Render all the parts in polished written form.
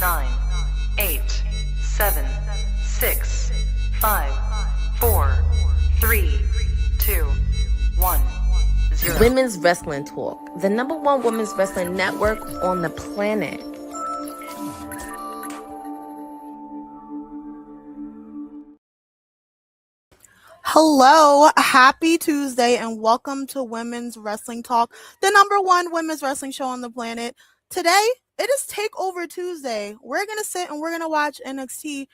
9, 8, 7, 6, 5, 4, 3, 2, 1, 0. Women's Wrestling Talk, the number one women's wrestling network on the planet. Hello, happy Tuesday, and welcome to Women's Wrestling Talk, the number one women's wrestling show on the planet. Today, it is TakeOver Tuesday. We're going to sit and we're going to watch NXT.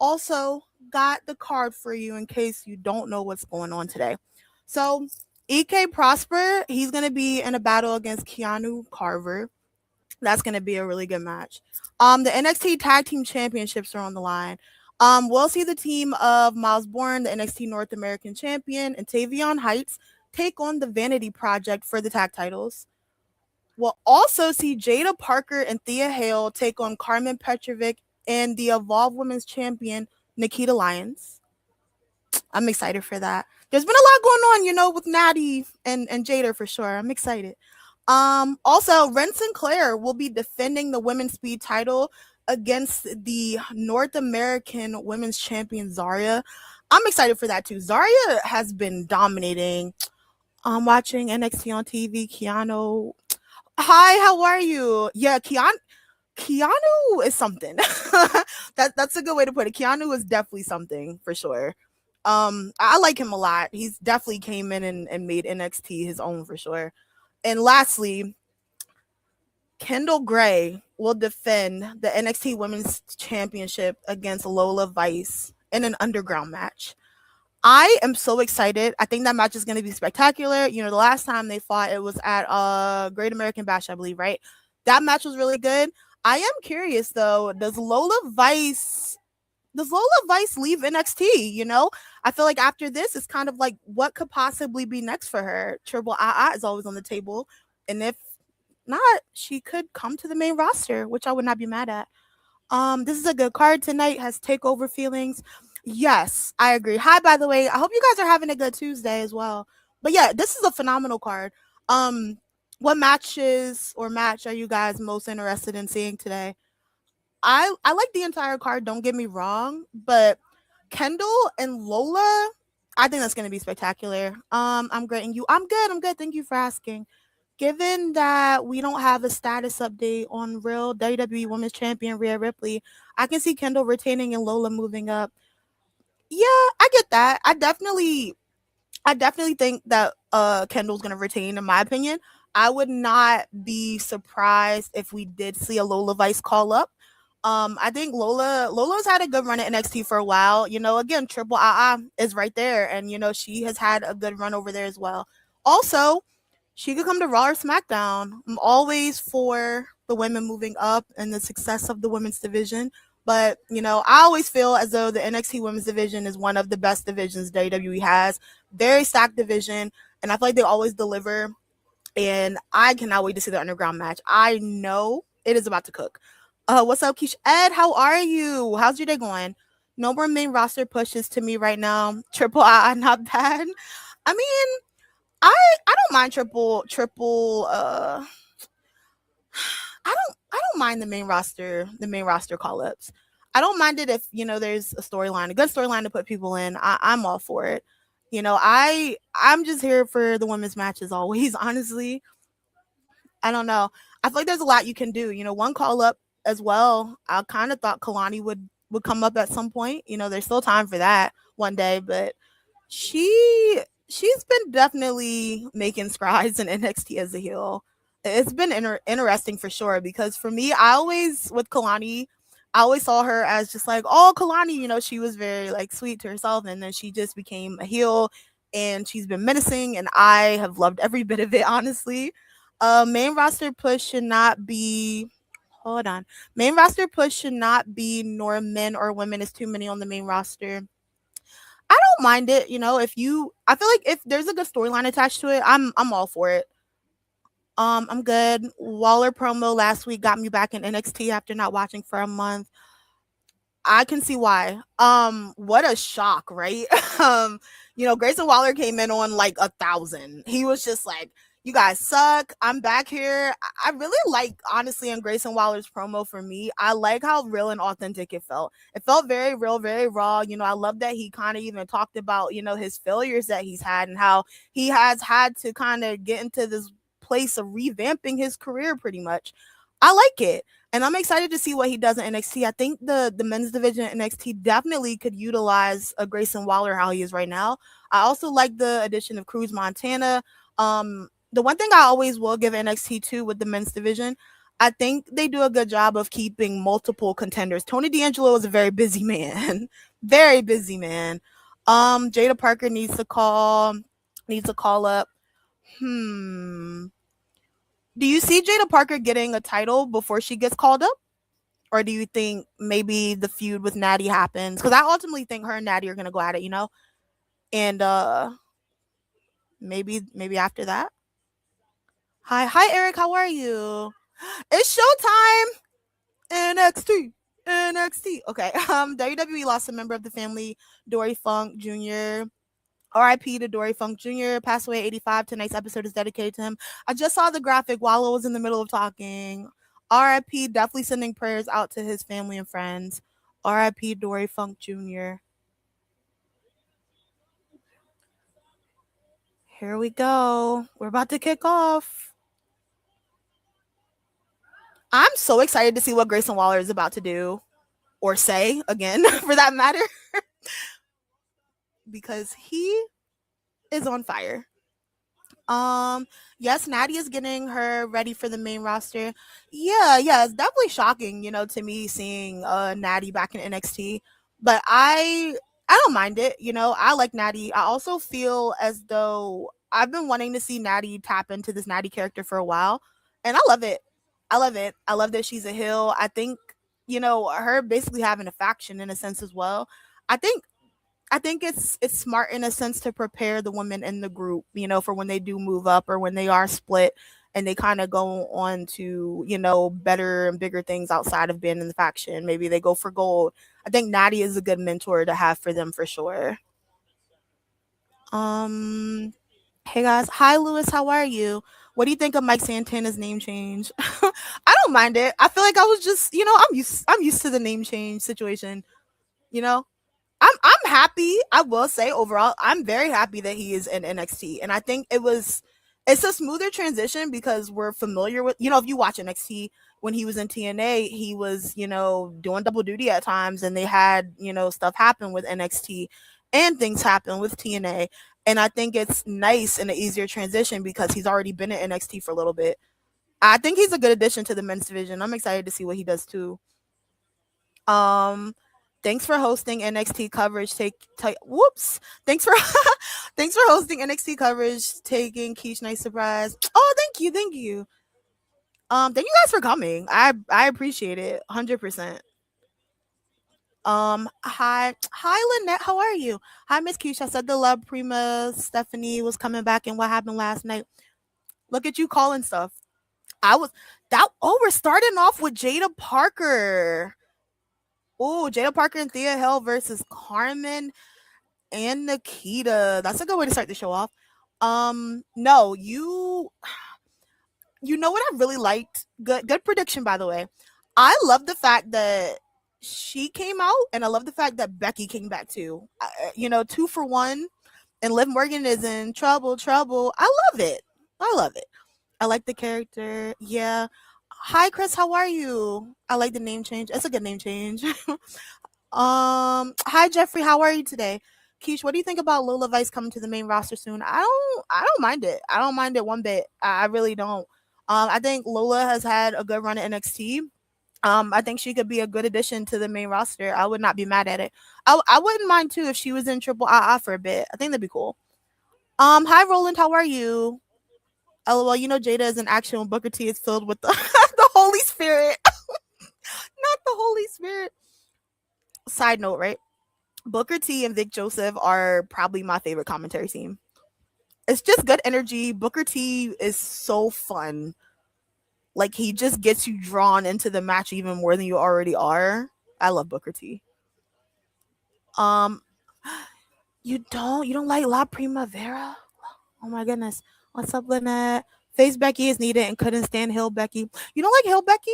Also, got the card for you in case you don't know what's going on today. So, EK Prosper, he's going to be in a battle against Keanu Carver. That's going to be a really good match. The NXT Tag Team Championships are on the line. We'll see the team of Myles, Borne, the NXT North American Champion, and Tayvion Heights take on the Vanity Project for the tag titles. We'll also see Jaida Parker and Thea Hale take on Karmen, Petrovic, and the Evolve Women's Champion, Nikkita, Lyons. I'm excited for that. There's been a lot going on, with Natty and Jaida for sure. I'm excited. Also, Wren Sinclair will be defending the women's speed title against the North American women's champion Zaria. I'm excited for that too. Zaria has been dominating. I'm watching NXT on TV. Keanu. Hi, how are you? Yeah, Keanu is something. That's a good way to put it. Keanu is definitely something for sure. I like him a lot. He's definitely came in and made NXT his own for sure. And lastly, Kendal Grey will defend the NXT Women's Championship against Lola Vice in an underground match. I am so excited. I think that match is going to be spectacular. The last time they fought, it was at Great American Bash, I believe, right? That match was really good. I am curious, though, does Lola Vice leave NXT? I feel like after this, it's kind of like what could possibly be next for her. Triple AA is always on the table. And if not, she could come to the main roster, which I would not be mad at. This is a good card tonight. Has takeover feelings. Yes, I agree. Hi, by the way. I hope you guys are having a good Tuesday as well. But yeah, this is a phenomenal card. What match are you guys most interested in seeing today? I like the entire card, don't get me wrong, but Kendal and Lola, I think that's going to be spectacular. I'm great, and you? I'm good. Thank you for asking. Given that we don't have a status update on real WWE Women's Champion Rhea Ripley, I can see Kendal retaining and Lola moving up. Yeah, I get that. I definitely think that Kendall's going to retain, in my opinion. I would not be surprised if we did see a Lola Vice call up. I think Lola's had a good run at NXT for a while. Again, Triple AA is right there, and she has had a good run over there as well. Also, she could come to Raw or SmackDown. I'm always for the women moving up and the success of the women's division. But, I always feel as though the NXT women's division is one of the best divisions WWE has. Very stacked division, and I feel like they always deliver. And I cannot wait to see the underground match. I know it is about to cook. What's up, Keish? Ed, how are you? How's your day going? No more main roster pushes to me right now. Triple I not bad. I mean, I don't mind triple I don't mind the main roster call ups. I don't mind it if there's a good storyline to put people in. I'm all for it. I'm just here for the women's matches always, honestly. I don't know. I feel like there's a lot you can do. One call up as well. I kind of thought Kalani would come up at some point. There's still time for that one day, but she's been definitely making strides in NXT as a heel. It's been interesting for sure, because for me, with Kalani, I always saw her as just like, oh, Kalani, she was very like sweet to herself, and then she just became a heel, and she's been menacing, and I have loved every bit of it, honestly. Main roster push should not be Main roster push should not be nor men or women. Is too many on the main roster. I don't mind it, I feel like if there's a good storyline attached to it, I'm all for it. I'm good. Waller promo last week got me back in NXT after not watching for a month. I can see why. What a shock, right? Grayson Waller came in on like 1,000. He was just like, You guys suck. I'm back here. I really like, honestly, on Grayson Waller's promo for me. I like how real and authentic it felt. It felt very real, very raw. I love that he kind of even talked about, his failures that he's had and how he has had to kind of get into this place of revamping his career pretty much. I like it. And I'm excited to see what he does in NXT. I think the men's division in NXT definitely could utilize a Grayson Waller how he is right now. I also like the addition of Cruz Montana. The one thing I always will give NXT to with the men's division, I think they do a good job of keeping multiple contenders. Tony D'Angelo is a very busy man, very busy man. Jaida Parker needs to call up. Do you see Jaida Parker getting a title before she gets called up? Or do you think maybe the feud with Natty happens? Because I ultimately think her and Natty are gonna go at it, And maybe after that. Hi Eric, how are you? It's showtime. NXT. Okay. WWE lost a member of the family, Dory Funk Jr. R.I.P. to Dory Funk Jr. Passed away at 85. Tonight's episode is dedicated to him. I just saw the graphic while I was in the middle of talking. R.I.P. Definitely sending prayers out to his family and friends. R.I.P. Dory Funk Jr. Here we go. We're about to kick off. I'm so excited to see what Grayson Waller is about to do. Or say, again, for that matter. Because he is on fire. Yes, Natty is getting her ready for the main roster. Yeah, it's definitely shocking, to me seeing Natty back in NXT. But I don't mind it, I like Natty. I also feel as though I've been wanting to see Natty tap into this Natty character for a while. And I love it. I love that she's a heel. I think, her basically having a faction in a sense as well. I think it's smart in a sense to prepare the women in the group, for when they do move up or when they are split and they kind of go on to, better and bigger things outside of being in the faction. Maybe they go for gold. I think Natty is a good mentor to have for them for sure. Hey guys. Hi Lewis, how are you? What do you think of Mike Santana's name change? I don't mind it. I feel like I was just, I'm used to the name change situation, you know? I'm happy. I will say overall, I'm very happy that he is in NXT, and I think it's a smoother transition because we're familiar with, if you watch NXT when he was in TNA, he was doing double duty at times, and they had stuff happen with NXT, and things happen with TNA, and I think it's nice and an easier transition because he's already been in NXT for a little bit. I think he's a good addition to the men's division. I'm excited to see what he does too. Thanks for hosting NXT coverage. Whoops. Thanks for thanks for hosting NXT coverage. Taking Keish nice surprise. Oh, thank you. Thank you guys for coming. I appreciate it 100%. Hi Lynette, how are you? Hi Miss Keisha. I said the love Prima Stephanie was coming back and what happened last night. Look at you calling stuff. We're starting off with Jaida Parker. Oh, Jaida Parker and Thea Hell versus Karmen and Nikkita. That's a good way to start the show off. No, you know what I really liked? Good prediction, by the way. I love the fact that she came out, and I love the fact that Becky came back too. 2 for 1, and Liv Morgan is in trouble. I love it. I like the character. Yeah. Hi, Chris. How are you? I like the name change. It's a good name change. Hi Jeffrey, how are you today? Keish, what do you think about Lola Vice coming to the main roster soon? I don't mind it. I don't mind it one bit. I really don't. I think Lola has had a good run at NXT. I think she could be a good addition to the main roster. I would not be mad at it. I wouldn't mind too if she was in Triple AA for a bit. I think that'd be cool. Hi Roland, how are you? LOL, Jaida is in action when Booker T is filled with the, the Holy Spirit. Not the Holy Spirit. Side note, right? Booker T and Vic Joseph are probably my favorite commentary team. It's just good energy. Booker T is so fun. Like, he just gets you drawn into the match even more than you already are. I love Booker T. You don't like La Primavera? Oh my goodness. What's up, Lynette? Face Becky is needed and couldn't stand Hill Becky. You don't like Hill Becky?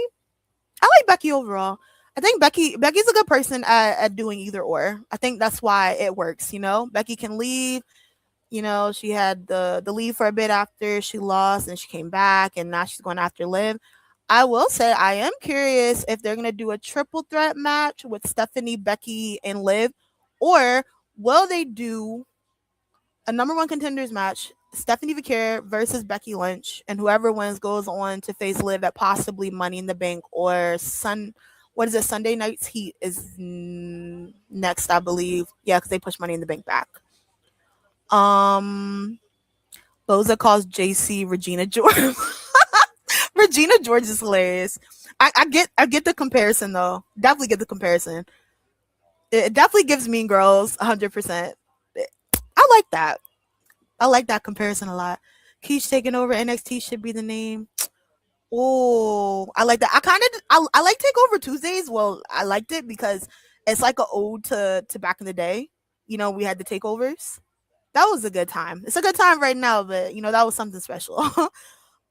I like Becky overall. I think Becky's a good person at doing either or. I think that's why it works, you know? Becky can leave. You know, she had the leave for a bit after she lost and she came back and now she's going after Liv. I will say I am curious if they're gonna do a triple threat match with Stephanie, Becky, and Liv, or will they do a number one contenders match, Stephanie Vicaire versus Becky Lynch, and whoever wins goes on to face Liv at possibly Money in the Bank or Sunday Night's Heat is next, I believe. Yeah, because they push Money in the Bank back. Boza calls JC Regina George. Regina George is hilarious. I get the comparison though. Definitely get the comparison. It definitely gives Mean Girls 100%. I like that. I like that comparison a lot. Keish taking over NXT should be the name. Oh, I like that. I like TakeOver Tuesdays. Well, I liked it because it's like an ode to back in the day. You know, we had the takeovers. That was a good time. It's a good time right now, but you know, that was something special.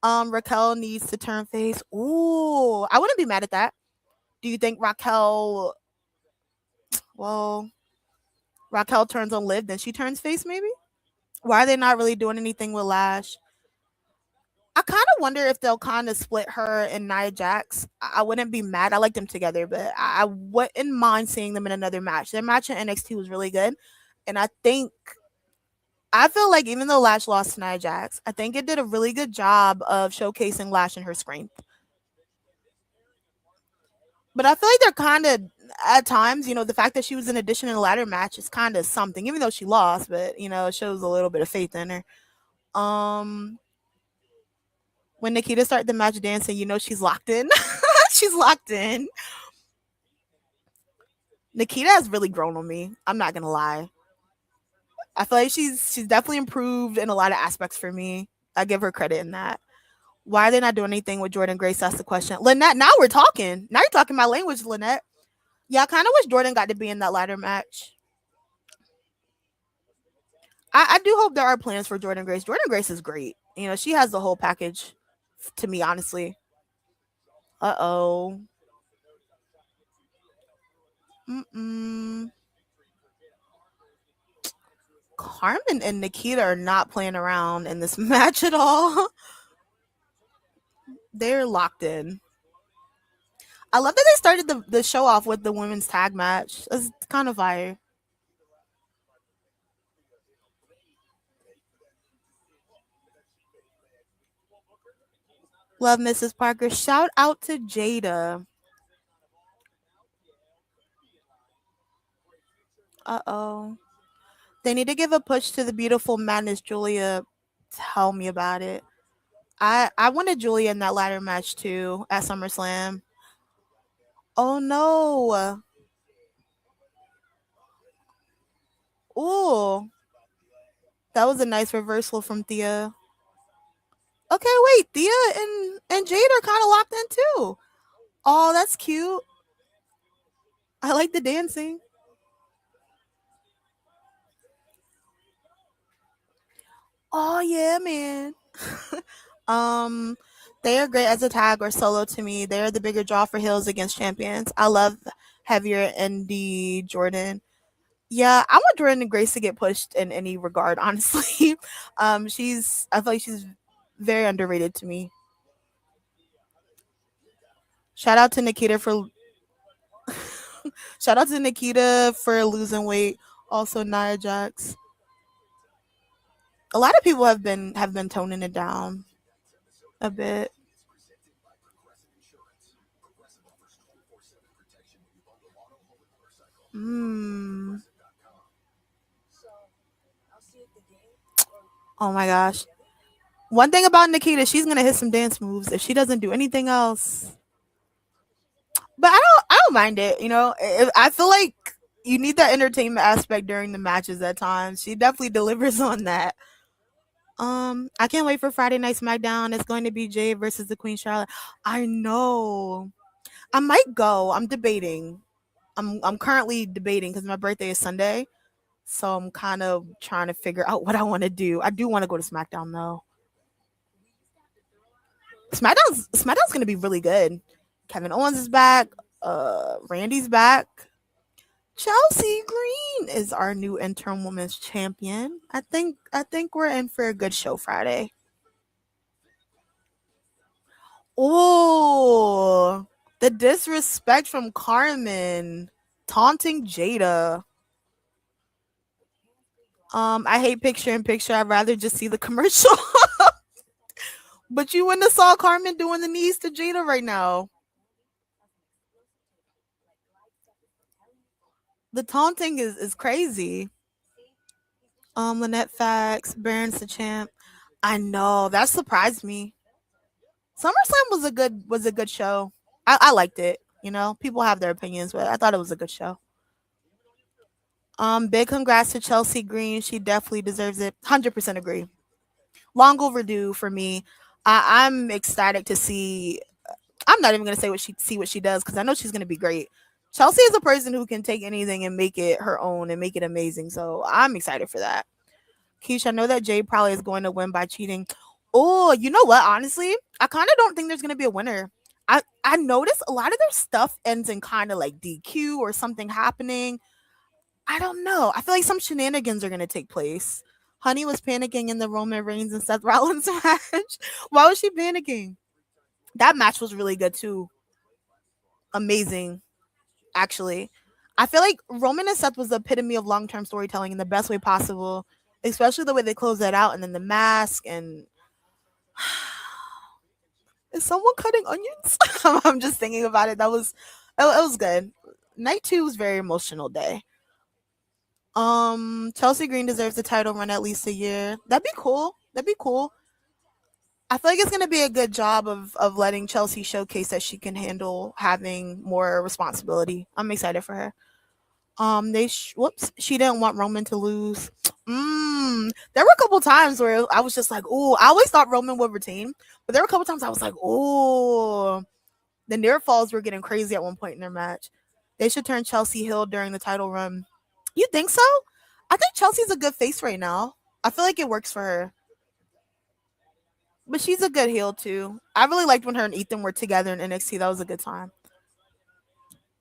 Raquel needs to turn face. Ooh, I wouldn't be mad at that. Do you think Raquel turns on Liv, then she turns face maybe? Why are they not really doing anything with Lash? I kind of wonder if they'll kind of split her and Nia Jax. I wouldn't be mad. I like them together, but I wouldn't mind seeing them in another match. Their match in NXT was really good. And I feel like even though Lash lost to Nia Jax, I think it did a really good job of showcasing Lash and her strength. But I feel like they're kind of, at times, you know, the fact that she was an addition in a ladder match is kind of something, even though she lost, but, you know, it shows a little bit of faith in her. When Nikkita started the match dancing, you know she's locked in. She's locked in. Nikkita has really grown on me. I'm not gonna lie. I feel like she's definitely improved in a lot of aspects for me. I give her credit in that. Why are they not doing anything with Jordynne Grace? That's the question. Lynette, now we're talking. Now you're talking my language, Lynette. Yeah, I kind of wish Jordynne got to be in that ladder match. I do hope there are plans for Jordynne Grace. Jordynne Grace is great. You know, she has the whole package to me, honestly. Uh-oh. Karmen and Nikkita are not playing around in this match at all. They're locked in. I love that they started the show off with the women's tag match. It's kind of fire. Love Mrs. Parker. Shout out to Jaida. Uh-oh. They need to give a push to the beautiful Madness Julia. Tell me about it. I wanted Julia in that ladder match too at SummerSlam. Oh no. Ooh. That was a nice reversal from Thea. Okay, wait. Thea and Jade are kind of locked in too. Oh, that's cute. I like the dancing. Oh yeah, man. They are great as a tag or solo to me. They are the bigger draw for heels against champions. I love heavier ND Jordan. Yeah, I want Jordan and Grace to get pushed in any regard, honestly. I feel like she's very underrated to me. Shout out to Nikkita for losing weight. Also Nia Jax. A lot of people have been toning it down a bit. Oh my gosh. One thing about Nikkita, she's gonna hit some dance moves if she doesn't do anything else. But I don't mind it. You know, I feel like you need that entertainment aspect during the matches at times. She definitely delivers on that. I can't wait for Friday Night SmackDown. It's going to be Jay versus the Queen Charlotte. I know. I might go. I'm debating. I'm currently debating because my birthday is Sunday. So I'm kind of trying to figure out what I want to do. I do want to go to SmackDown though. SmackDown's gonna be really good. Kevin Owens is back. Randy's back. Chelsea Green is our new interim women's champion. I think we're in for a good show Friday. Oh, the disrespect from Karmen taunting Jaida. I hate picture in picture. I'd rather just see the commercial. But you wouldn't have saw Karmen doing the knees to Jaida right now. The taunting is crazy. Lynette Fax, Baron's the champ. I know, that surprised me. SummerSlam was a good show. I liked it. You know, people have their opinions, but I thought it was a good show. Big congrats to Chelsea Green. She definitely deserves it. 100% agree. Long overdue for me. I'm ecstatic to see. I'm not even gonna say what she does because I know she's gonna be great. Chelsea is a person who can take anything and make it her own and make it amazing. So I'm excited for that. Keisha, I know that Jay probably is going to win by cheating. Oh, you know what? Honestly, I kind of don't think there's going to be a winner. I noticed a lot of their stuff ends in kind of like DQ or something happening. I don't know. I feel like some shenanigans are going to take place. Honey was panicking in the Roman Reigns and Seth Rollins match. Why was she panicking? That match was really good too. Amazing, actually. I feel like Roman and Seth was the epitome of long-term storytelling in the best way possible, especially the way they closed that out and then the mask and is someone cutting onions? I'm just thinking about it. It was good. Night 2 was a very emotional day. Chelsea Green deserves the title run at least a year. That'd be cool. I feel like it's gonna be a good job of letting Chelsea showcase that she can handle having more responsibility. I'm excited for her. She didn't want Roman to lose. There were a couple times where I was just like, oh, I always thought Roman would retain, but there were a couple times I was like, oh, the near falls were getting crazy at one point in their match. They should turn Chelsea heel during the title run. You think so? I think Chelsea's a good face right now. I feel like it works for her. But she's a good heel too. I really liked when her and Ethan were together in NXT. That was a good time.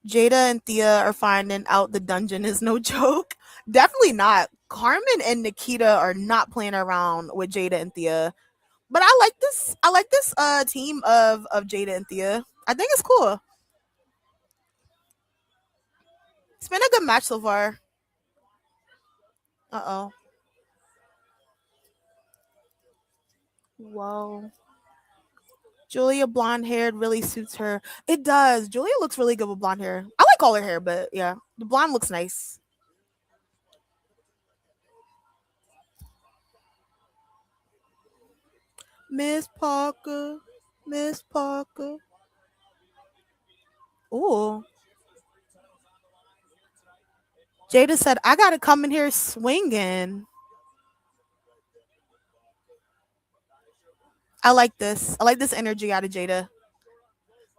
Jaida and Thea are finding out the dungeon is no joke. Definitely not. Karmen and Nikkita are not playing around with Jaida and Thea. But I like this team of Jaida and Thea. I think it's cool. It's been a good match so far. Uh-oh. Whoa. Julia blonde haired really suits her. It does. Julia looks really good with blonde hair. I like all her hair, but yeah, the blonde looks nice. Miss Parker. Ooh. Jaida said, I gotta come in here swinging. I like this. I like this energy out of Jaida.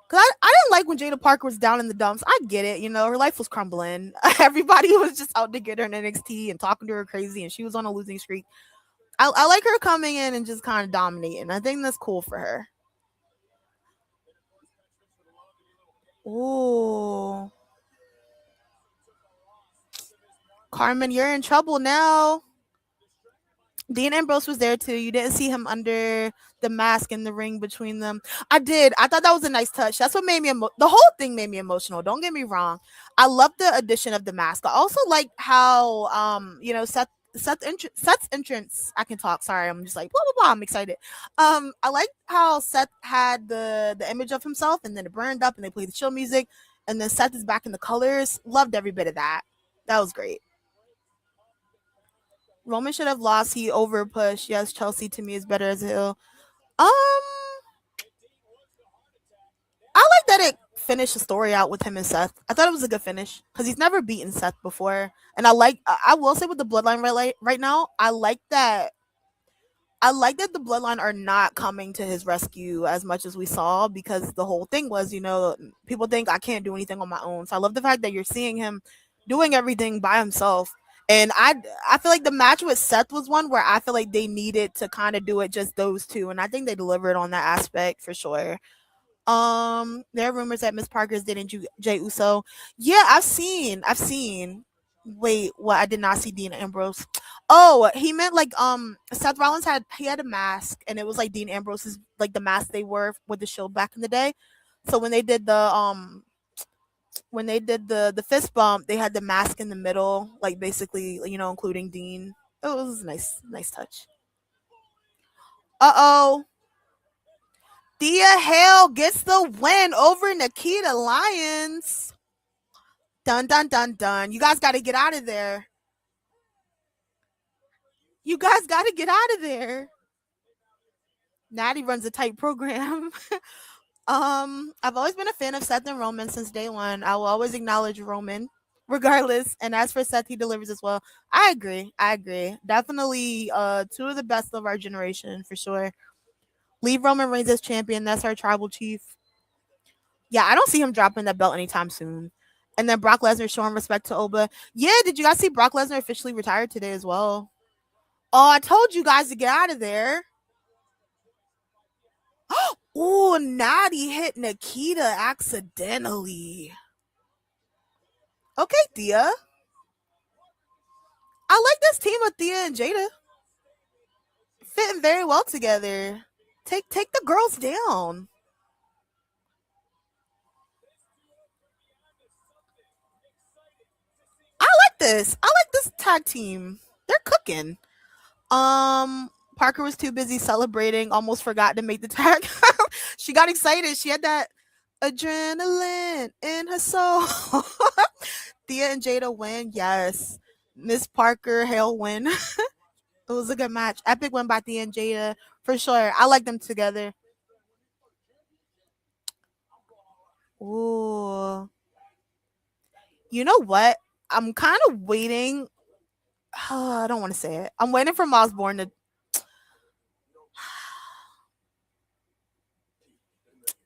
Cause I didn't like when Jaida Parker was down in the dumps. I get it, you know, her life was crumbling. Everybody was just out to get her in NXT and talking to her crazy, and she was on a losing streak. I like her coming in and just kind of dominating. I think that's cool for her. Ooh. Karmen, you're in trouble now. Dean Ambrose was there too. You didn't see him under the mask in the ring between them. I did. I thought that was a nice touch. That's what made me the whole thing made me emotional. Don't get me wrong. I love the addition of the mask. I also like how you know, Seth's entrance. I can talk. Sorry, I'm just like blah blah blah. I'm excited. I like how Seth had the image of himself and then it burned up and they played the chill music and then Seth is back in the colors. Loved every bit of that. That was great. Roman should have lost. He over pushed. Yes, Chelsea to me is better as a heel. I like that it finished the story out with him and Seth. I thought it was a good finish because he's never beaten Seth before, and I will say with the Bloodline right now, I like that the Bloodline are not coming to his rescue as much as we saw because the whole thing was, you know, people think I can't do anything on my own. So I love the fact that you're seeing him doing everything by himself. And I feel like the match with Seth was one where I feel like they needed to kind of do it just those two, and I think they delivered on that aspect for sure. There are rumors that Miss Parker's dating Jay Uso. Yeah, I've seen. Wait, what? I did not see Dean Ambrose. Oh, he meant like Seth Rollins had a mask, and it was like Dean Ambrose's, like the mask they wore with the Shield back in the day. So when they did the fist bump, they had the mask in the middle, like basically, including Dean. It was a nice touch. Uh-oh. Thea Hale gets the win over Nikkita Lyons. Dun dun dun dun. You guys got to get out of there. You guys got to get out of there. Natty runs a tight program. I've always been a fan of Seth and Roman since day one. I will always acknowledge Roman, regardless. And as for Seth, he delivers as well. I agree. Definitely two of the best of our generation for sure. Leave Roman Reigns as champion. That's our tribal chief. Yeah, I don't see him dropping that belt anytime soon. And then Brock Lesnar showing respect to Oba. Yeah, did you guys see Brock Lesnar officially retired today as well? Oh, I told you guys to get out of there. Oh, Natty hit Nikkita accidentally. Okay, Thea. I like this team of Thea and Jaida. Fitting very well together. Take the girls down. I like this tag team. They're cooking. Parker was too busy celebrating, almost forgot to make the tag. She got excited. She had that adrenaline in her soul. Thea and Jaida win. Yes. Miss Parker, Hale win. It was a good match. Epic win by Thea and Jaida for sure. I like them together. Ooh. You know what? I'm kind of waiting. I don't want to say it. I'm waiting for Myles Borne to.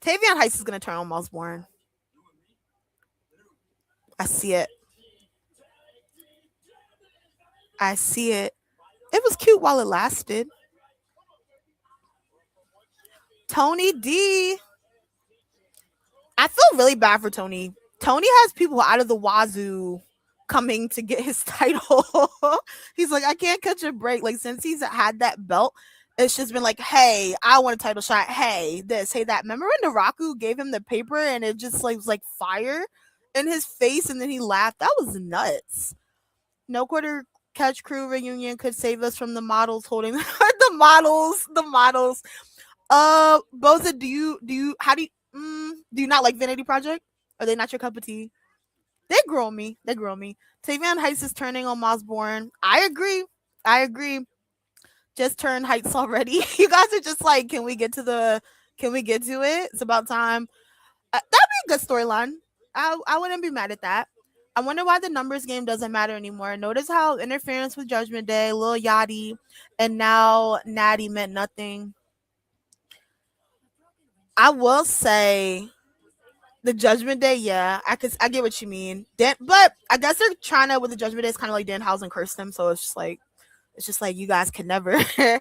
Tayvion Heights is going to turn on Myles Borne. I see it. It was cute while it lasted. Tony D. I feel really bad for Tony. Tony has people out of the wazoo coming to get his title. He's like, I can't catch a break. Like, since he's had that belt, it's just been like, hey, I want a title shot. Hey, this, hey, that. Remember when Naraku gave him the paper and it just like was like fire in his face and then he laughed? That was nuts. No quarter catch crew reunion could save us from the models holding the models. Boza, do you not like Vanity Project? Are they not your cup of tea? They grow me. Tayvion Heights is turning on Myles Borne. I agree. Just turn Heights already. You guys are just like, can we get to it? It's about time. That'd be a good storyline. I wouldn't be mad at that. I wonder why the numbers game doesn't matter anymore. Notice how interference with Judgment Day, Lil Yachty, and now Natty meant nothing. I will say the Judgment Day, yeah, I get what you mean. But I guess they're trying to, with the Judgment Day, it's kind of like Danhausen cursed them, so it's just like you guys can never. The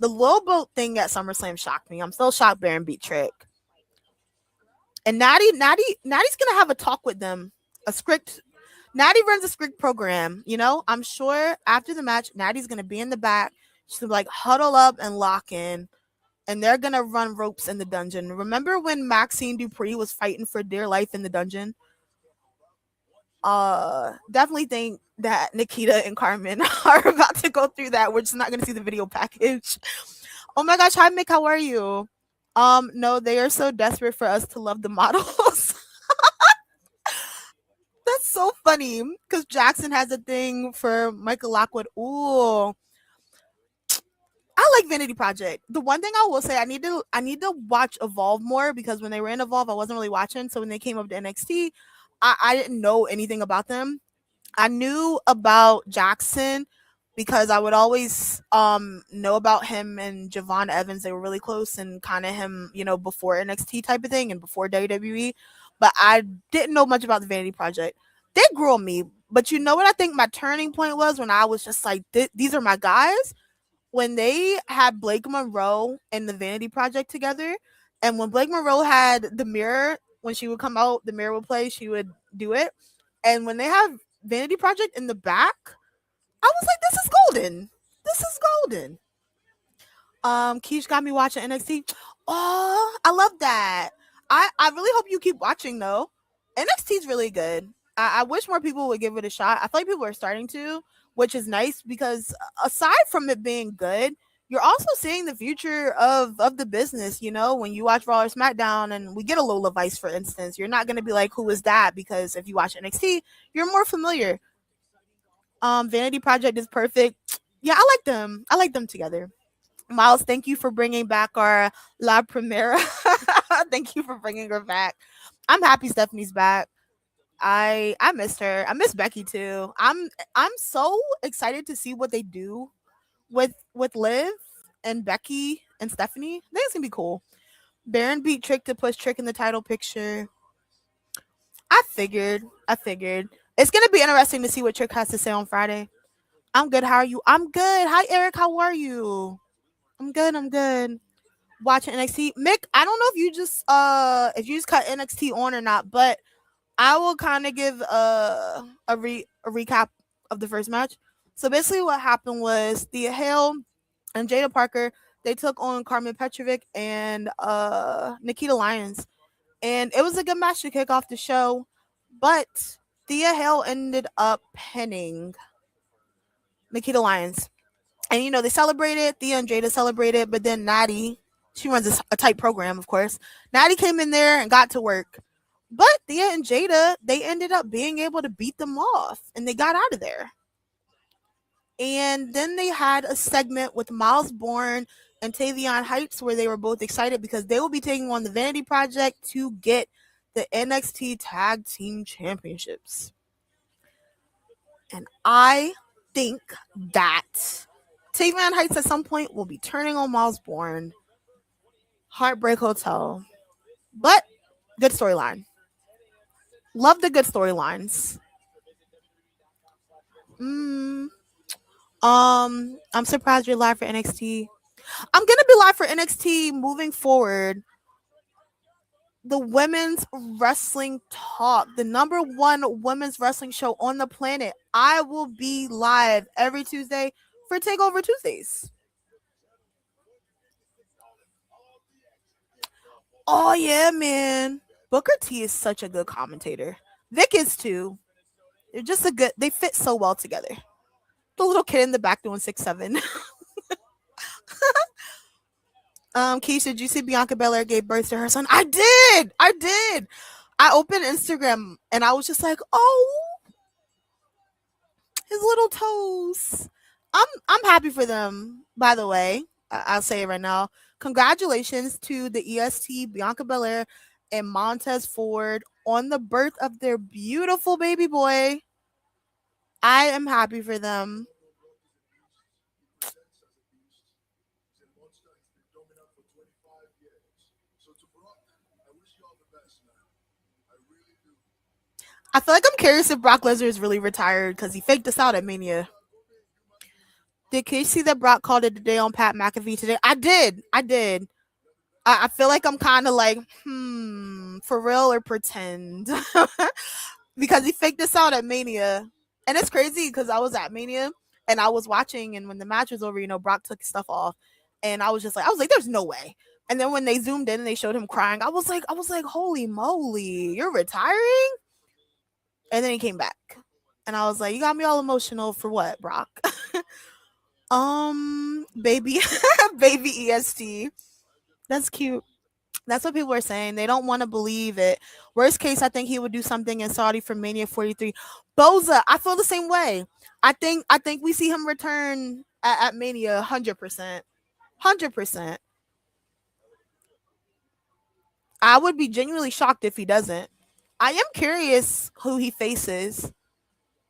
low boat thing at SummerSlam shocked me. I'm still shocked Baron beat Trick. And Natty's gonna have a talk with them. Natty runs a script program, I'm sure after the match, Natty's gonna be in the back. She's gonna be like, huddle up and lock in. And they're gonna run ropes in the dungeon. Remember when Maxine Dupree was fighting for dear life in the dungeon? Definitely think that Nikkita and Karmen are about to go through that. We're just not gonna see the video package. Oh my gosh, hi Mick, how are you? No, they are so desperate for us to love the models. That's so funny because Jackson has a thing for Michael Lockwood. Ooh. I like Vanity Project. The one thing I will say, I need to watch Evolve more because when they were in Evolve, I wasn't really watching. So when they came up to NXT, I didn't know anything about them. I knew about Jackson because I would always know about him and Javon Evans. They were really close and kind of him, before NXT type of thing and before WWE. But I didn't know much about the Vanity Project. they grew on me. But you know what I think my turning point was when I was just like, these are my guys. When they had Blake Monroe and the Vanity Project together, and when Blake Monroe had the mirror, when she would come out, the mirror would play, she would do it. And when they have Vanity Project in the back, I was like, this is golden. This is golden. Keish got me watching NXT. Oh, I love that. I really hope you keep watching though. NXT is really good. I wish more people would give it a shot. I feel like people are starting to, which is nice because aside from it being good, you're also seeing the future of the business. You know, when you watch Raw or SmackDown, and we get a Lola Vice, for instance, you're not gonna be like, who is that? Because if you watch NXT, you're more familiar. Vanity Project is perfect. Yeah, I like them. I like them together. Myles, thank you for bringing back our La Primera. Thank you for bringing her back. I'm happy Stephanie's back. I missed her. I miss Becky too. I'm so excited to see what they do with Liv and Becky and Stephanie. I think it's gonna be cool. Baron beat Trick to push Trick in the title picture. I figured. It's gonna be interesting to see what Trick has to say on Friday. I'm good. How are you? I'm good. Hi Eric. How are you? I'm good. Watching NXT. Mick, I don't know if you just cut NXT on or not, but I will kind of give a recap of the first match. So basically what happened was Thea Hale and Jaida Parker, they took on Karmen Petrovic and Nikkita Lyons. And it was a good match to kick off the show, but Thea Hale ended up pinning Nikkita Lyons. And you know, they celebrated, Thea and Jaida celebrated, but then Natty, she runs a tight program, of course. Natty came in there and got to work. But Thea and Jaida, they ended up being able to beat them off, and they got out of there. And then they had a segment with Myles, Borne, and Tayvion Heights where they were both excited because they will be taking on the Vanity Project to get the NXT Tag Team Championships. And I think that Tayvion Heights at some point will be turning on Myles, Borne. Heartbreak Hotel. But good storyline. Love the good storylines. I'm surprised you're live for NXT. I'm gonna be live for NXT moving forward. The Women's Wrestling Talk, the number one women's wrestling show on the planet. I will be live every Tuesday for TakeOver Tuesdays. Oh yeah, man. Booker T is such a good commentator. Vic is too. They're just they fit so well together. The little kid in the back doing 6'7". Keisha, did you see Bianca Belair gave birth to her son? I did. I opened Instagram and I was just like, oh, his little toes. I'm happy for them, by the way. I'll say it right now. Congratulations to the EST, Bianca Belair, and Montez Ford on the birth of their beautiful baby boy. I am happy for them. I feel like I'm curious if Brock Lesnar is really retired because he faked us out at Mania. Did Kish see that Brock called it a day on Pat McAfee today? I did. I feel like I'm kind of like, for real or pretend? Because he faked us out at Mania. And it's crazy because I was at Mania and I was watching, and when the match was over, you know, Brock took his stuff off. And I was like, there's no way. And then when they zoomed in and they showed him crying, I was like, holy moly, you're retiring? And then he came back. And I was like, you got me all emotional for what, Brock? Baby baby EST. That's cute. That's what people are saying. They don't want to believe it. Worst case, I think he would do something in Saudi for Mania 43. Boza, I feel the same way. I think we see him return at Mania 100%. 100%. I would be genuinely shocked if he doesn't. I am curious who he faces.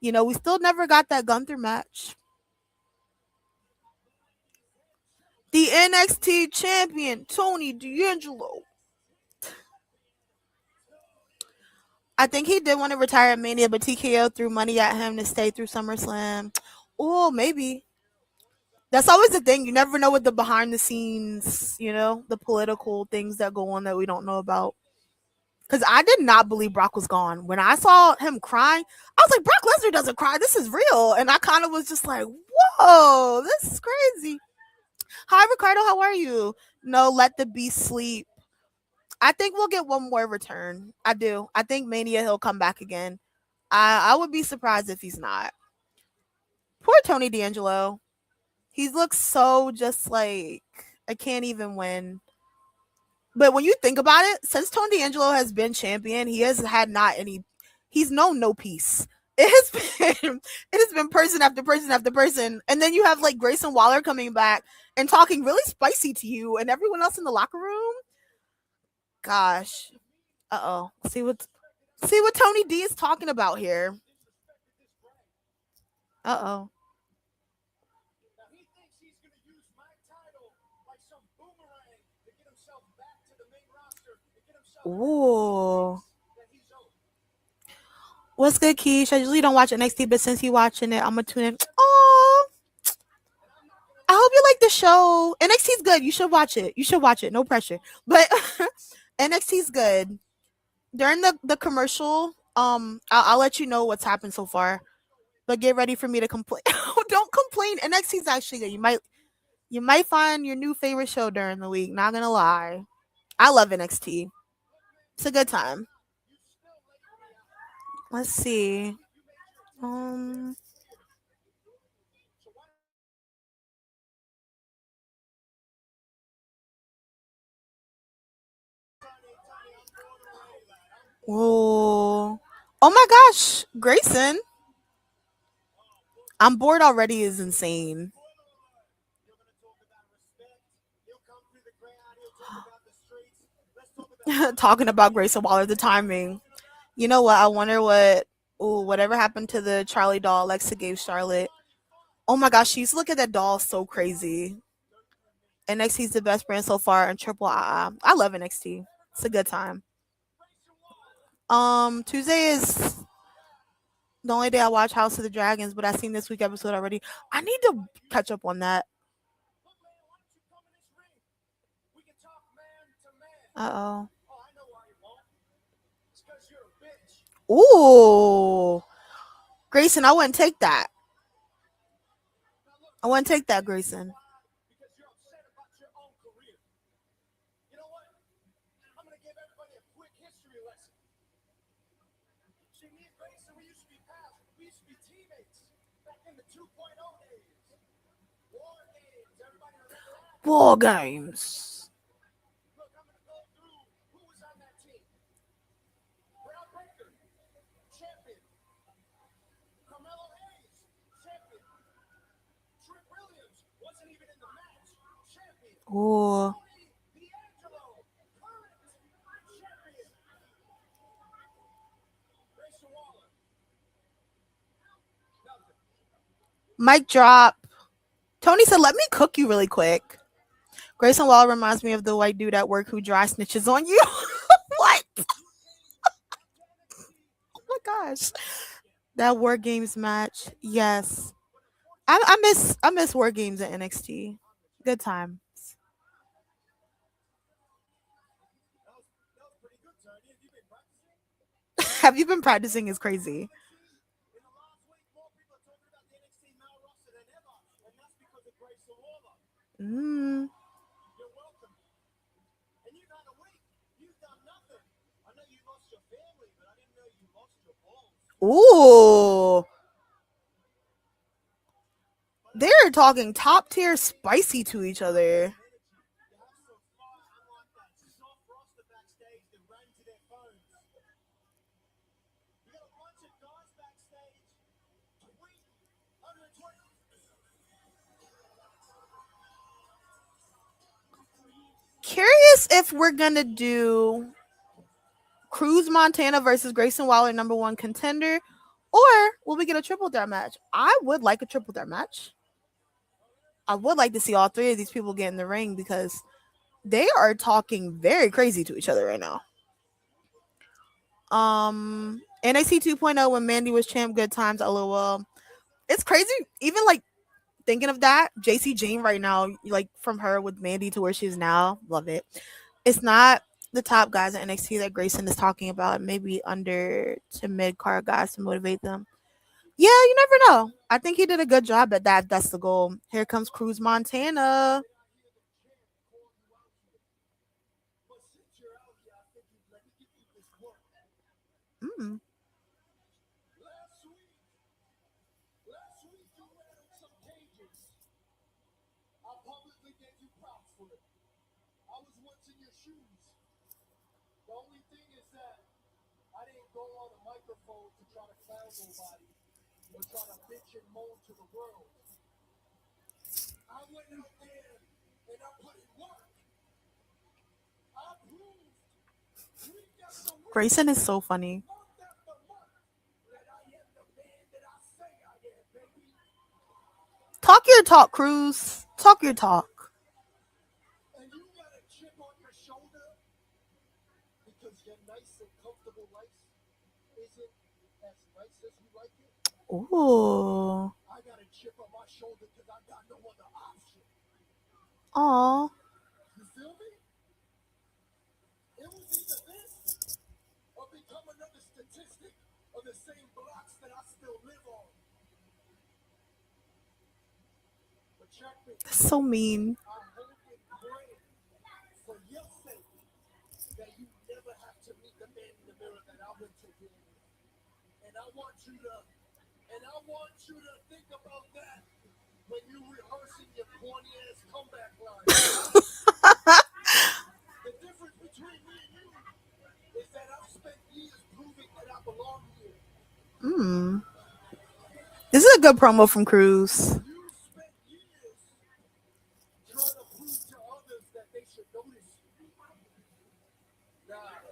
You know, we still never got that Gunther match. The NXT champion, Tony D'Angelo. I think he did want to retire at Mania, but TKO threw money at him to stay through SummerSlam. Oh, maybe. That's always the thing. You never know what the behind the scenes, the political things that go on that we don't know about. Because I did not believe Brock was gone. When I saw him crying, I was like, Brock Lesnar doesn't cry. This is real. And I kind of was just like, whoa, this is crazy. Hi, Ricardo. How are you? No, let the beast sleep. I think we'll get one more return. I do. I think Mania he'll come back again. I would be surprised if he's not. Poor Tony D'Angelo. He looks so just like I can't even win. But when you think about it, since Tony D'Angelo has been champion, he has had not any. He's known no peace. It has been person after person after person, and then you have like Grayson Waller coming back and talking really spicy to you, and everyone else in the locker room. Gosh, See what Tony D is talking about here. Uh oh. Ooh. What's good, Keish? I usually don't watch NXT, but since you watching it, I'm gonna tune in. Oh, I hope you like the show. NXT's good. You should watch it. No pressure. But NXT's good. During the commercial, I'll let you know what's happened so far. But get ready for me to complain. Don't complain. NXT's actually good. You might find your new favorite show during the week. Not gonna lie. I love NXT. It's a good time. Let's see. Whoa. Oh my gosh, Grayson. I'm bored already is insane. Talking about Grayson Waller, the timing. You know what? I wonder whatever happened to the Charlie doll Alexa gave Charlotte. Oh my gosh, she's look at that doll, so crazy. NXT's the best brand so far, and Triple I love NXT. It's a good time. Tuesday is the only day I watch House of the Dragons, but I've seen this week episode already. I need to catch up on that. Uh oh. Ooh. Grayson, I wouldn't take that. Grayson. War games. Ooh. Mic drop. Tony said, let me cook you really quick. Grayson Waller reminds me of the white dude at work who dry snitches on you. What? Oh my gosh. That War Games match. Yes. I miss War Games at NXT. Good time. Have you been practicing? Is crazy. Mm. Ooh. They're talking top tier spicy to each other. Curious if we're gonna do Cruz Montana versus Grayson Waller, number one contender, or will we get a triple threat match? I would like a triple threat match. I would like to see all three of these people get in the ring because they are talking very crazy to each other right now. NXT 2.0 when Mandy was champ, good times, lol. It's crazy, even like thinking of that. JC Jane right now, like from her with Mandy to where she is now, love it. It's not the top guys at NXT that Grayson is talking about, maybe under to mid card guys to motivate them. Yeah, you never know. I think he did a good job at that. That's the goal. Here comes Cruz Montana. Mm. Grayson is so funny. Talk your talk, Cruz. Talk your talk. Ooh. Aw. That's so mean. Mm. This is a good promo from Cruz.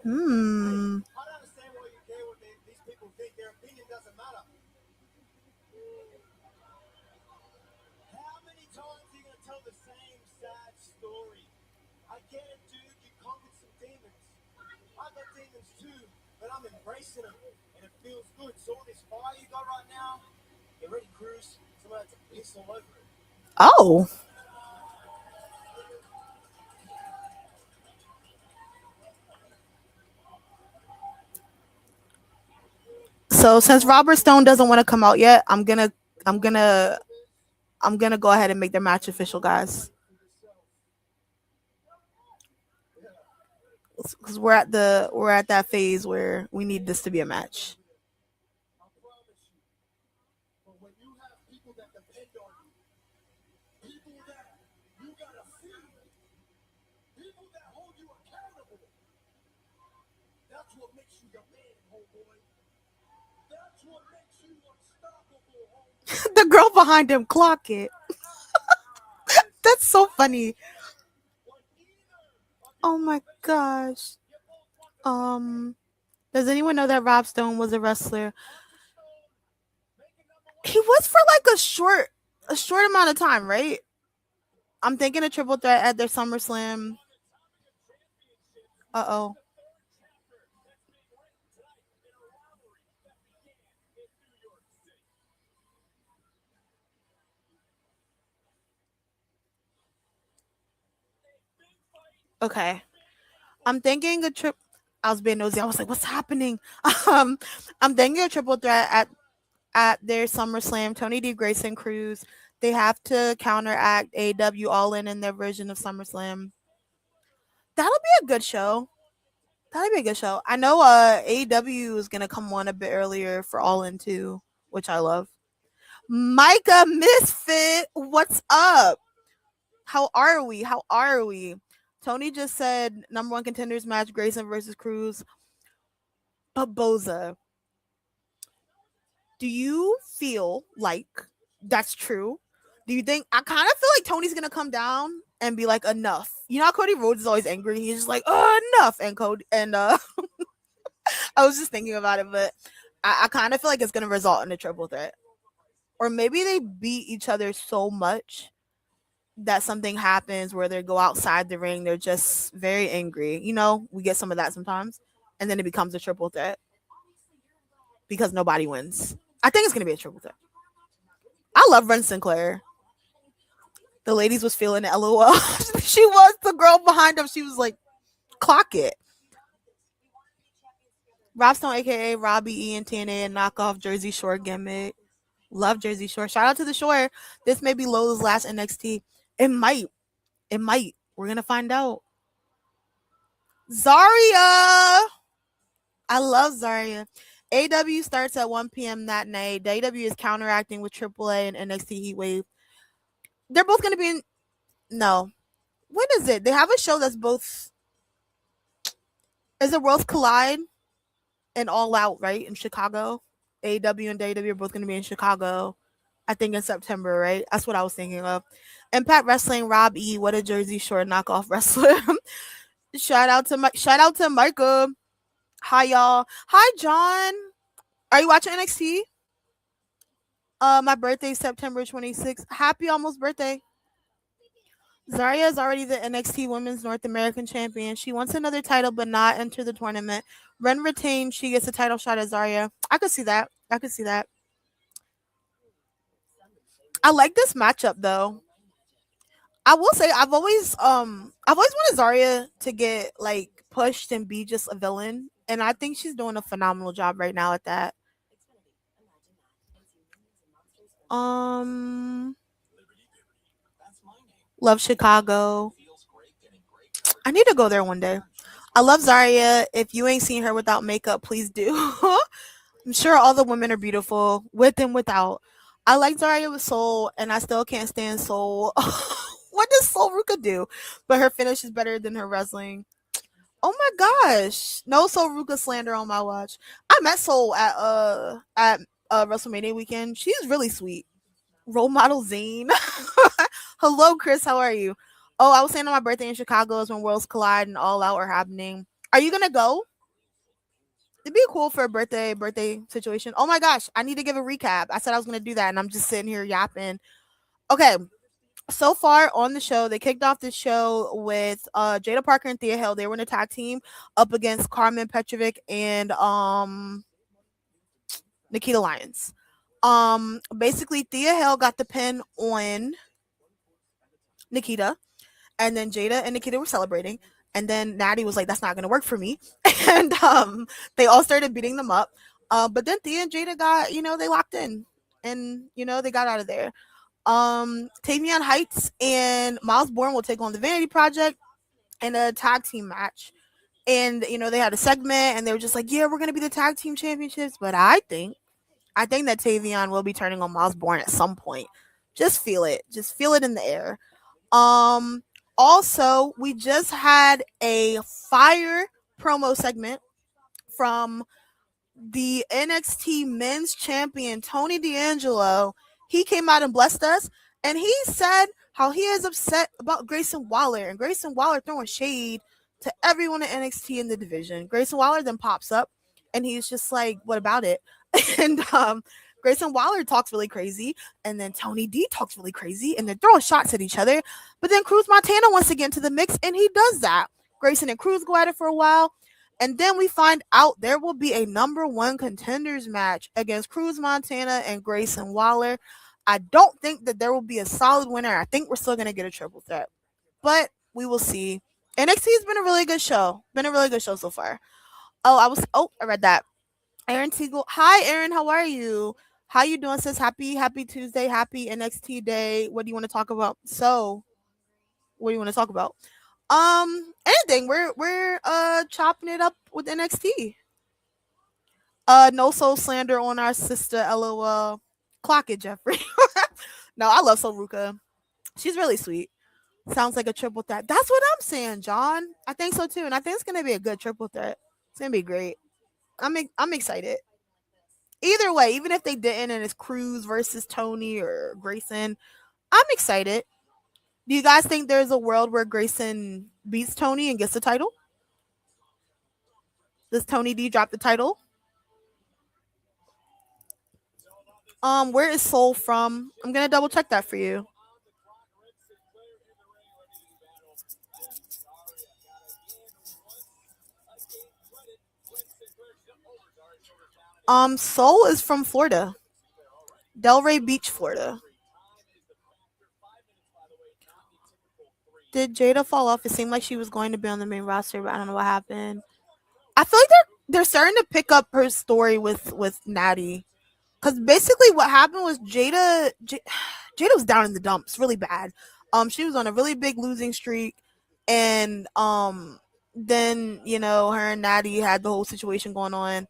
Hmm. Oh. So since Robert Stone doesn't want to come out yet, I'm gonna go ahead and make their match official, guys. Because we're at that phase where we need this to be a match. The girl behind him, clock it. That's so funny. Oh my gosh. Does anyone know that Rob Stone was a wrestler? He was for like a short amount of time, right? I'm thinking a triple threat at their SummerSlam. Uh-oh. Okay. I'm thinking a trip. I was being nosy. I was like, "What's happening?" Um, I'm thinking a triple threat at their SummerSlam. Tony D, Grayson, Cruz. They have to counteract AW All In their version of SummerSlam. That'll be a good show. That'll be a good show. I know AW is gonna come on a bit earlier for All In too, which I love. Micah Misfit, what's up? How are we? How are we? Tony just said number one contenders match Grayson versus Cruz. But Boza, do you feel like that's true? Do you think I kind of feel like Tony's gonna come down and be like, enough? You know how Cody Rhodes is always angry. He's just like, enough. And Cody and I was just thinking about it, but I kind of feel like it's gonna result in a triple threat, or maybe they beat each other so much that something happens where they go outside the ring. They're just very angry. You know, we get some of that sometimes, and then it becomes a triple threat. because nobody wins. I think it's gonna be a triple threat. I love Wren Sinclair. The ladies was feeling it. LOL. She was the girl behind them. She was like, clock it. Rob Stone, aka Robbie E and TNA, and knockoff Jersey Shore gimmick. Love Jersey Shore. Shout out to the Shore. This may be Lola's last NXT. It might. It might. We're gonna find out. Zaria. I love Zaria. AW starts at 1 p.m. that night. AW is counteracting with AAA and NXT Heatwave. They're both gonna be in. No. When is it? They have a show that's both. Is it Worlds Collide and All Out, right? In Chicago. AW and AW are both gonna be in Chicago. I think in September, right? That's what I was thinking of. Impact Wrestling, Rob E. What a Jersey Shore knockoff wrestler. shout out to Micah. Hi y'all. Hi John. Are you watching NXT? My birthday is September 26th. Happy almost birthday. Zaria is already the NXT Women's North American Champion. She wants another title but not enter the tournament. Wren retains. She gets a title shot at Zaria. I could see that. I like this matchup though. I will say I've always wanted Zaria to get like pushed and be just a villain, and I think she's doing a phenomenal job right now at that. Love Chicago. I need to go there one day. I love Zaria. If you ain't seen her without makeup, please do. I'm sure all the women are beautiful, with and without. I like Zaria with Soul, and I still can't stand Soul. What does Soul Ruka do? But her finish is better than her wrestling. Oh my gosh. No Soul Ruka slander on my watch. I met Soul at WrestleMania weekend. She's really sweet. Role model Zane. Hello, Chris. How are you? Oh, I was saying on my birthday in Chicago is when Worlds Collide and All Out are happening. Are you gonna go? It'd be cool for a birthday situation. Oh my gosh, I need to give a recap. I said I was gonna do that, and I'm just sitting here yapping. Okay, so far on the show, they kicked off the show with Jaida Parker and Thea Hill. They were in a tag team up against Karmen, Petrovic, and Nikkita Lyons. Basically, Thea Hill got the pin on Nikkita, and then Jaida and Nikkita were celebrating. And then Natty was like, "That's not gonna work for me," and they all started beating them up. But then Thea and Jaida got, they locked in, and they got out of there. Tayvion Heights and Myles Borne will take on the Vanity Project in a tag team match. And they had a segment, and they were just like, "Yeah, we're gonna be the tag team championships." But I think that Tayvion will be turning on Myles Borne at some point. Just feel it in the air. Also, we just had a fire promo segment from the NXT Men's Champion, Tony D'Angelo. He came out and blessed us, and he said how he is upset about Grayson Waller, and Grayson Waller throwing shade to everyone at NXT in the division. Grayson Waller then pops up, and he's just like, "What about it?" And Grayson Waller talks really crazy, and then Tony D talks really crazy, and they're throwing shots at each other. But then Cruz Montana wants to get into the mix, and he does that. Grayson and Cruz go at it for a while, and then we find out there will be a number one contenders match against Cruz Montana and Grayson Waller. I don't think that there will be a solid winner. I think we're still going to get a triple threat, but we will see. NXT has been a really good show. So far. I read that. Aaron Teagle. Hi, Aaron. How are you? How you doing, sis? Happy Tuesday. Happy NXT day. What do you want to talk about? Anything. We're chopping it up with NXT. No soul slander on our sister. LOL. Clock it, Jeffrey. No, I love Soul Ruka. She's really sweet. Sounds like a triple threat. That's what I'm saying, John. I think so too, and I think it's gonna be a good triple threat. It's gonna be great. I'm excited. Either way, even if they didn't and it's Cruz versus Tony or Grayson, I'm excited. Do you guys think there's a world where Grayson beats Tony and gets the title? Does Tony D drop the title? Where is Soul from? I'm gonna double check that for you. Soul is from Florida. Delray Beach, Florida. Did Jaida fall off? It seemed like she was going to be on the main roster, but I don't know what happened. I feel like they're starting to pick up her story with Natty, because basically what happened was Jaida was down in the dumps really bad. She was on a really big losing streak, and then her and Natty had the whole situation going on,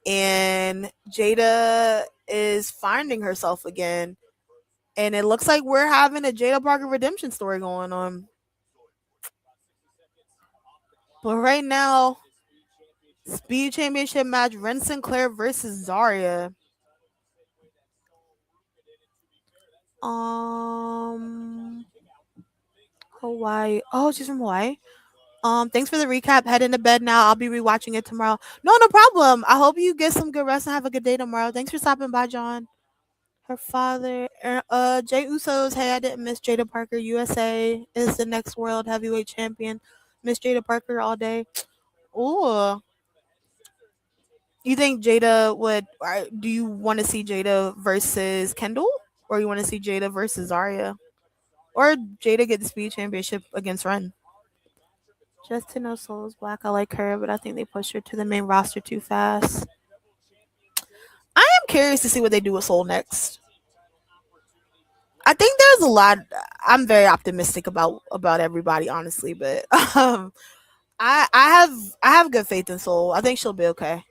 and Jaida is finding herself again, and it looks like we're having a Jaida Parker redemption story going on. But right now, Speed Championship match: Wren Sinclair versus Zaria. Hawaii. Oh, she's from Hawaii. Thanks for the recap. Heading to bed now. I'll be rewatching it tomorrow. No problem. I hope you get some good rest and have a good day tomorrow. Thanks for stopping by, John. Her father, Jay Uso's. Hey, I didn't miss Jaida Parker. USA is the next world heavyweight champion. Miss Jaida Parker all day. Ooh. You think Jaida would? Do you want to see Jaida versus Kendal, or you want to see Jaida versus Zaria, or Jaida get the speed championship against Wren? Just to know Soul is black. I like her, but I think they pushed her to the main roster too fast. I am curious to see what they do with Soul next. I think there's a lot. I'm very optimistic about everybody, honestly, but I have good faith in Soul. I think she'll be okay.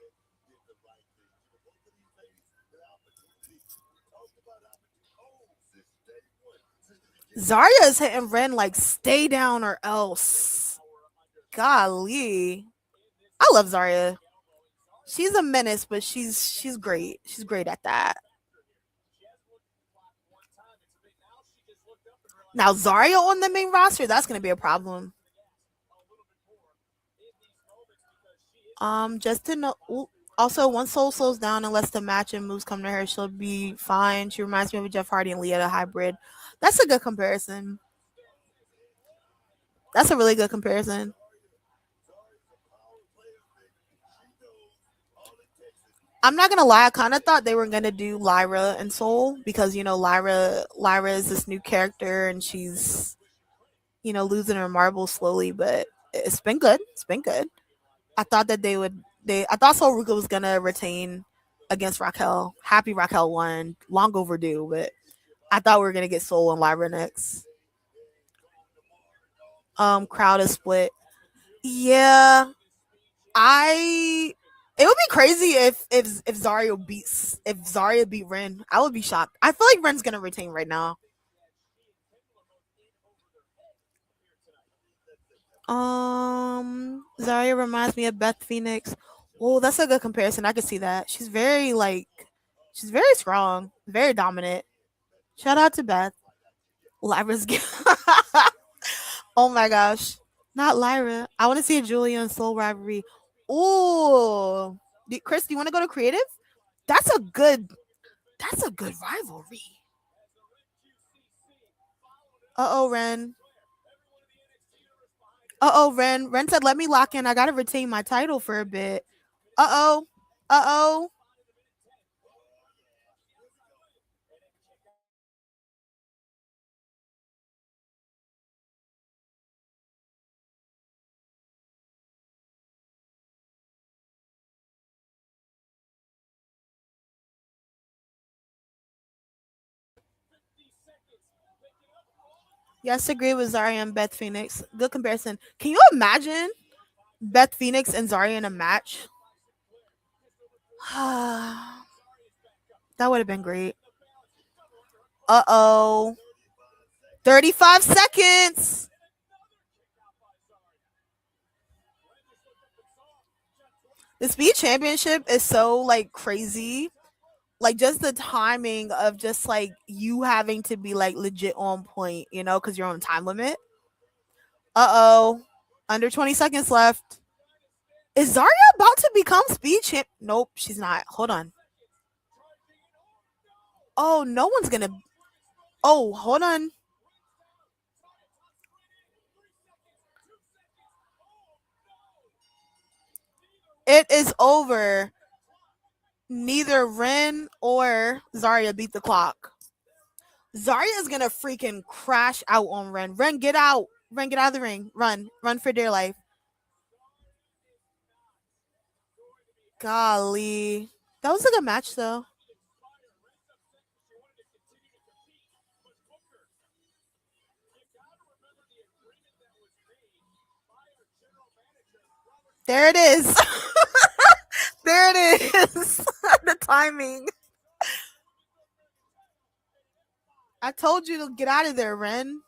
Zaria is hitting Wren like stay down or else. Golly, I love Zaria. She's a menace, but she's great. She's great at that. Now Zaria on the main roster, that's gonna be a problem. Just to know. Also, once Soul slows down and lets the match and moves come to her, she'll be fine. She reminds me of a Jeff Hardy and Leah, the hybrid. That's a good comparison. That's a really good comparison. I'm not gonna lie, I kind of thought they were gonna do Lyra and Soul because Lyra is this new character and she's losing her marbles slowly, but it's been good. It's been good. I thought that I thought Soul Ruka was gonna retain against Raquel. Happy Raquel won, long overdue, but I thought we were gonna get Soul and Lyra next. Crowd is split. Yeah, it would be crazy if Zaria beat Wren. I would be shocked. I feel like Wren's gonna retain right now. Zaria reminds me of Beth Phoenix. Oh, that's a good comparison. I can see that. She's very strong, very dominant. Shout out to Beth. Lyra's oh my gosh. Not Lyra. I want to see a Julia and Soul rivalry. Oh, Chris, do you want to go to creative? That's a good rivalry. Wren. Wren said, "Let me lock in. I gotta retain my title for a bit." Uh oh. Yes, agree with Zaria and Beth Phoenix. Good comparison. Can you imagine Beth Phoenix and Zaria in a match? That would have been great. 35 seconds. The speed championship is so crazy. Just the timing of just you having to be legit on point, because you're on time limit. Under 20 seconds left. Is Zaria about to become speed champ? Nope, she's not. Hold on. Oh, no one's gonna. Oh, hold on. It is over. Neither Wren or Zaria beat the clock. Zaria is gonna freaking crash out on Wren. Wren, get out. Wren, get out of the ring. Run. Run for dear life. Golly. That was a good match, though. There it is. There it is. The timing. I told you to get out of there, Wren.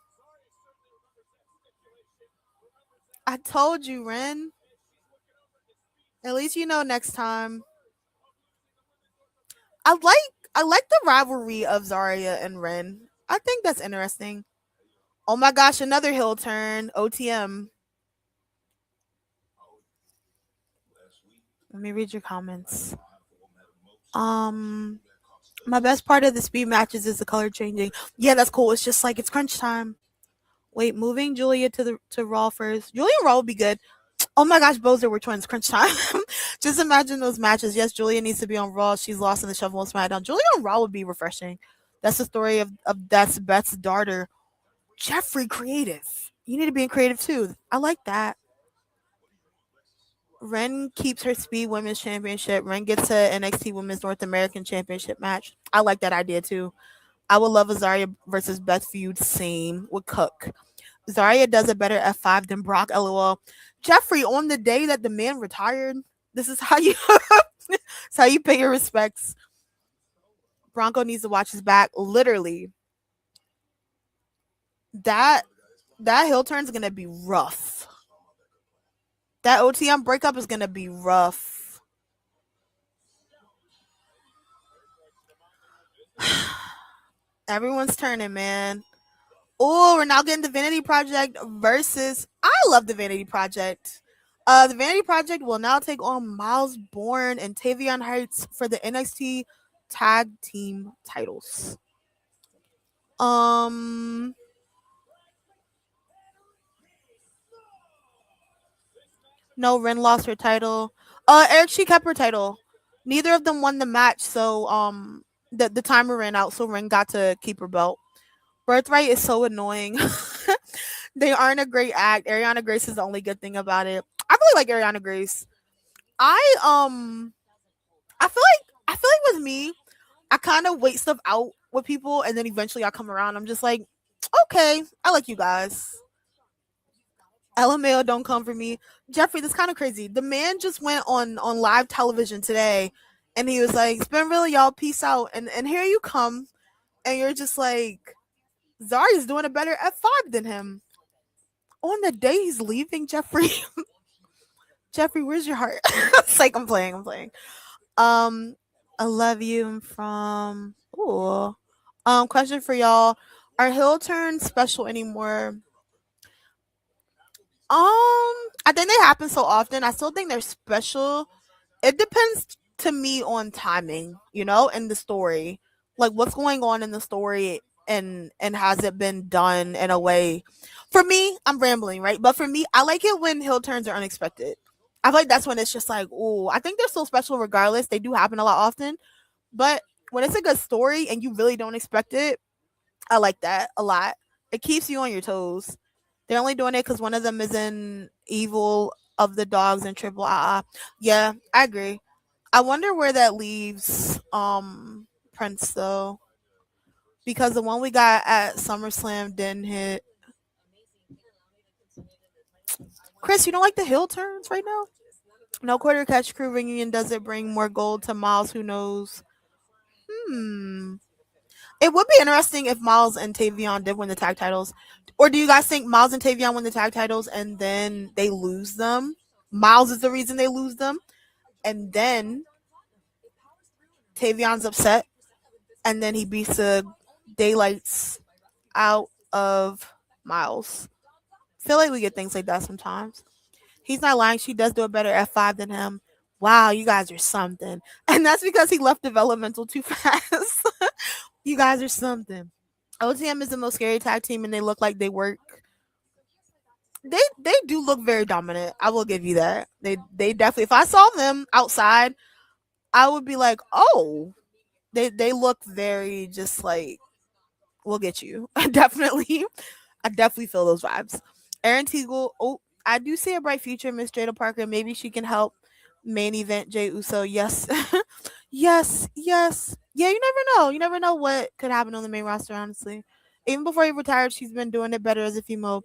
I told you, Wren. At least you know next time. I like the rivalry of Zaria and Wren. I think that's interesting. Oh my gosh, another heel turn. OTM. Let me read your comments. My best part of the speed matches is the color changing. Yeah, that's cool. It's just like it's crunch time. Wait, moving Julia to Raw first. Julia and Raw would be good. Oh my gosh, Bozer were twins. Crunch time. Just imagine those matches. Yes, Julia needs to be on Raw. She's lost in the shuffle on SmackDown. Julia on Raw would be refreshing. That's the story of that's Beth's daughter. Jeffrey creative. You need to be in creative too. I like that. Wren keeps her Speed Women's Championship. Wren gets a NXT Women's North American Championship match. I like that idea too. I would love a Zaria versus Beth feud. Same with Cook. Zaria does a better F5 than Brock. LOL. Jeffrey, on the day that the man retired, this is how you it's how you pay your respects. Bronco needs to watch his back. Literally. That heel turn is gonna be rough. That OTM breakup is gonna be rough. Everyone's turning, man. Oh, we're now getting the Vanity Project versus. I love the Vanity Project. The Vanity Project will now take on Myles, Borne, and Tayvion Heights for the NXT Tag Team titles. No, Wren lost her title. Eric, she kept her title. Neither of them won the match, so the timer ran out, so Wren got to keep her belt. Birthright is so annoying. They aren't a great act. Ariana Grace is the only good thing about it. I really like Ariana Grace. I feel like with me, I kind of wait stuff out with people, and then eventually I come around. I'm just like, okay, I like you guys. LMAO don't come for me. Jeffrey, that's kind of crazy. The man just went on live television today, and he was like, "It's been real, y'all. Peace out." And here you come, and you're just like, Zari's doing a better F5 than him. On the day he's leaving, Jeffrey. Jeffrey, where's your heart? It's like I'm playing. I love you from. Ooh. Question for y'all: are heel turns special anymore? I think they happen so often. I still think they're special. It depends to me on timing, and the story. Like what's going on in the story and has it been done in a way. For me, I'm rambling, right? But for me, I like it when heel turns are unexpected. I feel like that's when it's just like, ooh, I think they're still special regardless. They do happen a lot often. But when it's a good story and you really don't expect it, I like that a lot. It keeps you on your toes. They're only doing it because one of them is in Evil of the Dogs and Triple AA. Yeah, I agree. I wonder where that leaves Prince though. Because the one we got at SummerSlam didn't hit. Chris, you don't like the heel turns right now? No quarter catch crew reunion. Does it bring more gold to Myles? Who knows? It would be interesting if Myles and Tayvion did win the tag titles. Or do you guys think Myles and Tayvion win the tag titles and then they lose them? Myles is the reason they lose them. And then Tayvion's upset. And then he beats the daylights out of Myles. Feel like we get things like that sometimes. He's not lying. She does do a better F5 than him. Wow, you guys are something. And that's because he left developmental too fast. You guys are something. OTM is the most scary tag team, and they look like they work. They do look very dominant. I will give you that. They definitely. If I saw them outside, I would be like, oh, they look very just like we'll get you. I definitely feel those vibes. Erin Teagle. Oh, I do see a bright future, Miss Jada Parker. Maybe she can help main event Jay Uso. Yes, yes. Yeah, you never know. You never know what could happen on the main roster. Honestly, even before he retired, she's been doing it better as a female.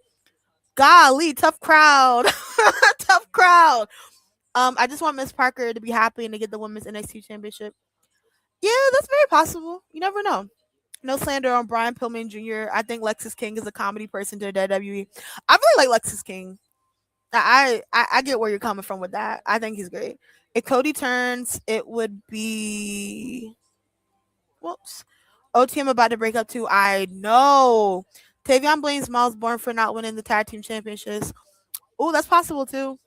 Golly, tough crowd, tough crowd. I just want Miss Parker to be happy and to get the women's NXT championship. Yeah, that's very possible. You never know. No slander on Brian Pillman Jr. I think Lexus King is a comedy person to the WWE. I really like Lexus King. I get where you're coming from with that. I think he's great. If Cody turns, it would be whoops. OTM about to break up too. I know. Tayvion blames Myles Borne for not winning the tag team championships. Oh, that's possible too.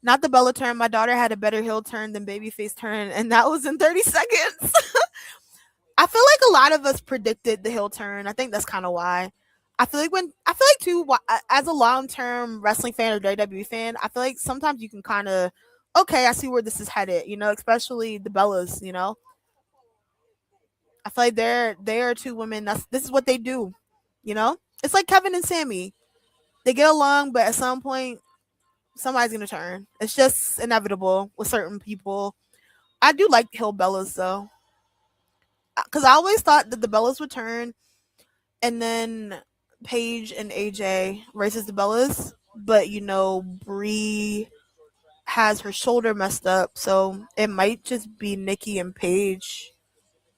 Not the Bella turn. My daughter had a better heel turn than babyface turn, and that was in 30 seconds. I feel like a lot of us predicted the heel turn. I think that's kind of why. Too, as a long term wrestling fan or WWE fan, I feel like sometimes you can kind of, okay, I see where this is headed. You know, especially the Bellas. You know, I feel like they are two women. This is what they do. You know, it's like Kevin and Sammy. They get along, but at some point, somebody's gonna turn. It's just inevitable with certain people. I do like heel Bellas though, because I always thought that the Bellas would turn and then Paige and AJ versus the Bellas, but you know, Brie has her shoulder messed up, so it might just be Nikki and Paige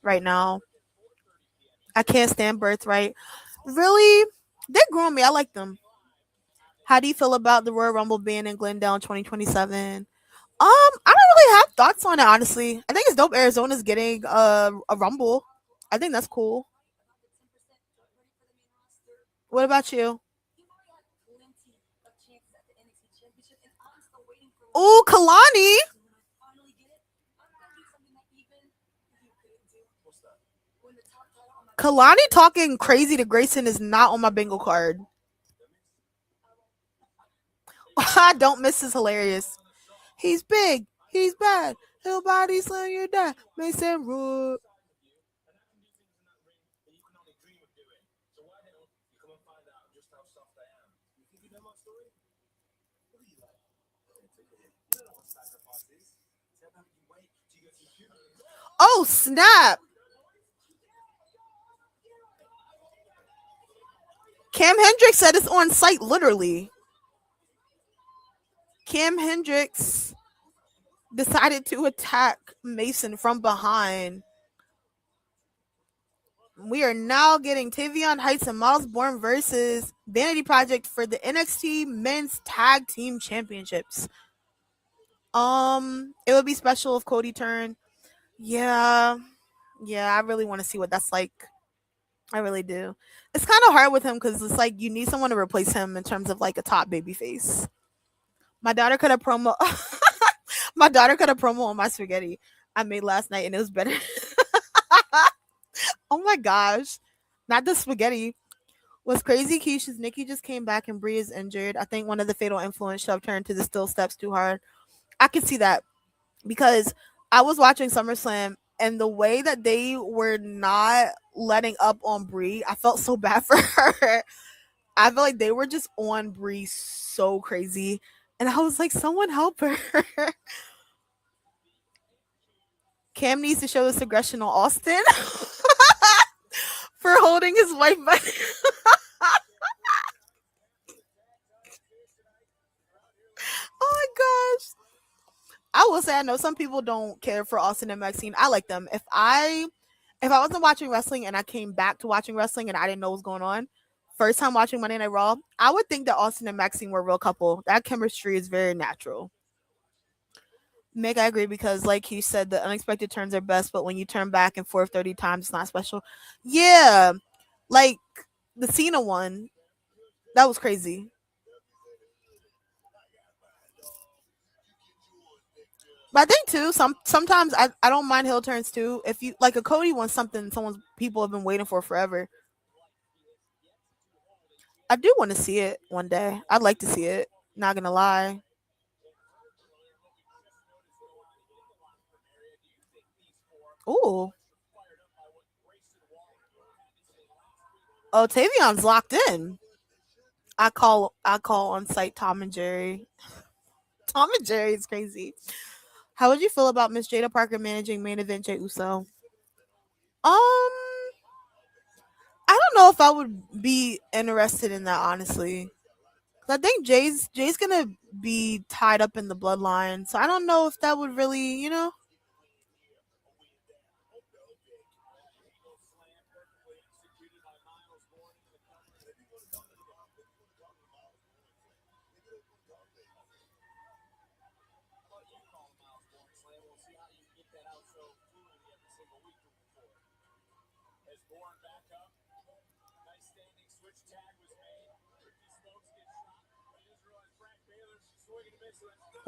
right now. I can't stand Birthright. Really? They're growing me. I like them. How do you feel about the Royal Rumble being in Glendale in 2027? I don't really have thoughts on it, honestly. I think it's dope Arizona's getting a Rumble. I think that's cool. What about you? Oh, Kalani. Kalani talking crazy to Grayson is not on my bingo card. I don't miss is hilarious. He's big. He's bad. He'll body slam your dad. Mason Root. Oh, snap. Cam Hendricks said it's on site, literally. Cam Hendricks decided to attack Mason from behind. We are now getting Tayvion Heights and Myles Borne versus Vanity Project for the NXT Men's Tag Team Championships. It would be special if Cody turned. Yeah, I really want to see what that's like. I really do. It's kind of hard with him because it's like you need someone to replace him in terms of like a top baby face. My daughter cut a promo. My daughter cut a promo on my spaghetti I made last night, and it was better. Oh my gosh, not the spaghetti. What's crazy, Keisha's Nikki just came back and Brie is injured. I think one of the fatal influence shoved her into the still steps too hard. I could see that because I was watching SummerSlam and the way that they were not letting up on Brie, I felt so bad for her. I feel like they were just on Brie so crazy. And I was like, someone help her. Cam needs to show this aggression on Austin for holding his wife back. Oh my gosh. I will say I know some people don't care for Austin and Maxine. I like them. If I wasn't watching wrestling and I came back to watching wrestling and I didn't know what was going on, first time watching Monday Night Raw, I would think that Austin and Maxine were a real couple. That chemistry is very natural. Meg, I agree because, like you said, the unexpected turns are best, but when you turn back and forth 30 times, it's not special. Yeah, like the Cena one, that was crazy. But I think too, sometimes I don't mind heel turns too. If you like a Cody wants something someone's people have been waiting for forever. I do want to see it one day. I'd like to see it. Not gonna lie. Ooh. Oh, Tayvion's locked in. I call on site Tom and Jerry. Tom and Jerry is crazy. How would you feel about Miss Jada Parker managing main event Jey Uso? I don't know if I would be interested in that honestly. 'Cause I think Jay's gonna be tied up in the bloodline, so I don't know if that would really.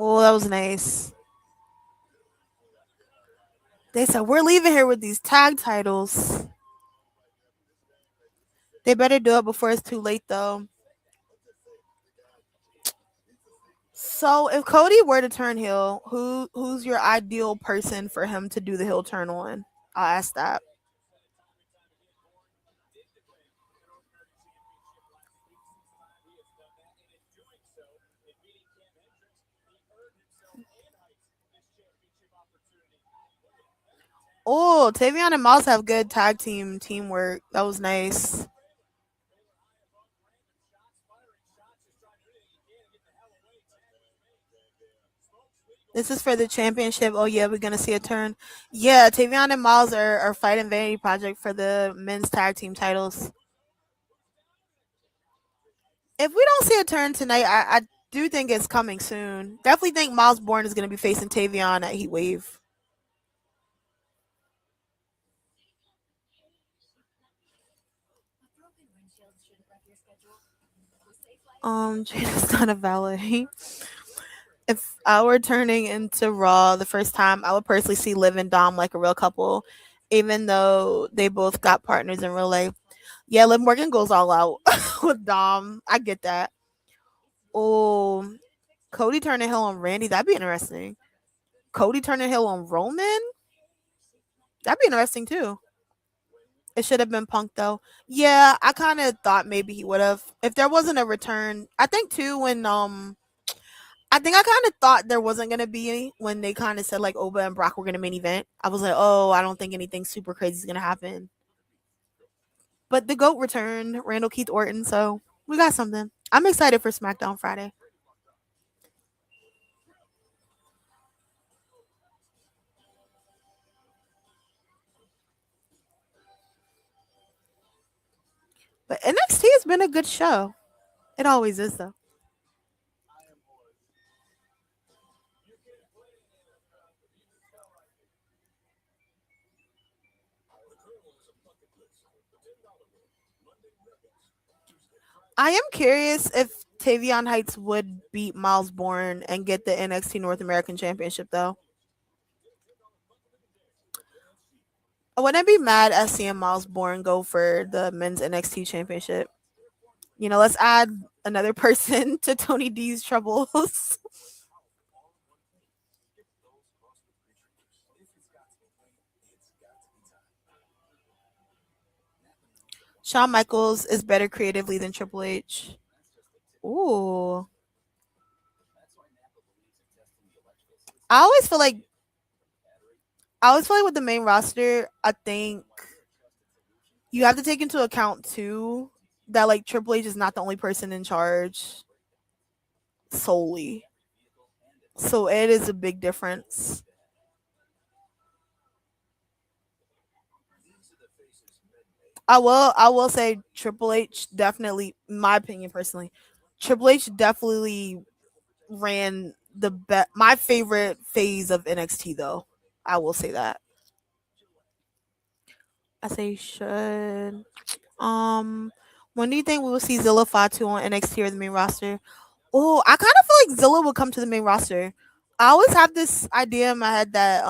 Oh, that was nice. They said we're leaving here with these tag titles. They better do it before it's too late, though. So, if Cody were to turn heel, who's your ideal person for him to do the heel turn on? I'll ask that. Oh, Tayvion and Myles have good tag teamwork. That was nice. This is for the championship. Oh yeah, we're gonna see a turn. Yeah, Tayvion and Myles are fighting Vanity Project for the men's tag team titles. If we don't see a turn tonight, I do think it's coming soon. Definitely think Miles Borne is gonna be facing Tayvion at Heat Wave. Jada's not a valet. If I were turning into Raw the first time, I would personally see Liv and Dom like a real couple, even though they both got partners in real life. Yeah, Liv Morgan goes all out with Dom. I get that. Oh, Cody turning heel on Randy, that'd be interesting. Cody turning heel on Roman, that'd be interesting too. It should have been Punk though. Yeah, I kind of thought maybe he would have if there wasn't a return. I think too when I think I kind of thought there wasn't gonna be any when they kind of said like Oba and Brock were gonna main event. I was like, oh, I don't think anything super crazy is gonna happen. But the goat returned, Randall Keith Orton, so we got something. I'm excited for SmackDown Friday. But NXT has been a good show. It always is though. I am curious if Tavion Heights would beat Miles Bourne and get the NXT North American Championship though. I wouldn't be mad at seeing Miles Bourne go for the men's NXT Championship. Let's add another person to Tony D's troubles. Shawn Michaels is better creatively than Triple H. Ooh. I always feel like with the main roster, I think you have to take into account too that like Triple H is not the only person in charge solely. So it is a big difference. I will say Triple H definitely, in my opinion personally, Triple H definitely ran my favorite phase of NXT though. I will say that. I say should. Um when do you think we will see Zilla Fatu on NXT or the main roster? Oh, I kind of feel like Zilla will come to the main roster. I always have this idea in my head that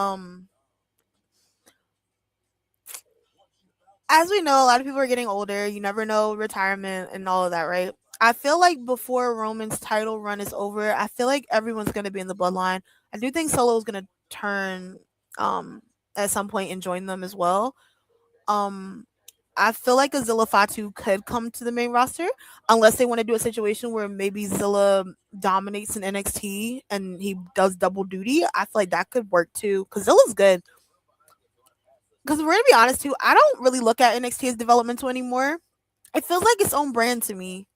as we know, a lot of people are getting older. You never know retirement and all of that, right? I feel like before Roman's title run is over, I feel like everyone's gonna be in the bloodline. I do think Solo is gonna turn at some point and join them as well. Um, I feel like a Zilla Fatu could come to the main roster unless they want to do a situation where maybe Zilla dominates in NXT and he does double duty. I feel like that could work too because Zilla's good. Because we're gonna be honest too, I don't really look at NXT as developmental anymore. It feels like its own brand to me.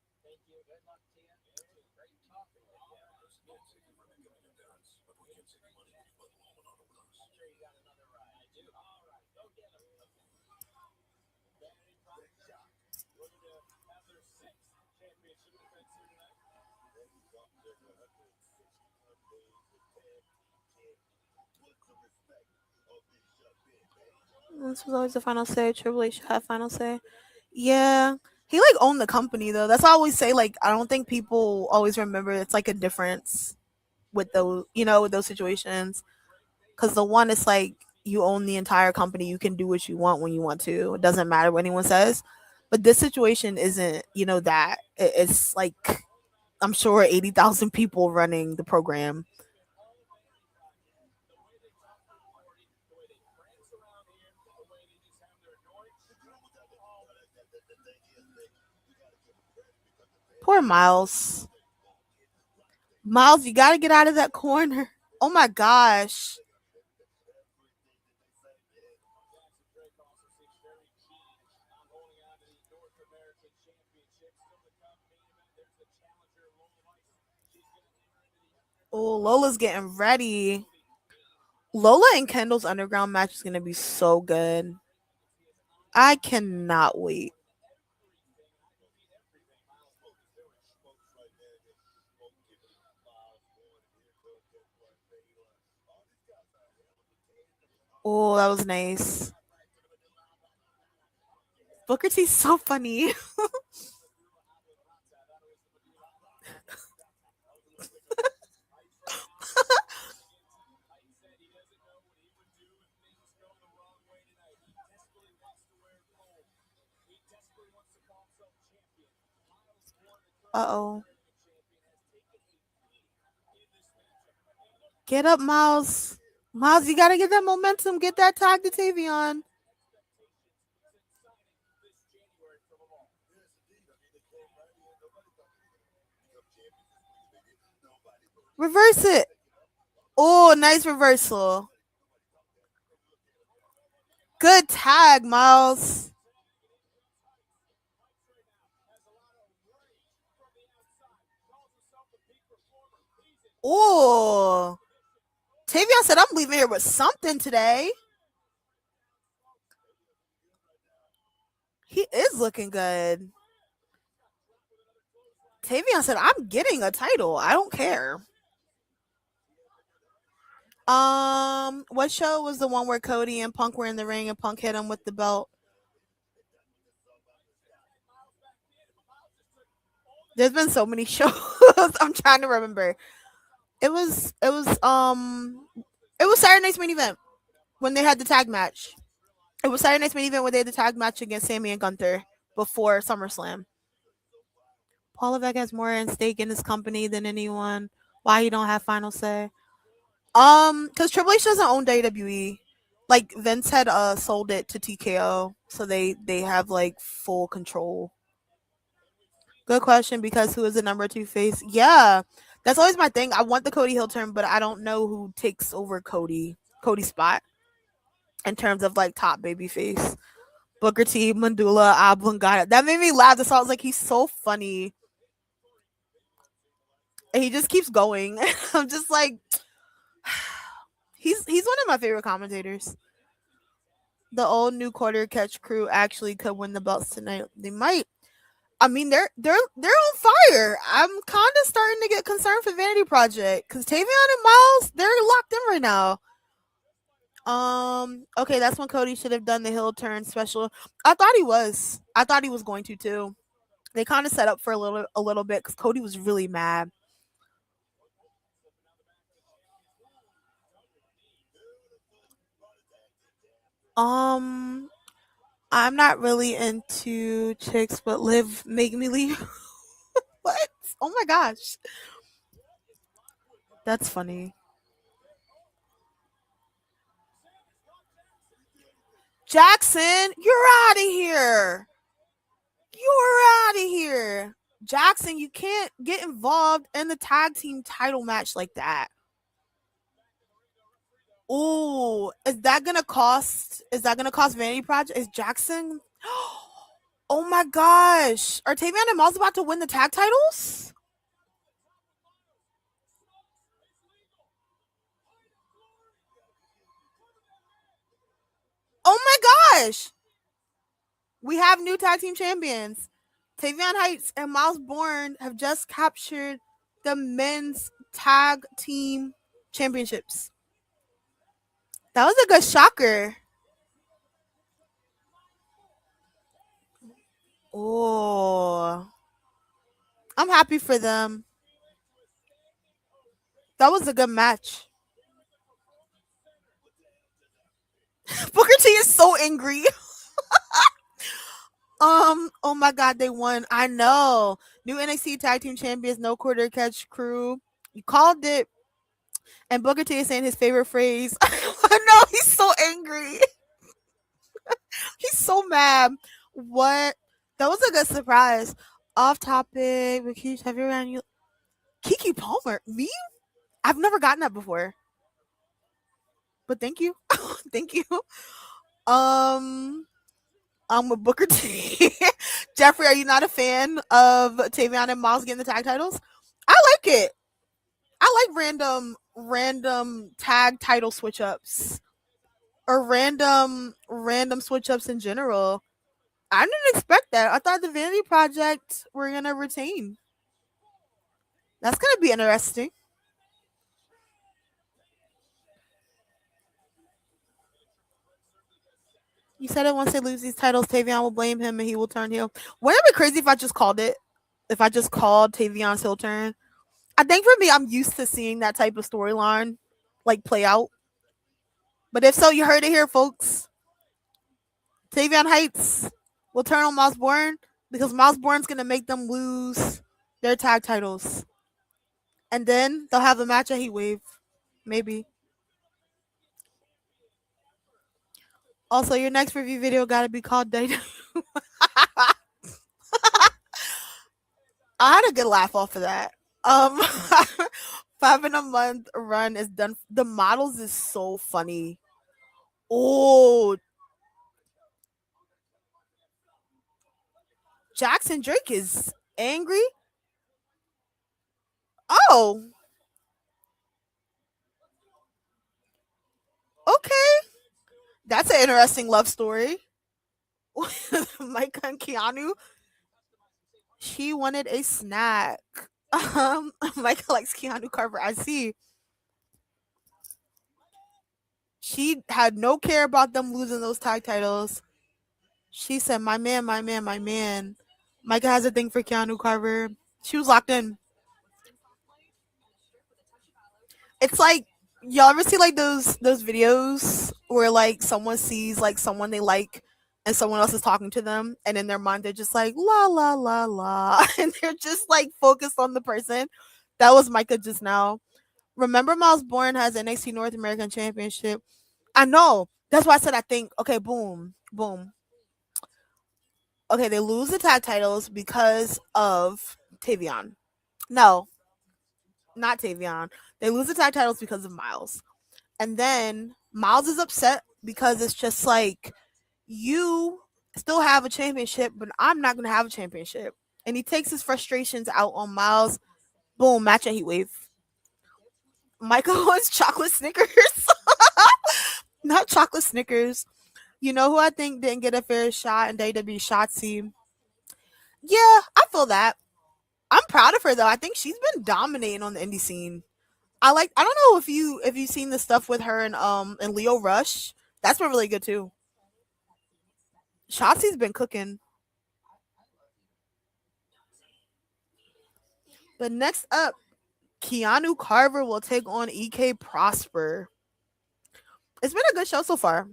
This was always the final say. Triple H should have final say. Yeah. He like owned the company though. That's why I always say like I don't think people always remember it's like a difference with those with those situations. Cause the one is like you own the entire company. You can do what you want when you want to. It doesn't matter what anyone says. But this situation isn't, that. It's like I'm sure 80,000 people running the program. Poor Myles. Myles, you gotta get out of that corner. Oh my gosh. Oh, Lola's getting ready. Lola and Kendall's underground match is gonna be so good. I cannot wait. Oh, that was nice. Booker T's so funny. Uh-oh. Get up, Myles. Myles, you gotta get that momentum. Get that tag to Tayvion. Reverse it. Oh, nice reversal. Good tag, Myles. Oh. Tayvion said, I'm leaving here with something today. He is looking good. Tayvion said, I'm getting a title. I don't care. What show was the one where Cody and Punk were in the ring and Punk hit him with the belt? There's been so many shows. I'm trying to remember. It was Saturday Night's Main Event when they had the tag match. It was Saturday Night's Main Event when they had the tag match against Sammy and Gunther before SummerSlam. Paul Levesque has more at stake in his company than anyone. Why he don't have final say? Because Triple H doesn't own WWE. Like Vince had sold it to TKO, so they have like full control. Good question. Because who is the number 2 face? Yeah, that's always my thing. I want the Cody Hill turn, but I don't know who takes over Cody's spot in terms of like top baby face. Booker T, Mandula, Oblongata. That made me laugh. The song was like he's so funny. And he just keeps going. I'm just like he's one of my favorite commentators. The old new quarter catch crew actually could win the belts tonight. They might. I mean, they're on fire. I'm kind of starting to get concerned for Vanity Project because Tayvion and Myles, they're locked in right now. Okay, that's when Cody should have done the heel turn special. I thought he was. I thought he was going to too. They kind of set up for a little bit because Cody was really mad. I'm not really into chicks, but Liv make me leave. What? Oh my gosh, that's funny. Jackson, you're out of here. You're out of here. Jackson, you can't get involved in the tag team title match like that. Ooh, is that gonna cost Vanity Project? Is Jackson? Oh my gosh. Are Tayvion and Myles about to win the tag titles? Oh my gosh. We have new tag team champions. Tayvion Heights and Myles Borne have just captured the men's tag team championships. That was a good shocker. Oh, I'm happy for them. That was a good match. Booker T is so angry. Oh my god, they won. I know. New NXT tag team champions, no quarter catch crew. You called it. And Booker T is saying his favorite phrase. I know, he's so angry. He's so mad. What? That was a good surprise. Off topic. Have you ran you? Kiki Palmer? Me? I've never gotten that before. But thank you. Thank you. I'm with Booker T. Jeffrey, are you not a fan of Tayvion and Myles getting the tag titles? I like it. I like random tag title switch ups. Or random switch ups in general. I didn't expect that. I thought the Vanity Project were gonna retain. That's gonna be interesting. You said it once they lose these titles, Tayvion will blame him and he will turn heel. Wouldn't it be crazy if I just called it? If I just called Tayvion's heel turn? I think for me, I'm used to seeing that type of storyline like play out. But if so, you heard it here, folks. Tayvion Heights will turn on Myles Borne because Myles Borne's gonna make them lose their tag titles. And then they'll have a match at Heat Wave. Maybe. Also, your next review video gotta be called Jaida. I had a good laugh off of that. 5 in a month run is done. The models is so funny. Oh, Jackson Drake is angry. Oh, okay. That's an interesting love story. Mike and Keanu. She wanted a snack. Mike likes Keanu Carver. I see. She had no care about them losing those tag titles. She said, "My man, my man, my man." Micah has a thing for Keanu Carver. She was locked in. It's like, y'all ever see like those videos where like someone sees like someone they like and someone else is talking to them and in their mind they're just like la la la la and they're just like focused on the person. That was Micah just now. Remember, Myles Borne has NXT North American Championship. I know. That's why I said I think. Okay, boom, boom. Okay, they lose the tag titles because of Tayvion. No, not Tayvion. They lose the tag titles because of Myles. And then Myles is upset because it's just like, you still have a championship, but I'm not going to have a championship. And he takes his frustrations out on Myles. Boom, match at Heat Wave. Michael wants chocolate Snickers. Not chocolate Snickers. You know who I think didn't get a fair shot in WWE? Shotzi. Yeah, I feel that. I'm proud of her though. I think she's been dominating on the indie scene. I don't know if you've seen the stuff with her and Leo Rush. That's been really good too. Shotzi's been cooking. But next up, Keanu Carver will take on EK Prosper. It's been a good show so far.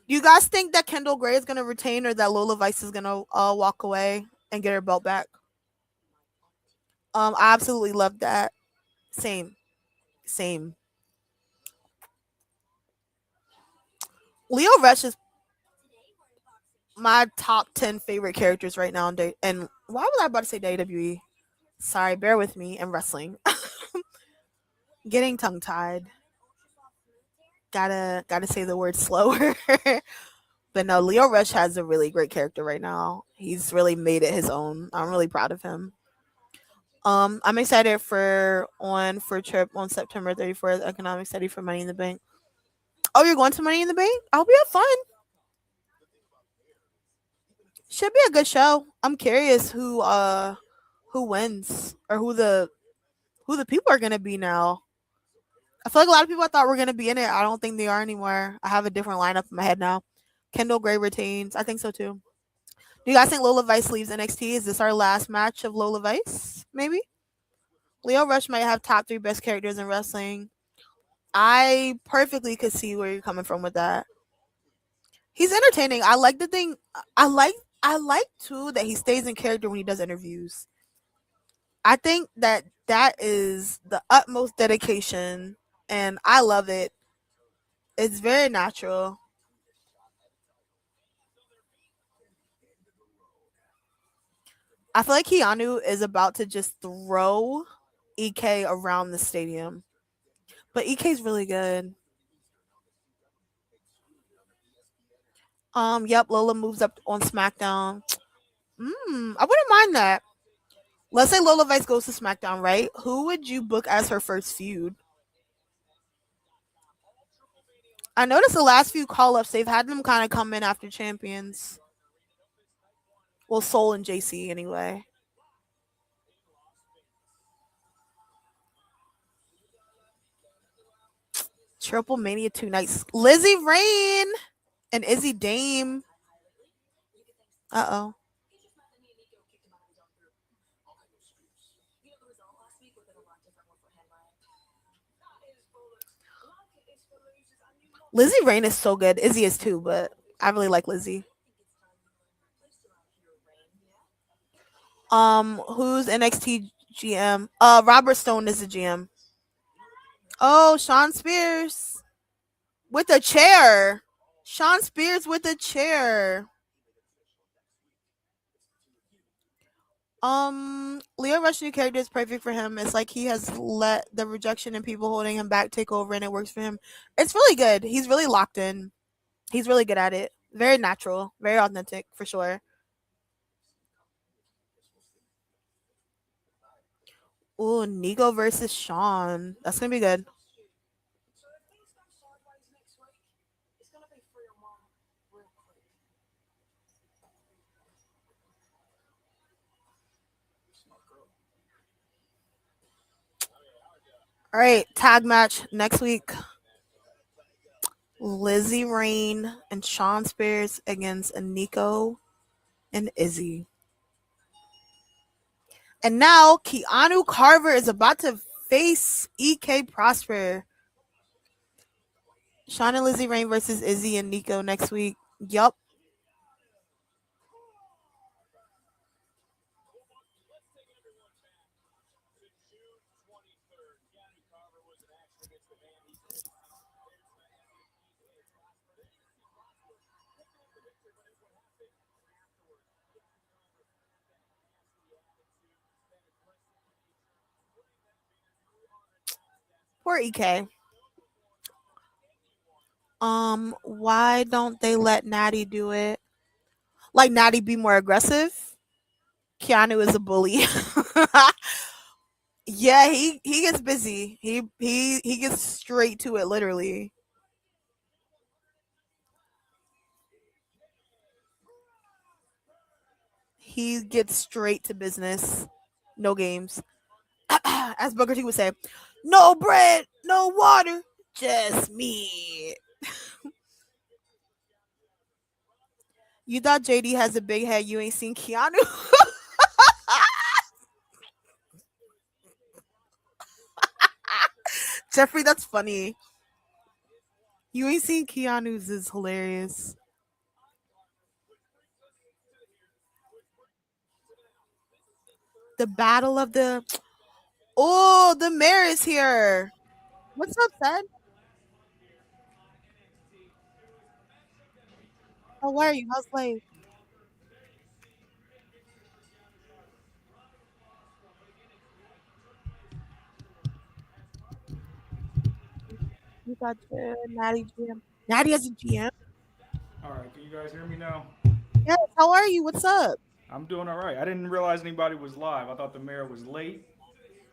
Do you guys think that Kendal Grey is gonna retain or that Lola Vice is gonna walk away and get her belt back? I absolutely love that. Same. Leo Rush is my top 10 favorite characters right now. And why was I about to say WWE? Sorry, bear with me. And wrestling. Getting tongue tied. Gotta say the word slower. But no, Leo Rush has a really great character right now. He's really made it his own. I'm really proud of him. I'm excited for trip on September 34th, economic study for Money in the Bank. Oh, you're going to Money in the Bank? I'll be have fun. Should be a good show. I'm curious who wins or who the people are gonna be now. I feel like a lot of people I thought were gonna be in it. I don't think they are anymore. I have a different lineup in my head now. Kendal Grey retains. I think so too. Do you guys think Lola Vice leaves NXT? Is this our last match of Lola Vice? Maybe. Leo Rush might have top 3 best characters in wrestling. I perfectly could see where you're coming from with that. He's entertaining. I like the thing. I like too that he stays in character when he does interviews. I think that is the utmost dedication, and I love it. It's very natural. I feel like Keanu is about to just throw EK around the stadium, but EK's really good. Yep, Lola moves up on SmackDown. I wouldn't mind that. Let's say Lola Vice goes to SmackDown, right? Who would you book as her first feud? I noticed the last few call ups, they've had them kind of come in after champions. Well, Soul and JC anyway. Triple Mania 2 nights. Lizzie Rain and Izzy Dame. Uh oh. Lizzie Rain is so good. Izzy is too, but I really like Lizzie. Who's NXT GM? Robert Stone is the GM. Oh, Sean Spears with a chair. Sean Spears with a chair. Leo Rush's new character is perfect for him. It's like he has let the rejection and people holding him back take over, and it works for him. It's really good. He's really locked in. He's really good at it. Very natural, very authentic for sure. Ooh, Nico versus Sean. That's gonna be good. All right, tag match next week. Lizzie Rain and Sean Spears against Nico and Izzy. And now Keanu Carver is about to face EK Prosper. Sean and Lizzie Rain versus Izzy and Nico next week. Yup. Poor EK. Why don't they let Natty do it? Like Natty be more aggressive? Keanu is a bully. Yeah, he gets busy. He gets straight to it literally. He gets straight to business. No games. As Booker T would say, no bread, no water, just me. You thought JD has a big head, you ain't seen Keanu? Jeffrey, that's funny. You ain't seen Keanu's is hilarious. The battle of the Oh, the mayor is here. What's up, Ted? How are you? How's life? You got your Natty GM. Natty as a GM? All right, can you guys hear me now? Yes. How are you? What's up? I'm doing all right. I didn't realize anybody was live. I thought the mayor was late.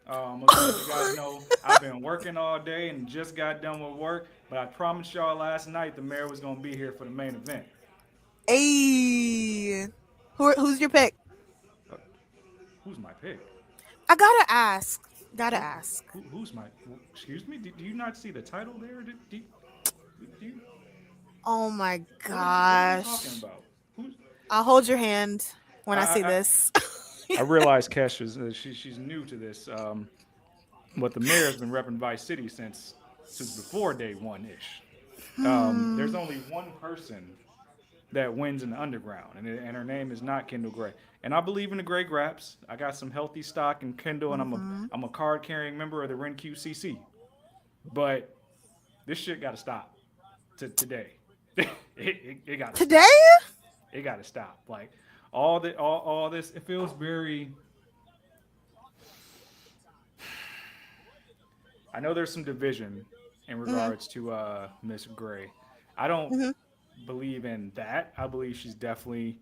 I'm gonna let you guys know I've been working all day and just got done with work. But I promised y'all last night the mayor was gonna be here for the main event. Hey. Who's your pick? Uh, who's my pick? I gotta ask. Gotta Who, ask. who's my? Excuse me. Do you not see the title there? Do you, Oh my what are we talking gosh. about? Who's? I'll hold your hand when I I see I, this. I realize Kesh is she's new to this. But the mayor has been repping Vice City since before day one ish. There's Hmm. only one person that wins in the underground, and her name is not Kendal Grey. And I believe in the Grey Graps. I got some healthy stock in Kendall, and Mm-hmm. I'm a card carrying member of the Wren QCC. But this shit got to stop today. It got to Today? stop. It got to stop. Like all this, it feels very. I know there's some division in Mm-hmm. regards to Miss Gray. I don't Mm-hmm. believe in that. I believe she's definitely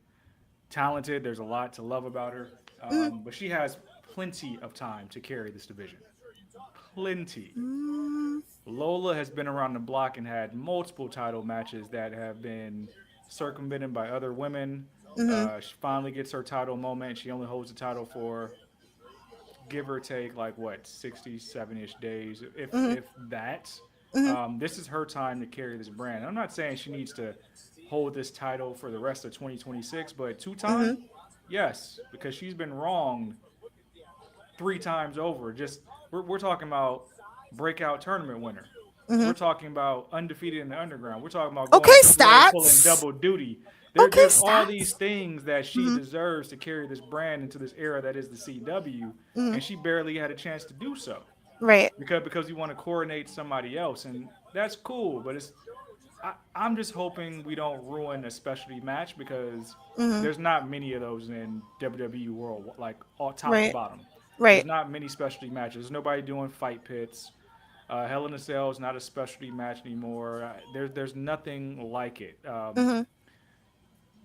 talented. There's a lot to love about her, Mm-hmm. but she has plenty of time to carry this division. Plenty. Mm-hmm. Lola has been around the block and had multiple title matches that have been circumvented by other women. Mm-hmm. She finally gets her title moment. She only holds the title for give or take like what 67ish days, Mm-hmm. if that. Mm-hmm. This is her time to carry this brand. I'm not saying she needs to hold this title for the rest of 2026, but two Mm-hmm. time, yes, because she's been wrong three times over. Just we're talking about breakout tournament winner. Mm-hmm. We're talking about undefeated in the underground. We're talking about going Okay, AAA, pulling stats. double duty. Okay, There's all these stats. things that she Mm-hmm. deserves to carry this brand into this era that is the CW, Mm-hmm. and she barely had a chance to do so Right. because you want to coordinate somebody else, and that's cool. But I'm just hoping we don't ruin a specialty match because Mm-hmm. there's not many of those in WWE world, like all top to Right. bottom. There's Right. not many specialty matches. There's nobody doing fight pits. Hell in a Cell is not a specialty match anymore. There's nothing like it. Mm-hmm.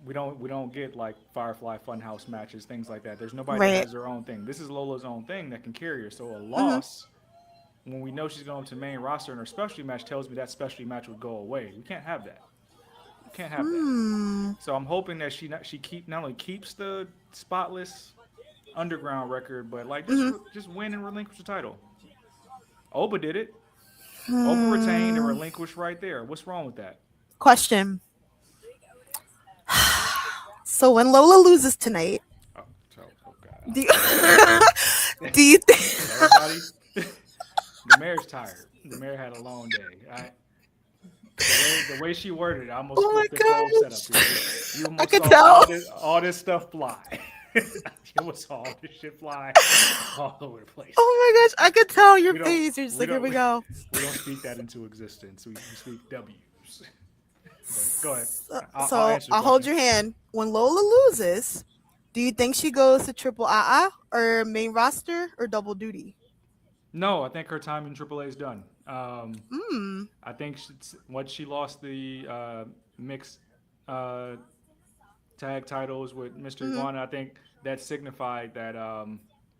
We don't get like Firefly Funhouse matches, things like that. There's nobody that Right. has their own thing. This is Lola's own thing that can carry her. So a Mm-hmm. loss when we know she's going to main roster and her specialty match tells me that specialty match would go away. We can't have that. We can't have that. Hmm. So I'm hoping that she not only keeps the spotless underground record, but like Mm-hmm. just win and relinquish the title. Oba did it. Oba retained and Hmm. relinquished right there. What's wrong with that? Question. So when Lola loses tonight, Oh, oh God. do you, do you think? Everybody, the mayor's tired. The mayor had a long day. The way she worded it, I almost Oh my flipped this whole setup here. You gosh! I almost could saw tell. all this stuff fly. You almost saw all this shit fly all over the place. Oh my gosh! I could tell your We don't face. You're just we like, here don't we go. we don't speak that into existence. We speak W's. But go ahead. So, I'll so answer the I'll hold question. your hand. When Lola loses, do you think she goes to triple AA or main roster or double duty? No, I think her time in AAA is done. Hmm. I think once she lost the mixed uh, tag titles with Mr. Mm-hmm. Iguana, I think that signified that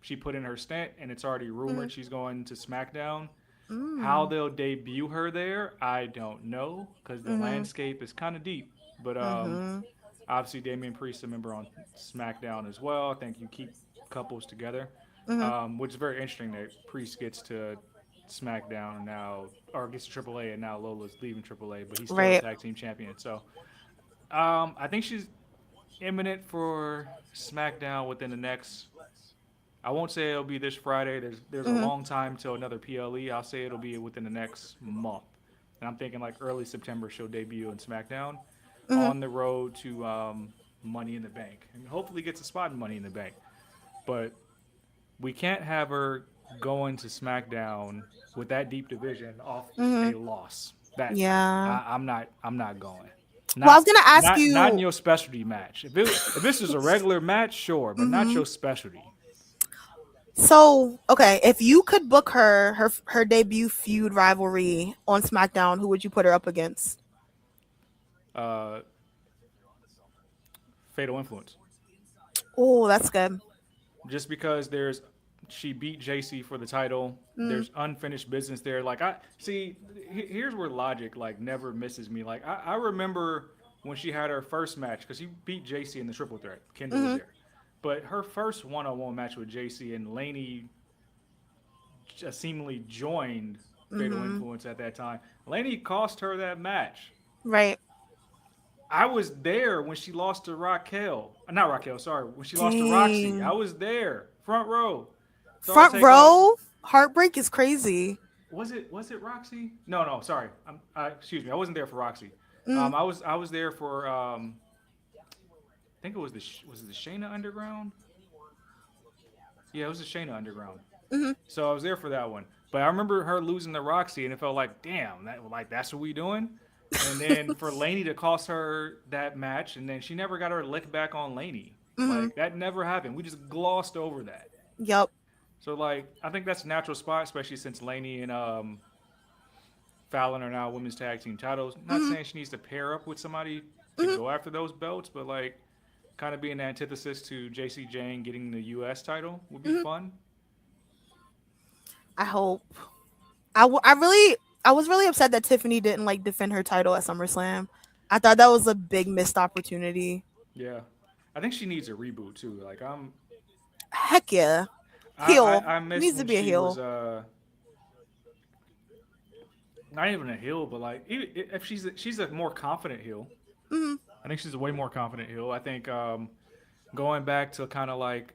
she put in her stint, and it's already Mm-hmm. rumored she's going to SmackDown. How Mm. they'll debut her there, I don't know, because the Mm-hmm. landscape is kind of deep. But Mm-hmm. obviously, Damian Priest, a member on SmackDown as well. I think you keep couples together, Mm-hmm. which is very interesting that Priest gets to SmackDown now, or gets to AAA, and now Lola's leaving AAA, but he's still the Right. tag team champion. So I think she's imminent for SmackDown within the next. I won't say it'll be this Friday. There's a Mm-hmm. long time till another PLE. I'll say it'll be within the next month, and I'm thinking like early September she'll debut in SmackDown, Mm-hmm. on the road to Money in the Bank, and hopefully gets a spot in Money in the Bank. But we can't have her going to SmackDown with that deep division off Mm-hmm. a loss. That Yeah. I'm not going. Well, I was Not gonna ask not in you. your specialty match. If this is a regular match, sure, but not your specialty. So, okay, if you could book her debut feud rivalry on SmackDown, who would you put her up against? Uh, Fatal Influence. Oh, that's good. Just because she beat JC for the title. There's unfinished business there. Like I see, here's where logic like never misses me. Like I remember when she had her first match because she beat JC in the triple threat. Kendall was there, but her first one-on-one match with JC and Laney just seemingly joined Fatal Influence at that time. Laney cost her that match. Right. I was there when she lost to Raquel. Not Raquel, sorry. When she lost to Roxy. I Dang. was there, front row. So I'll Front take off. row heartbreak is crazy. Was it Roxy? No, sorry. Excuse me. I wasn't there for Roxy. Mm, I was there for I think it was the Shayna Underground? Yeah, it was the Shayna Underground. mm-hmm, So I was there for that one. But I remember her losing to Roxy, and it felt like, damn, that's what we doing. And then for Laney to cost her that match, and then she never got her lick back on Laney. mm-hmm. Like that never happened. We just glossed over that. Yep. So like I think that's a natural spot, especially since Laney and Fallon are now women's tag team titles. Not saying she needs to pair up with somebody to go after those belts, but like kind of being the antithesis to JC Jane getting the US title would be fun. I hope. I was really upset that Tiffany didn't like defend her title at SummerSlam. I thought that was a big missed opportunity. Yeah. I think she needs a reboot too. Like Heck yeah. I, Heel. I miss Needs to when be a she was heel. not even a heel, but like if she's a more confident heel. Hmm. I think she's a way more confident heel. I think going back to kind of like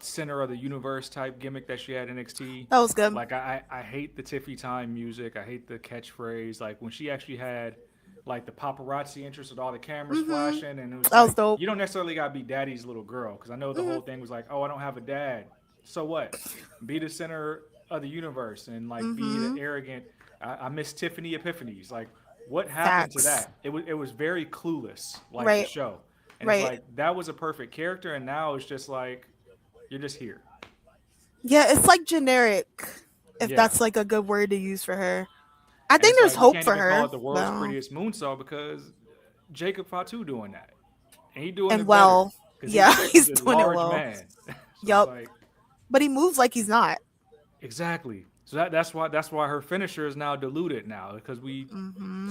center of the universe type gimmick that she had in NXT. That was good. Like I hate the Tiffy time music. I hate the catchphrase. Like when she actually had like the paparazzi interest with all the cameras flashing, and it was That was like dope. you don't necessarily gotta be daddy's little girl because I know the whole thing was like, oh, I don't have a dad. So what? Be the center of the universe and like be the arrogant. I miss Tiffany Epiphanies. Like what happened to Facts. that? It was very clueless like the Right. show, and it's Right. like that was a perfect character, and now it's just like you're just here. Yeah, it's like generic, if Yeah. that's like a good word to use for her. I And think it's there's like you hope can't for even call her. it the world's Though. prettiest moonsault because Jacob Fatu doing that, and he doing And it better well, because yeah, he's he's a doing it large well. man. So it's Yup. like But he moves like he's not. exactly. So that's why her finisher is now diluted now because we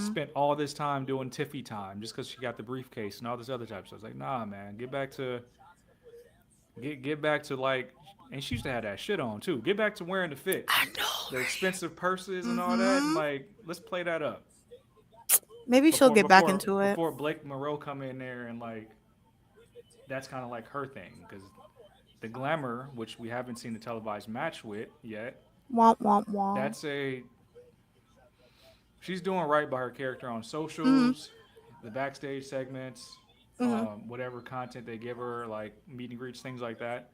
spent all this time doing Tiffy time just because she got the briefcase and all this other type. So it's like, nah, man, get back to like, and she used to have that shit on too. Get back to wearing the fits, I know. the Right? expensive purses and all that, and like let's play that up. Maybe she'll before get back before into it. before Blake Moreau come in there and like that's kind of like her thing because the glamour, which we haven't seen the televised match with yet, Womp womp womp. that's a she's doing right by her character on socials, the backstage segments, whatever content they give her, like meet and greets, things like that.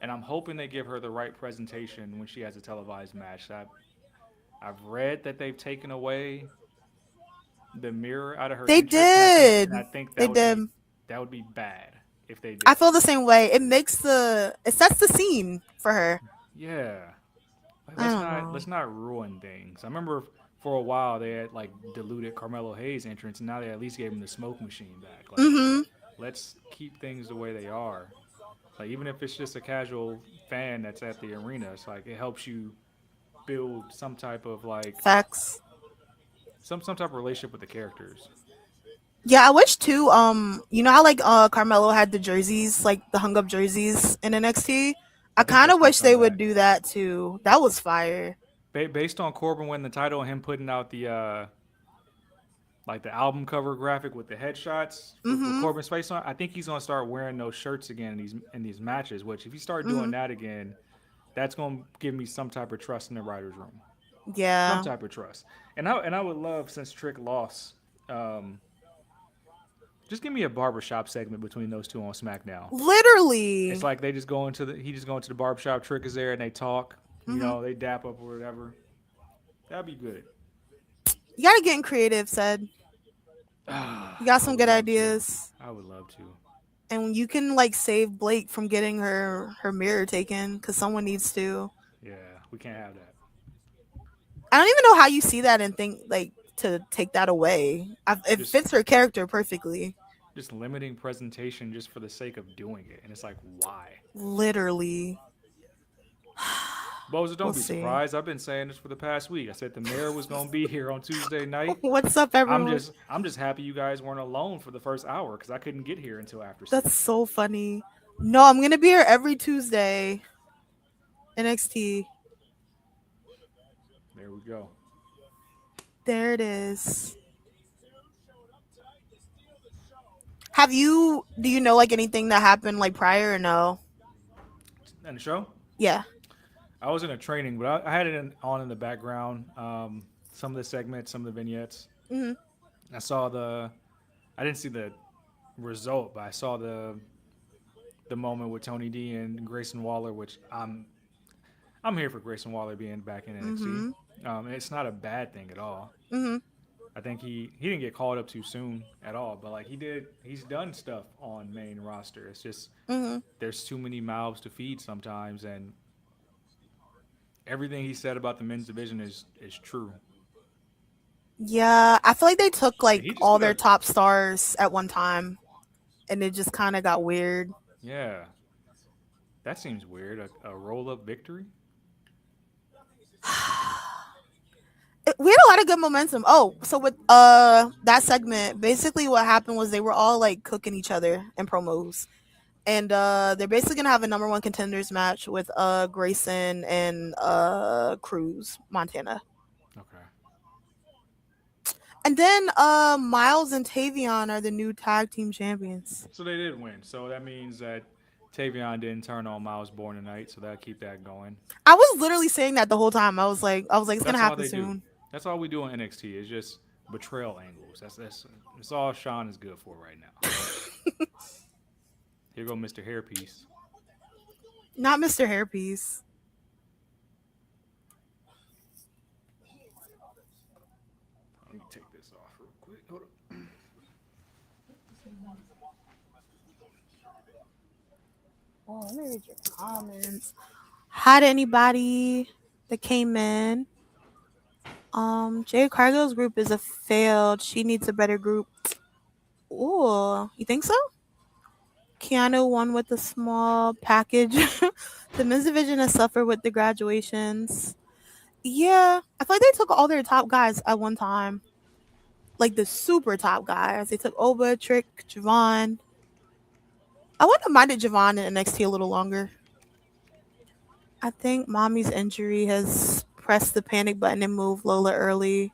And I'm hoping they give her the right presentation when she has a televised match. I've read that they've taken away the mirror out of her They entrance, and I think did. and I think They did. that would be bad if they did. I feel the same way. It sets the scene for her. Yeah, like, I let's don't not know. let's not ruin things. I remember for a while they had like diluted Carmelo Hayes' entrance, and now they at least gave him the smoke machine back. Like, let's keep things the way they are. Like even if it's just a casual fan that's at the arena, it's like it helps you build some type of like Facts. some type of relationship with the characters. Yeah, I wish too. You know how like Carmelo had the jerseys, like the hung up jerseys in NXT. I I think kind that's of gonna wish they come would back. do that too. That was fire. Based on Corbin winning the title and him putting out the like the album cover graphic with the headshots with Corbin's face on, I think he's gonna start wearing those shirts again in these matches. Which if you start doing that again, that's gonna give me some type of trust in the writers' room, some Yeah, type of trust. And I would love since Trick lost, just give me a barbershop segment between those two on SmackDown. literally. It's like they just go into he just go into the barbershop. Trick is there and they talk. You know, they dap up or whatever. That'd be good. You gotta get creative. Said You got I some would good love to. ideas. I would love to. And you can like save Blake from getting her mirror taken because someone needs to. Yeah, we can't have that. I don't even know how you see that and think like to take that away. It Just fits her character perfectly. just limiting presentation just for the sake of doing it, and it's like, why? Literally. Boza, We'll don't be see. surprised. I've been saying this for the past week. I said the mayor was gonna be here on Tuesday night. What's up, I'm everyone? just I'm just happy you guys weren't alone for the first hour because I couldn't get here until after That's 6. so funny. No, I'm gonna be here every Tuesday. NXT. There we go. There it is. Have you? Do you know like anything that happened like prior or no? And the show, Yeah. I was in a training, but I had it on in the background. Some of the segments, some of the vignettes. Hmm. I saw I didn't see the result, but I saw the moment with Tony D and Grayson Waller, which I'm here for Grayson Waller being back in NXT. Hmm. It's not a bad thing at all. Hmm. I think he didn't get called up too soon at all, but like he's done stuff on main roster. It's just Hmm. there's too many mouths to feed sometimes, and everything he said about the men's division is true. Yeah, I feel like they took And like he just all put their a top stars at one time, and it just kind of got weird. yeah. That seems weird. A roll up victory. We had a lot of good momentum. Oh, so with that segment, basically what happened was they were all like cooking each other in promos. And they're basically gonna have a number one contenders match with Grayson and Cruz, Montana. Okay. And then Myles and Tayvion are the new tag team champions. So they did win. So that means that Tayvion didn't turn on Miles Borne tonight. So that keep that going. I was literally saying that the whole time. I was like, it's gonna That's all happen they do. soon. That's all we do on NXT. Is just betrayal angles. That's all Sean is good for right now. Here go Mr. Hairpiece. Not Mr. Hairpiece. Let me take this off real quick. Hold up. Oh, let me read your comments. Hi to anybody that came in. Jay Cargill's group is a failed. She needs a better group. Ooh, you think so? Keanu won with a small package. The men's division has suffered with the graduations. Yeah, I feel like they took all their top guys at one time. Like the super top guys. They took Oba, Trick, Javon. I wouldn't have minded Javon in NXT a little longer. I think mommy's injury has pressed the panic button and moved Lola early.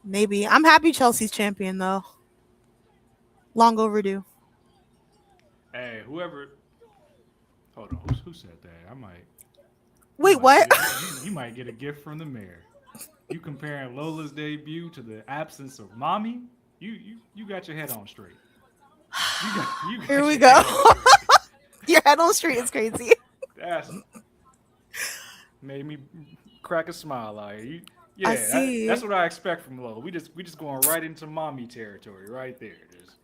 Maybe. I'm happy Chelsea's champion though. Long overdue. Hey, whoever. Hold on. Who said that? I might. You Wait, might what? get you might get a gift from the mayor. You comparing Lola's debut to the absence of mommy? You got your head on straight. You got Here we your go. head on straight. Your head on straight is crazy. That's made me crack a smile out here. I Yeah, see. that's what I expect from Lola. We just going right into mommy territory right there, just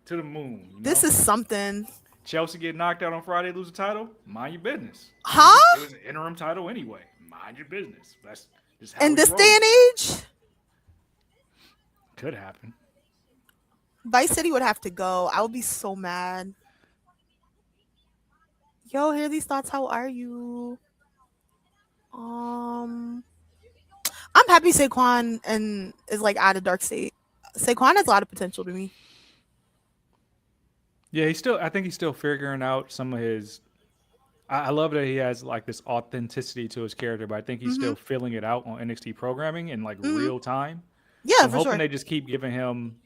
to the moon. This is something. Chelsea get knocked out on Friday, lose the title. Mind your business. It Huh? was an interim title anyway. Mind your business. That's just how In we this roll. day and age, Could happen. Vice City would have to go. I would be so mad. Yo, hear these thoughts. How are you? Um, I'm happy Saquon and is like out of dark state. Saquon has a lot of potential to me. Yeah, I think he's still figuring out some of his. I love that he has like this authenticity to his character, but I think he's Mm-hmm. still filling it out on NXT programming in like Mm-hmm. real time. So Yeah, I'm for hoping sure. they just keep giving him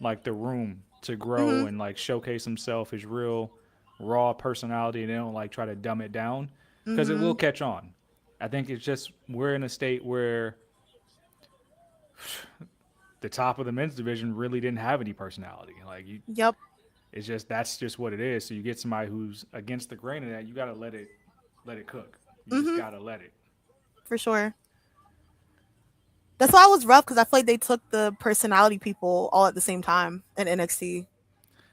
like the room to Mm-hmm. grow and like showcase himself, his real raw personality, and they don't like try to dumb it down because it Mm-hmm. will catch on. I think it's just we're in a state where the top of the men's division really didn't have any personality. Like Yep. it's just that's just what it is. So you get somebody who's against the grain of that, you gotta let it cook. You just Mm-hmm. gotta let it. For sure. That's why it was rough because I feel like they took the personality people all at the same time in NXT.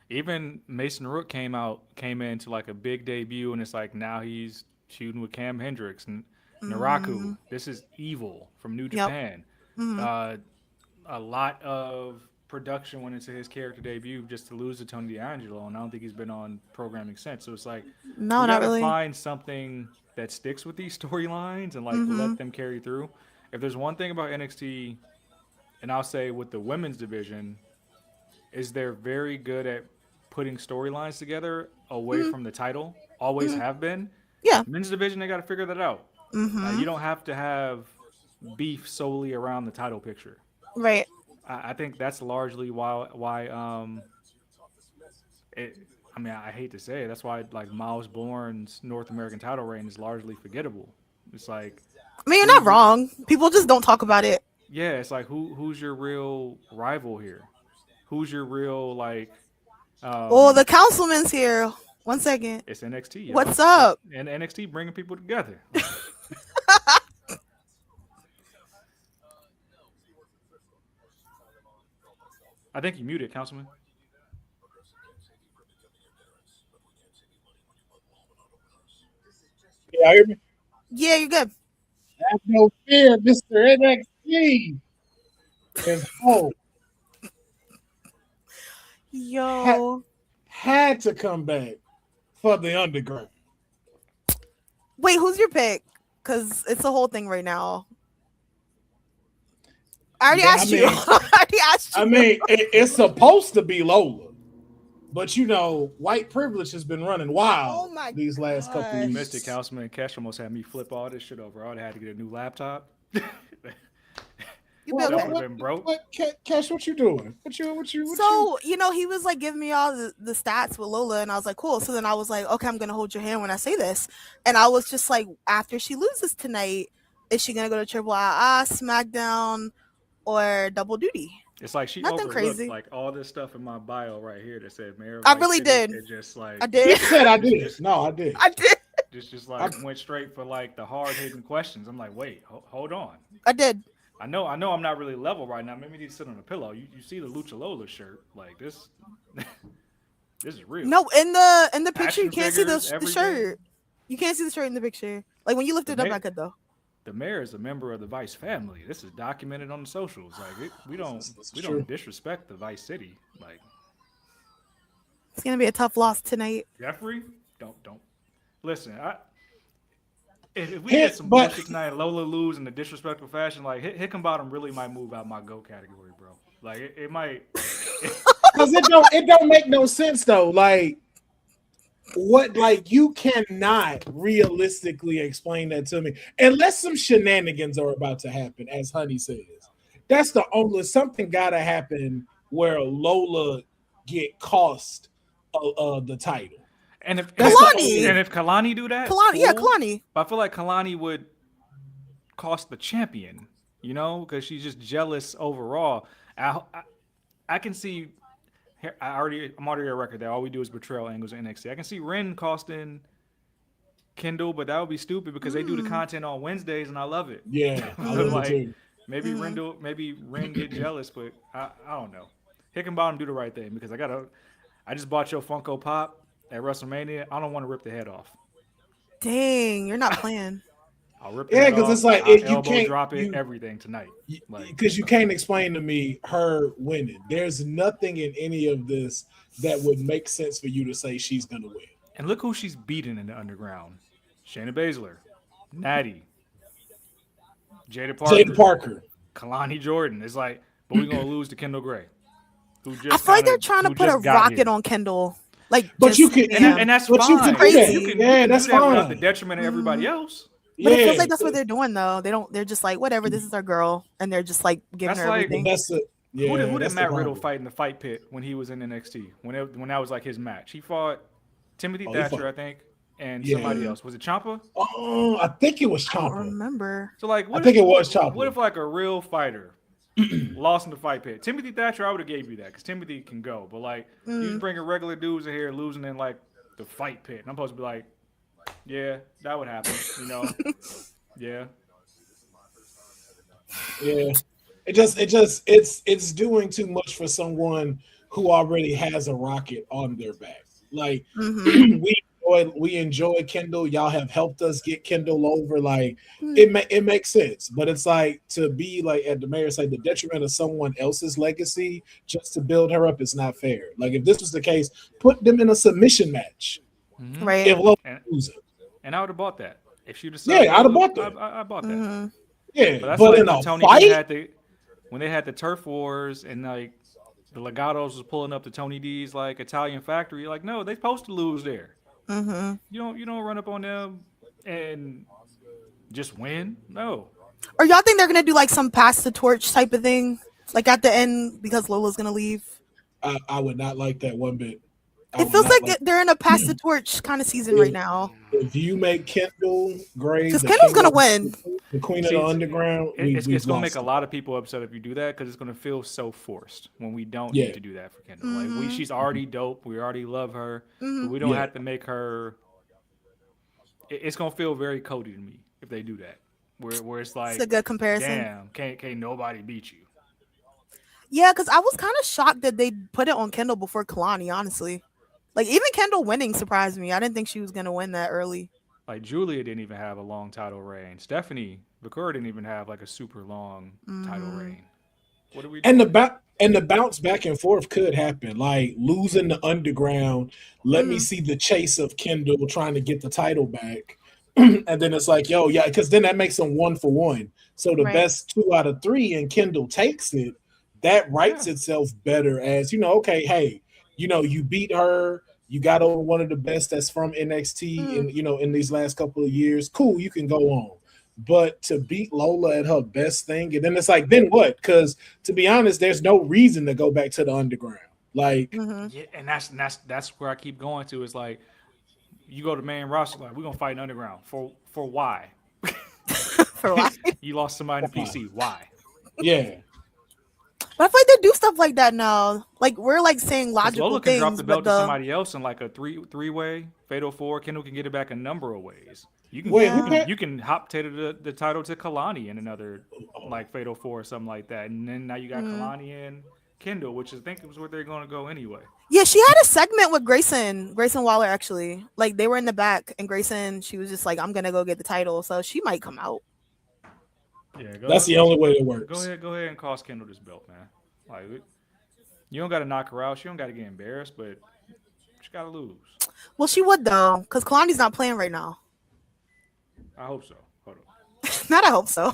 Even Mason Rook came into like a big debut, and it's like now he's shooting with Cam Hendricks and Naraku. This is evil from New Yep. Japan. Uh, a lot of production went into his character debut just to lose to Tony D'Angelo, and I don't think he's been on programming since. So it's like No, we not gotta really. find something that sticks with these storylines and like let them carry through. If there's one thing about NXT, and I'll say with the women's division, is they're very good at putting storylines together away from the title. Always have been. Yeah. Men's division, they got to figure that out. You don't have to have beef solely around the title picture. Right. I think that's largely why it. I mean, I hate to say it. That's why like Myles Borne's North American title reign is largely forgettable. It's like I mean, you're not wrong. People just don't talk about it. yeah, it's like who's your real rival here? Who's your real like? Oh, the councilman's here. 1 second. It's NXT. Yo. What's up? And NXT bringing people together. I think you muted, Councilman. Yeah, hear me? Yeah, you're good. Have no fear, Mr. NXT is home. Yo. Had to come back for the underground. Wait, who's your pick? Because it's a whole thing right now. I already asked you. I already asked you. I mean, it's supposed to be Lola, but you know, white privilege has been running wild these last couple of You weeks. missed it, Councilman. Cash almost had me flip all this shit over. I would have had to get a new laptop. You be okay. Been broke. Cash, what you doing? What you? So, he was like giving me all the stats with Lola, and I was like, cool. So then I was like, okay, I'm going to hold your hand when I say this. And I was just like, after she loses tonight, is she going to go to Triple AA, SmackDown, or Double Duty? It's like she Nothing overlooked crazy. like all this stuff in my bio right here that said Mayor. I really did. It just like I did. She said I did. No, I did. I did. Just like went straight for like the hard hitting questions. I'm like, wait, hold on. I did. I know I'm not really level right now. Maybe I need to sit on a pillow. You see the Lucha Lola shirt. Like this this is real. No, in the picture Action you can't see figures, the everything. shirt. You can't see the shirt in the picture. Like when you lift it up, I could though. The mayor is a member of the Vice family. This is documented on the socials. Like we don't true. disrespect the Vice City. Like It's gonna be a tough loss tonight. Jeffrey, don't listen. If we get some bullshit tonight, Lola lose in a disrespectful fashion, like Hickenbottom really might move out my GOAT category, bro. Like it might. Because it don't make no sense though. Like what? Like you cannot realistically explain that to me unless some shenanigans are about to happen, as Honey says. That's the only something gotta happen where Lola get cost the title. And if Kalani do that, Kalani. But I feel like Kalani would cost the champion, because she's just jealous overall. I can see. I'm already a record that all we do is betrayal angles in NXT. I can see Wren costing Kendal, but that would be stupid because they do the content on Wednesdays and I love it. Yeah, I love it too. Maybe Wren get jealous, but I don't know. Hickenbottom do the right thing because I just bought your Funko Pop at WrestleMania. I don't want to rip the head off. Dang, you're not playing. I'll rip it because it's like you can't drop it everything tonight. Because you can't explain to me her winning. There's nothing in any of this that would make sense for you to say she's gonna win. And look who she's beating in the underground: Shayna Baszler, Natty, Jaida Parker, Kalani Jordan. It's like, but we're gonna lose to Kendal Grey, who just I feel like they're trying to put a rocket on Kendal. Like, but you can, and that's fine. You can crazy. do that. That's fine. Without the detriment of everybody else. But it feels like that's what they're doing, though. They're just like, whatever, this is our girl, and they're just like giving her everything. Who did Matt Riddle fight in the fight pit when he was in NXT? When that was like his match, he fought Timothy Thatcher, I think, and somebody else. Was it Ciampa? Oh, I think it was Ciampa. I don't remember. So like, I think it was Ciampa. What if like a real fighter lost in the fight pit? Timothy Thatcher, I would have gave you that because Timothy can go, but like you just bringing regular dudes in here losing in like the fight pit, and I'm supposed to be like, yeah, that would happen, Yeah. It's doing too much for someone who already has a rocket on their back. Like Mm-hmm. we enjoy Kendall. Y'all have helped us get Kendall over. Like Mm. it makes sense, but it's like to be like at the mayor say the detriment of someone else's legacy just to build her up is not fair. Like if this was the case, put them in a submission match. Hmm. Right. If Lola And loses, and I would have bought that if she decided yeah, I'd have Lola. bought that. I bought that. Mm-hmm. Yeah, But that's but like in when a Tony D fight, had when they had the turf wars and like the Legatos was pulling up to Tony D's like Italian factory. You're like, no, they supposed to lose there. Mm-hmm. You don't run up on them and just win. No. Or y'all think they're gonna do like some pass the torch type of thing, like at the end because Lola's gonna leave? I would not like that one bit. I It would feels not like like they're in a pass the torch kind of season right now. if you make Kendall Grey Because the Kendall's king gonna of win. the queen of See, the underground, it's we've gonna make lost a it. lot of people upset if you do that because it's gonna feel so forced when we don't Yeah, need to do that for Kendall. Like Mm-hmm. she's already dope. We already love her, but Mm-hmm. we don't yeah. have to make her. It's gonna feel very Cody to me if they do that, where it's It's a like, good comparison. damn, can't nobody beat you. Yeah, because I was kind of shocked that they put it on Kendall before Kalani. Honestly, like even Kendall winning surprised me. I didn't think she was gonna win that early. Like Julia didn't even have a long title reign. Stephanie Bakura didn't even have like a super long title Mm-hmm. reign. What are we And doing? the bounce back and forth could happen. Like losing the underground, let me Mm-hmm. see the chase of Kendall trying to get the title back. And then it's like, yo, yeah, because then that makes them 1-for-1. So the Right. best 2 out of 3 and Kendall takes it, that writes Yeah. itself better as, okay, hey, you beat her, you got over one of the best that's from NXT Mm. in these last couple of years. Cool, you can go on. But to beat Lola at her best thing, and then it's like, then what? Because to be honest, there's no reason to go back to the underground. Like, Mm-hmm. Yeah, and that's where I keep going to. Is like you go to main roster, like we're gonna fight in underground for why? For why? You lost somebody in the why? PC. Why? Yeah, But I feel like they do stuff like that now. Like we're like saying Because logical Lola can drop things, the but belt to the somebody else in like a three way fatal four. Kendall can get it back a number of ways. You can wait, you who yeah. can had? you can hop to the title to Kalani in another like fatal four or something like that, and then now you got Mm. Kalani and Kendall, which I think was where they're going to go anyway. Yeah, she had a segment with Grayson Waller actually. Like they were in the back, and Grayson, she was just like, "I'm gonna go get the title," so she might come out. Yeah, That's go the only way it go works. ahead go ahead and cost Kendall this belt, man. Like you don't got to knock her out. She don't got to get embarrassed, but she got to lose. Well, she would though, because Kalani's not playing right now. I hope so. Hold on. Not, I hope so.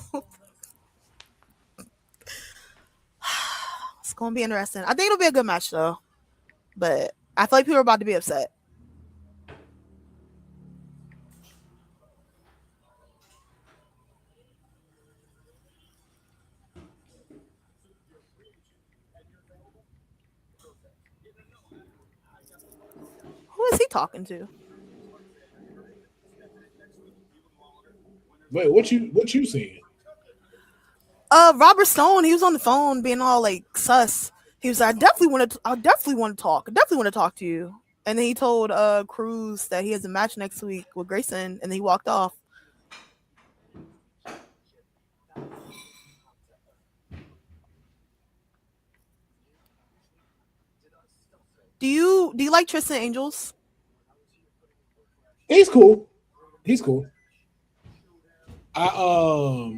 It's gonna be interesting. I think it'll be a good match though, but I feel like people are about to be upset. Who is he talking to? Wait, what you seeing? Robert Stone. He was on the phone being all like sus. He was like, I definitely want to talk. I definitely want to talk to you. And then he told Cruz that he has a match next week with Grayson, and then he walked off. Do you like Tristan Angels? He's cool. He's cool. I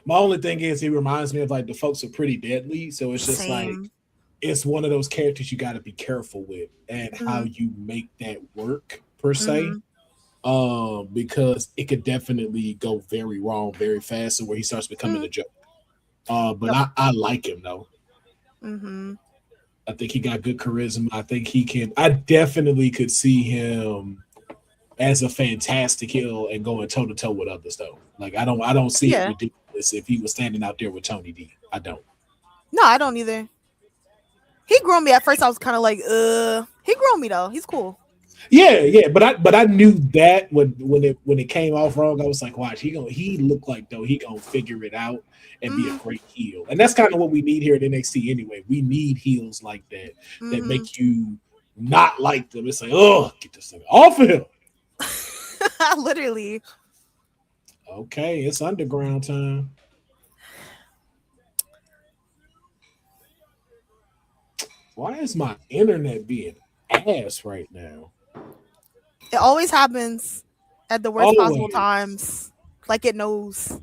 my only thing is he reminds me of like the folks are pretty deadly. So it's just like Same. it's one of those characters you got to be careful with and how Mm-hmm. you make that work per se. Mm-hmm. Because it could definitely go very wrong very fast and where he starts becoming Mm-hmm. a joke. But Yep. I like him though. Mm-hmm. I think he got good charisma. I think he can. I definitely could see him as a fantastic heel and going toe to toe with others though. Like I don't see it Yeah. ridiculous if he was standing out there with Tony D. I don't. No, I don't either. He grew on me at first. I was kind of like, He grew on me though. He's cool. Yeah, but I knew that when it came off wrong, I was like, watch, he looked like though he gonna figure it out and be a Mm-hmm. great heel. And that's kind of what we need here at NXT anyway. We need heels like that that Mm-hmm. make you not like them. It's like, oh, get this thing off of him. Literally. Okay, it's underground time. Why is my internet being ass right now? It always happens at the worst possible Always, times. Like it knows.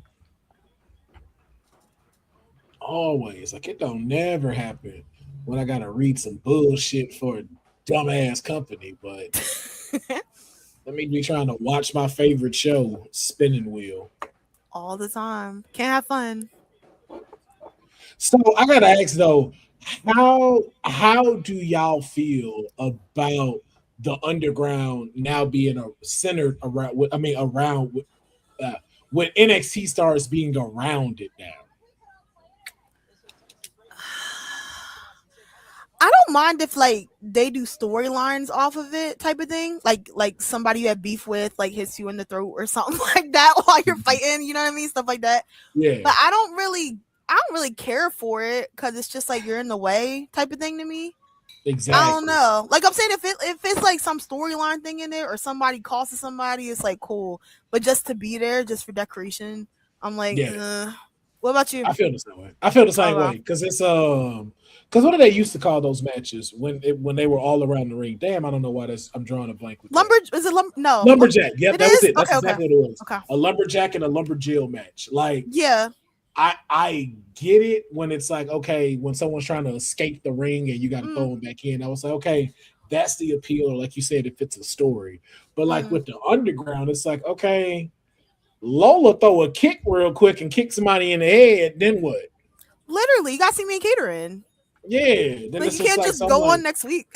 always. Like it don't never happen when I gotta read some bullshit for a dumbass company. But let me be trying to watch my favorite show, Spinning Wheel. All the time. Can't have fun. So I gotta ask though, how do y'all feel about the underground now being centered around? I mean, around uh, with NXT stars being around it now. I don't mind if like they do storylines off of it type of thing. Like somebody you have beef with like hits you in the throat or something like that while you're fighting, you know what I mean? Stuff like that. Yeah, But I don't really care for it because it's just like you're in the way type of thing to me. I don't exactly. know. Like I'm saying, if it's like some storyline thing in there or somebody calls to somebody, it's like cool. But just to be there, just for decoration, I'm like, Yeah, what about you? I feel the same way. I feel the Oh same well. way because it's because what do they used to call those matches when they were all around the ring? Damn, I don't know why that's I'm drawing a blank with that. Lumber is it no Lumberjack. Yep, it that was is it. That's okay okay exactly what it was. okay A lumberjack and a lumberjill match. Like yeah. I get it when it's like, okay, when someone's trying to escape the ring and you got to Mm, throw them back in. I was like, okay, that's the appeal. Or like you said, if it's a story. But like mm. with the underground, it's like, okay, Lola throw a kick real quick and kick somebody in the head. Then what? Literally, you got to see me in catering. Yeah. Then Like it's you just can't like, just so I'm go on like, next week.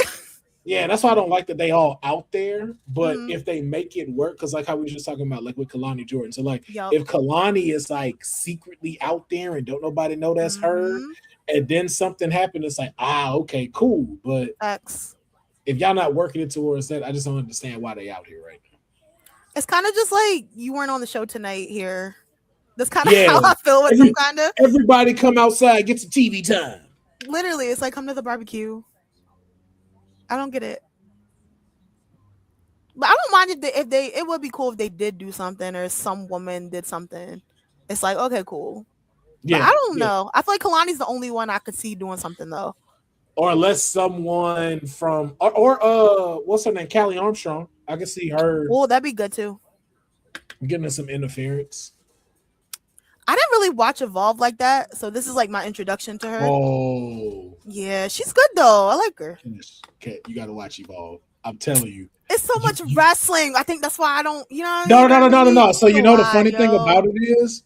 yeah, that's why I don't like that they all out there. But Mm, if they make it work, because like how we were just talking about, like with Kalani Jordan. So like yup. if Kalani is like secretly out there and don't nobody know that's her, Mm-hmm. and then something happened, it's like, okay, cool. But X. if y'all not working it towards that, I just don't understand why they out here right now. It's kind of just like you weren't on the show tonight here. That's kind of Yeah. how I feel with them. Kind of Everybody come outside, get some TV time. literally, it's like come to the barbecue. I don't get it. But I don't mind if they it would be cool if they did do something or some woman did something. It's like okay, cool. But I Yeah, don't yeah. know. I feel like Kalani's the only one I could see doing something though. Or unless someone from what's her name? Callie Armstrong. I can see her Oh, that'd be good too. getting some interference. I didn't really watch Evolve like that, so this is like my introduction to her. Oh, Yeah, she's good though. I like her. okay, you gotta watch Evolve. I'm telling you. It's so much You wrestling. I think that's why I don't. You know what I no, mean? no, no, no, no, no. So It's you a know the lot, funny thing yo. about it is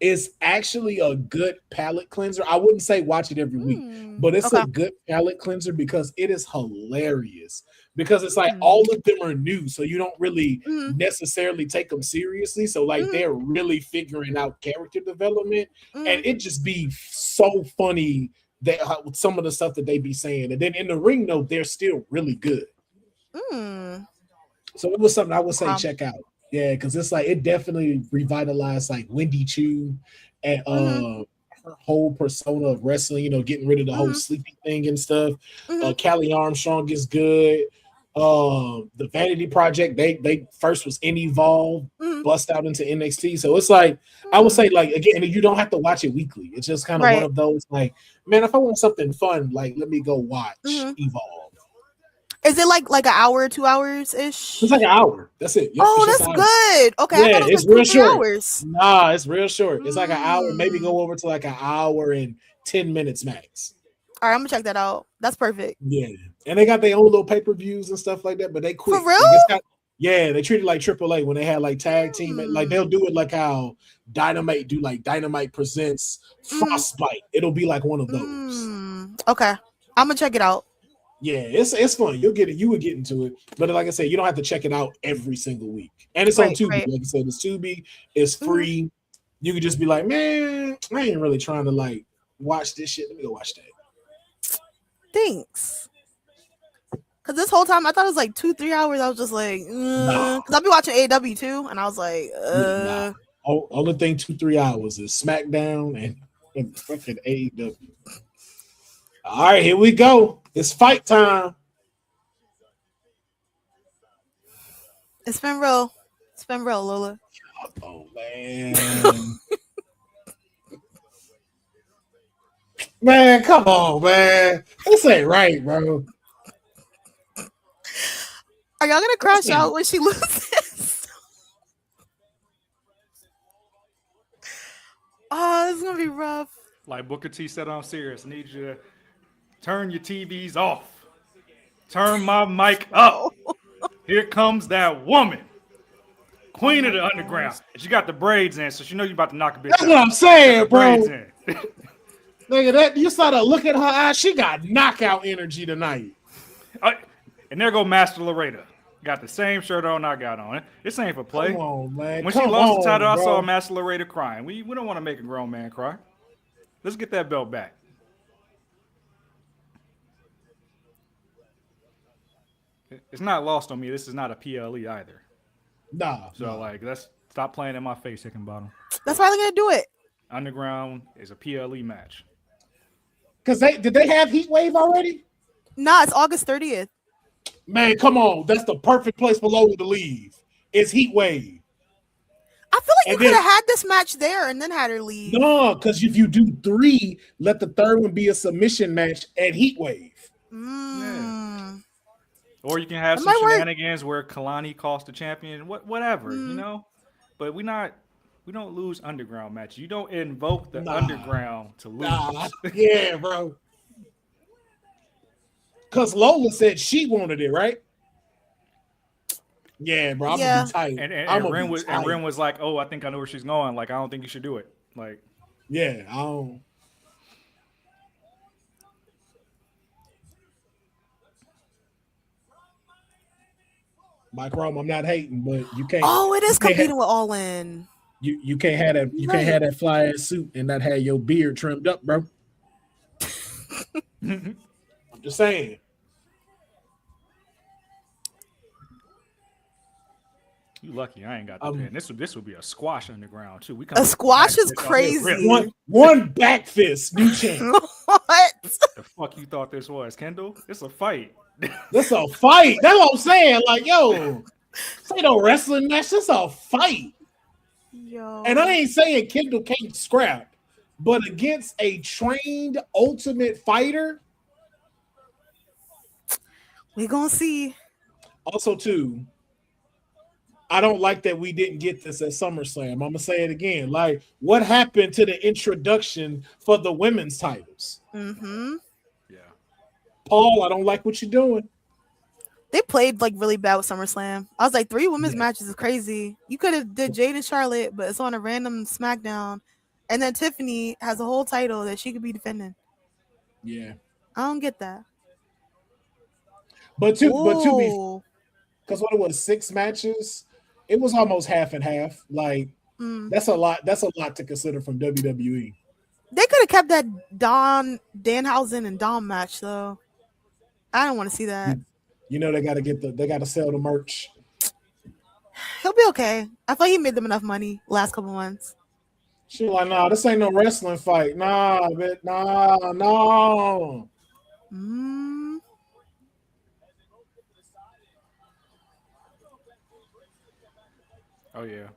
it's actually a good palate cleanser. I wouldn't say watch it every week, but it's Okay. a good palate cleanser because it is hilarious. Because it's like Mm, all of them are new, so you don't really mm, necessarily take them seriously. So like mm, they're really figuring out character development, and mm, it just be so funny that some of the stuff that they be saying, and then in the ring, though, they're still really good. mm. So it was something I would say Okay. check out. Yeah, because it's like it definitely revitalized like Wendy Chu and Mhm, her whole persona of wrestling, getting rid of the whole mhm, sleepy thing and stuff. mhm, Callie Armstrong is good. The Vanity Project, they first was in Evolve, mhm, bust out into NXT. So it's like I would mm. say, like again, you don't have to watch it weekly. It's just kind of one Right. of those like, man, if I want something fun, like let me go watch Mhm. Evolve. Is it like an hour, 2 hours It's ish? like an hour. That's it. Yep, it's Oh, just that's an hour. good. Okay, I Yeah, thought it was it's like two, real three short. hours. Nah, it's real short. It's like an hour, maybe Mm. go over to like an hour and 10 minutes max. All right, I'm gonna check that out. That's perfect. Yeah. And they got their own little pay-per-views and stuff like that, but they For quick. real? Like it's got yeah, they treat it like AAA when they had like tag team. Like they'll Mm. do it like how Dynamite do like Dynamite presents Mm. Frostbite. It'll be like one of those. Okay, I'm gonna check it out. Yeah, it's fun. You'll get it. You would get into it. But like I said, you don't have to check it out every single week. And it's on Right, Tubi. right. Like I said, it's Tubi. It's Mhm. free. You could just be like, man, I ain't really trying to like watch this shit. Let me go watch that. Thanks. Cause this whole time I thought it was like 2, 3 hours. I was just like, Nah, cause I've been watching AW too, and I was like, yeah, nah. Only thing 2-3 hours is SmackDown and fucking AEW. All right, here we go. It's fight time. it's been real. It's been real, Lola. Oh man. Man, come on, man. This ain't right, bro. Are y'all gonna crash out when she loses? Oh, this is gonna be rough. Like Booker T said on Sirius, need you to turn your TVs off. Turn my mic up. Here comes that woman. Queen of the underground. And she got the braids in, so she know you about to knock a bitch That's out. what I'm saying, bro. Braids in. Nigga, that you saw the look at her eyes. She got knockout energy tonight. And there go Master Loretta. Got the same shirt on I got on. This ain't for play. Come on, man. When Come she lost the title, on, I saw bro. Master Loretta crying. We don't want to make a grown man cry. Let's get that belt back. It's not lost on me. This is not a PLE either. Nah. So like, let's stop playing in my face, Hickenbottom. That's why they're gonna do it. Underground is a PLE match. Cause did they have Heat Wave already? Nah, it's August 30th. Man, come on. That's the perfect place for Lola to leave. It's Heat Wave. I feel like you And could then- have had this match there and then had her leave. No, because if you do 3, let the third one be a submission match at Heat Wave. Or you can have That some might work. shenanigans where Kalani cost the champion, whatever, you know. But we don't lose underground matches. You don't invoke the underground to lose. Nah. Yeah, bro. Because Lola said she wanted it, right? Yeah, bro. I'm gonna be tight. And Wren was like, "Oh, I think I know where she's going. Like, I don't think you should do it." Like, yeah, I don't. Mike Rome, I'm not hating, but you can't. Oh, it is you can't competing with All In. You can't have that. You can't have that fly ass suit and not have your beard trimmed up, bro. I'm just saying. you lucky I ain't got the pin. This would be a squash underground too. We A squash is crazy. One back fist, new champ. What? The fuck you thought this was, Kendall? It's a fight. This a fight. That's what I'm saying. Like, yo, this ain't no wrestling match. This a fight. Yo. And I ain't saying Kendall can't scrap, but against a trained ultimate fighter. We gonna see. Also, too, I don't like that we didn't get this at SummerSlam. I'm gonna say it again. Like, what happened to the introduction for the women's titles? Mm-hmm. Yeah. Paul, I don't like what you're doing. They played like really bad with SummerSlam. I was like, 3 women's matches is crazy. You could have did Jade and Charlotte, but it's on a random SmackDown. And then Tiffany has a whole title that she could be defending. Yeah. I don't get that. But to be, because what it was, 6 matches, it was almost half and half. Like, that's a lot. That's a lot to consider from WWE. They could have kept that Danhausen and Dom match though. I don't want to see that. You know they got to sell the merch. He'll be okay. I thought he made them enough money last couple months. She like, nah, this ain't no wrestling fight. Nah, bitch, no. Oh yeah.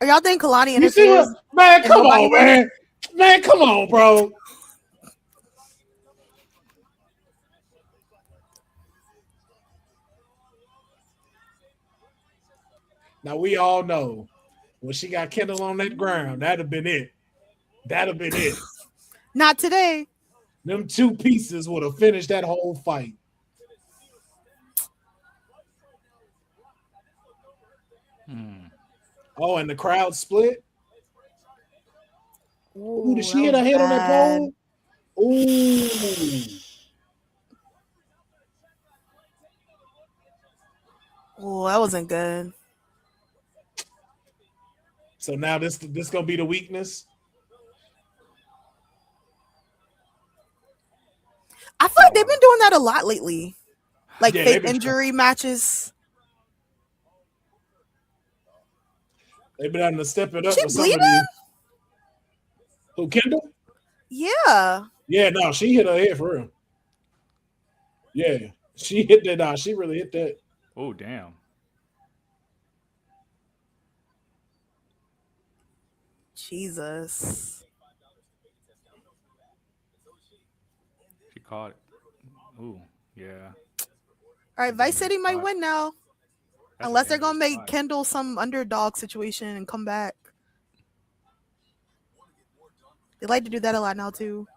Are y'all think Kalani You see interferes? her? Man, come on, man. Man, come on, bro. Now we all know when she got Kendall on that ground, that'd have been it. Not today. Them 2 pieces would have finished that whole fight. Oh, and the crowd split. Ooh, did she hit her head on that pole? Ooh. Oh, that wasn't good. So now this gonna be the weakness. I feel like they've been doing that a lot lately. Like Yeah, fake they've been injury matches. They've been having to step it up She with some of bleeding? these. Who, Kendall? Yeah. Yeah, no, she hit her head for real. Yeah, she hit that. She really hit that. Oh, damn. Jesus. She caught it. Ooh, yeah. All right, Vice City might Spot. win now. That's a Unless they're going to dangerous make spot. Kendall some underdog situation and come back. They like to do that a lot now, too.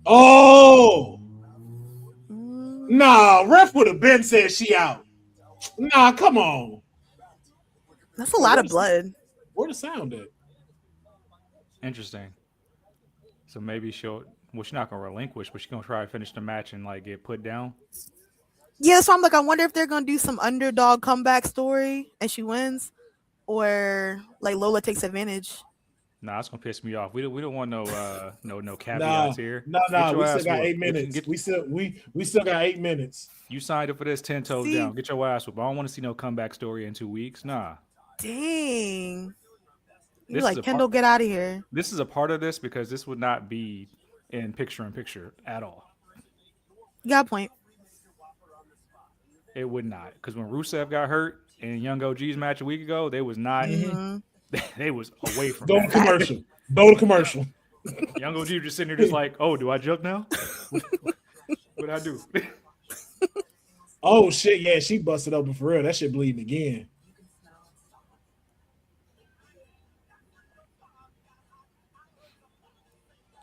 Oh! Nah, ref would have been said she out. Nah, come on. That's a lot of blood. Where the sound at? Interesting. So maybe she'll. Well, she's not gonna relinquish, but she's gonna try to finish the match and like get put down. Yeah, so I'm like, I wonder if they're going to do some underdog comeback story and she wins. Or like Lola takes advantage. Nah, that's gonna piss me off. We don't want no Nah, caveats here. nah. Get your We ass still got whooped. 8 minutes. We still got 8 minutes. You signed up for this 10 toes See? down. Get your ass whooped. I don't want to see no comeback story in 2 weeks. Nah. Dang. You're This like, is a Kendall, get out of here. This is a part of this because this would not be in picture at all. You got a point. It would not, because when Rusev got hurt in Young OG's match a week ago, they was not. They was away from Go to that. commercial. Go to commercial. Young OG was just sitting there, just like, oh, do I jump now? What I do? Oh shit! Yeah, she busted open for real. That shit bleeding again.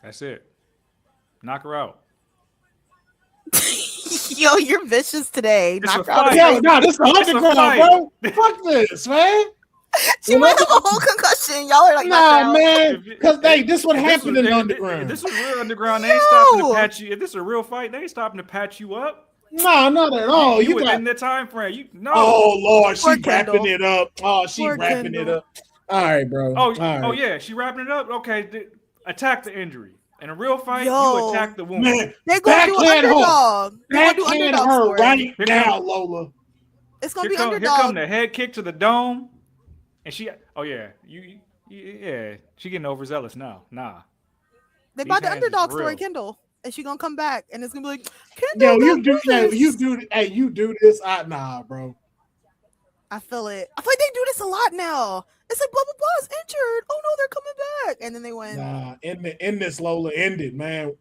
That's it. Knock her out. Yo, you're vicious today. It's a Knock her out. fight. Yo, no, this is the It's a underground, fight. bro. Fuck this, man. She might have a whole concussion. Y'all are like, knock her Nah, out. man. Because this what happened in the If underground. this was real underground, they ain't stopping to No. patch you. If this is a real fight, they ain't stopping to patch you up. Nah, not at all. you You within got. the time frame. Oh Lord, she Poor wrapping Kendall. it up. Oh, she Poor wrapping it Kendall. up. All right, bro. All right. Oh yeah, she wrapping it up. Okay, attack the injury. In a real fight, Yo. you attack the wound. Man, They're going to do backhand her. underdog. They're going to do Backhand underdog her story. right Here now, come- Lola. It's going to Here be come underdog. the head kick to the dome, and she. Oh yeah, yeah. She getting overzealous now. Nah. They These bought the hands is underdog story, real. Kendall. And she going to come back. And it's going to be like, Yo, Kendall, you do this. you do this. Nah, bro. I feel it. I feel like they do this a lot now. It's like, blah, blah, blah is injured. Oh, no, they're coming back. And then they win. Nah, in this Lola ended, man.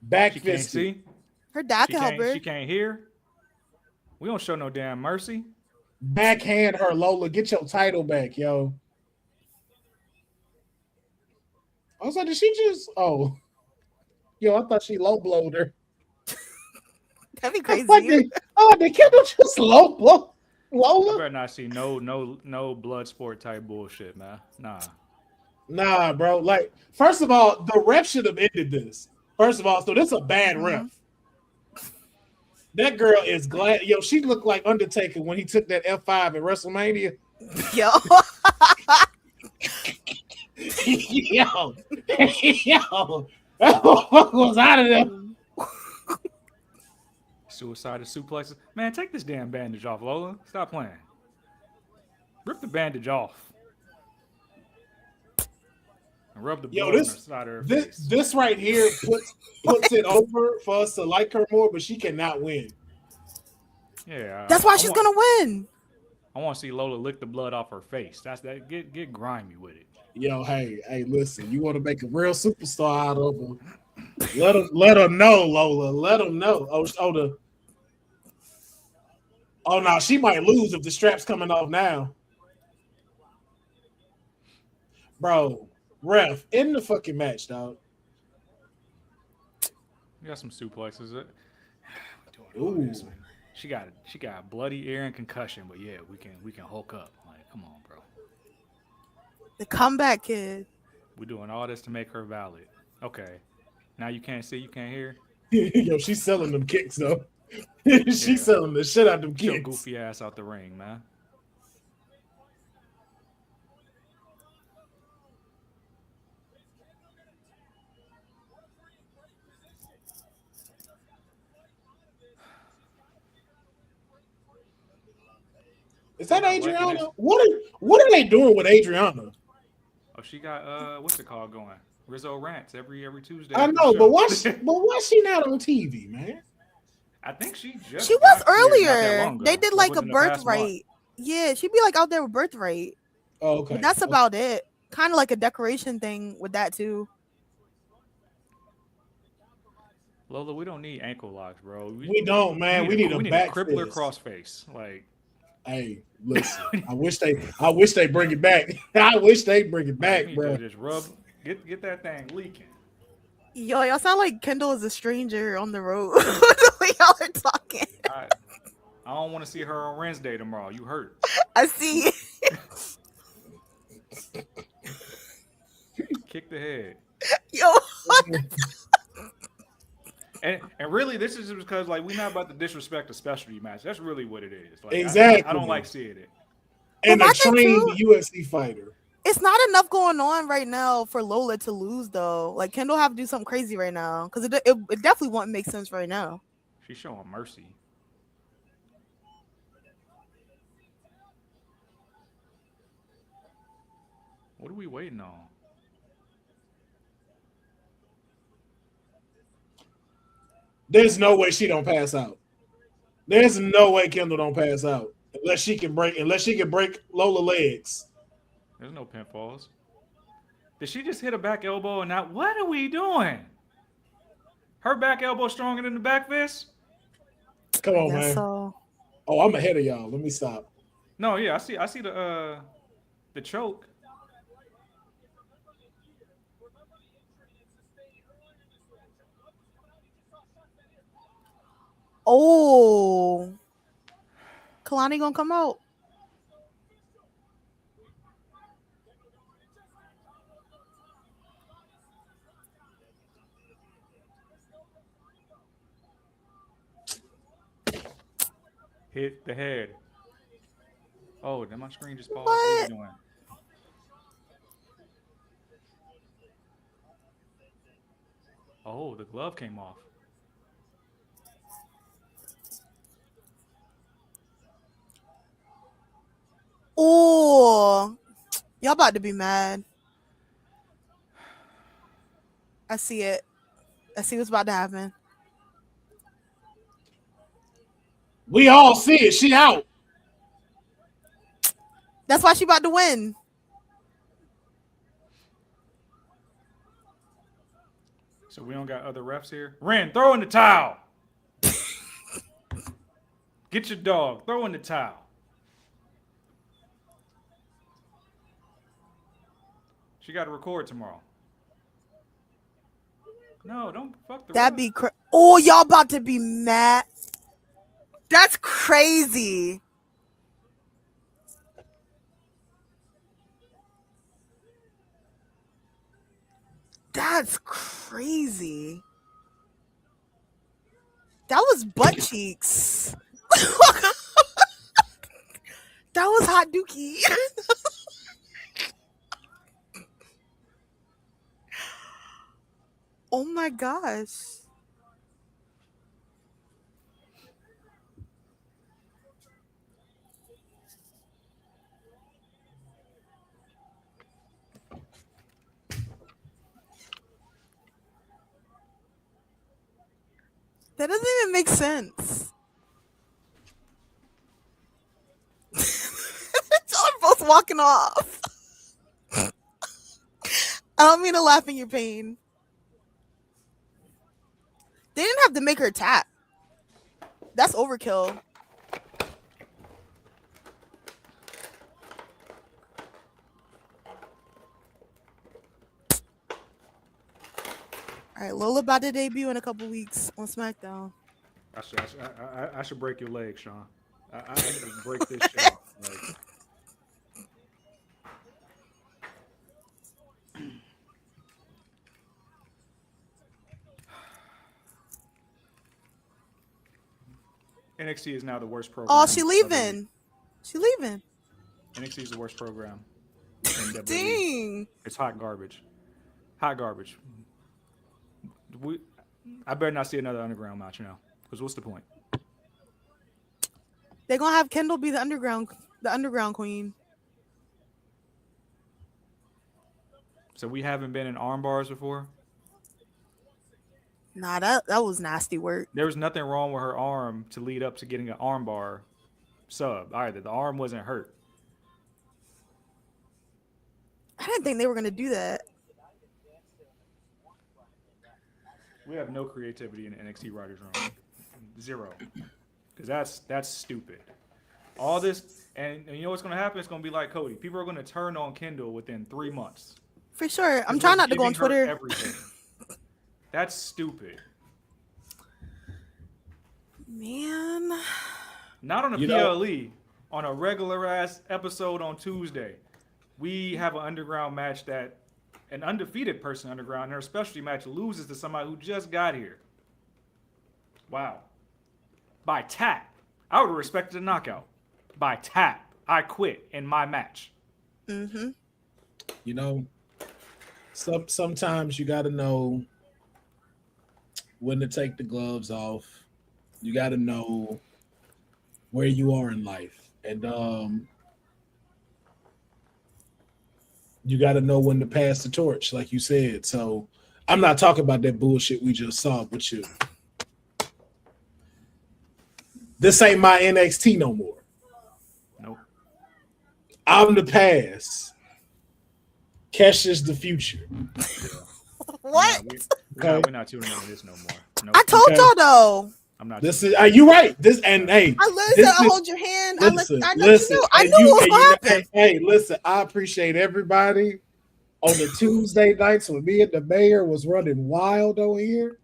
Back She can't fist. see. Her dad She can help her. She can't hear. We don't show no damn mercy. Backhand her, Lola. Get your title back, yo. I was like, did she just? Oh, yo, I thought she low blowed her. That'd be crazy. Did Kendall just low blow I Lola? better not see no blood sport type bullshit, man. Nah. Nah, bro. Like, first of all, the ref should have ended this. First of all, so this is a bad ref. That girl is glad. Yo, she looked like Undertaker when he took that F5 at WrestleMania. Yo. Yo, that motherfucker was out of there. Suicide suplexes. Man, take this damn bandage off, Lola. Stop playing. Rip the bandage off. And rub the blood on the side of her face. This right here puts it over for us to like her more, but she cannot win. Yeah. That's why she's going to win. I want to see Lola lick the blood off her face. That's that. Get grimy with it. Yo, hey, listen. You want to make a real superstar out of her? Let her know, Lola. Let them know. Oh no, she might lose if the strap's coming off now. Bro, ref, in the fucking match, dog. We got some suplexes. Ooh. She got bloody ear and concussion, but yeah, we can Hulk up. Like, come on, bro. The comeback kid. We're doing all this to make her valid. Okay. Now you can't see, you can't hear. Yo, she's selling them kicks though. She's selling the shit out of them Get your kicks. goofy ass out the ring, man. Is that I'm not liking Adriana? this. What are they doing with Adriana? Oh, she got what's it called going? Rizzo rants every Tuesday. I after the know, but show. why she not on TV, man? I think she just She was got cleared not that earlier. long ago. They did like a within the past month. birthright. Yeah, she'd be like out there with birthright. Oh, okay. But that's about it. Kind of like a decoration thing with that too. Lola, we don't need ankle locks, bro. We don't, man. We need a back crippler fist. crossface. Like, hey, listen. I wish they bring it back. I wish they bring it back, bro. Just rub, get that thing leaking. Yo, y'all sound like Kendal is a stranger on the road. The way y'all are talking. I don't want to see her on Wednesday tomorrow. You hurt. I see. Kick the head. Yo. And really, this is because like we're not about to disrespect a specialty match. That's really what it is. Like, exactly. I don't like seeing it. And a trained UFC fighter. It's not enough going on right now for Lola to lose, though. Like, Kendal have to do something crazy right now because it definitely won't make sense right now. She's showing mercy. What are we waiting on? There's no way she don't pass out. There's no way Kendal don't pass out unless she can break Lola legs. There's no pinfalls. Did she just hit a back elbow and not? What are we doing? Her back elbow stronger than the back fist? Come on, man. So. Oh, I'm ahead of y'all. Let me stop. No, yeah, I see the choke. Oh, Kalani gonna come out. Hit the head. Oh, then my screen just paused. What? What are you doing? Oh, the glove came off. Oh, y'all about to be mad. I see it. I see what's about to happen. We all see it. She out. That's why she about to win. So we don't got other refs here. Wren, throw in the towel. Get your dog. Throw in the towel. She got to record tomorrow. No, don't fuck the That'd ref. be oh, y'all about to be mad. That's crazy. That's crazy. That was butt cheeks. That was hot dookie. Oh my gosh. That doesn't even make sense. Y'all are both walking off. I don't mean to laugh in your pain. They didn't have to make her tap. That's overkill. All right, Lola about to debut in a couple weeks on SmackDown. I should break your leg, Sean. I should break this shit off. Like, NXT is now the worst program. Oh, she leaving. She leaving. NXT is the worst program. In WWE. Dang. It's hot garbage. Hot garbage. I better not see another underground match now. Because what's the point? They're going to have Kendal be the underground The underground queen. So we haven't been in arm bars before. Nah, that was nasty work. There was nothing wrong with her arm to lead up to getting an arm bar sub either. The arm wasn't hurt. I didn't think they were gonna do that. We have no creativity in the NXT writers room. Zero. Because that's stupid. All this, and you know what's going to happen? It's going to be like Cody. People are going to turn on Kendal within 3 months. For sure. I'm 'Cause trying we're not to go on giving her Twitter. Everything. That's stupid. Man. Not on a PLE. On a regular ass episode on Tuesday, we have an underground match that an undefeated person underground in her specialty match loses to somebody who just got here. Wow. By tap. I would have respected a knockout. By tap. I quit in my match. Mm-hmm. You know, sometimes you got to know when to take the gloves off. You got to know where you are in life. And you got to know when to pass the torch, like you said. So I'm not talking about that bullshit we just saw with you. This ain't my NXT no more. Nope. I'm the past. Kesha's the future. What? We're not tuning into this no more. Nope. I told y'all though. I'm not. This is you right. This and hey, I literally said, "Hold your hand." I know listen, you knew. I knew what was gonna happen. Hey, listen. I appreciate everybody on the Tuesday nights when me and the mayor was running wild over here.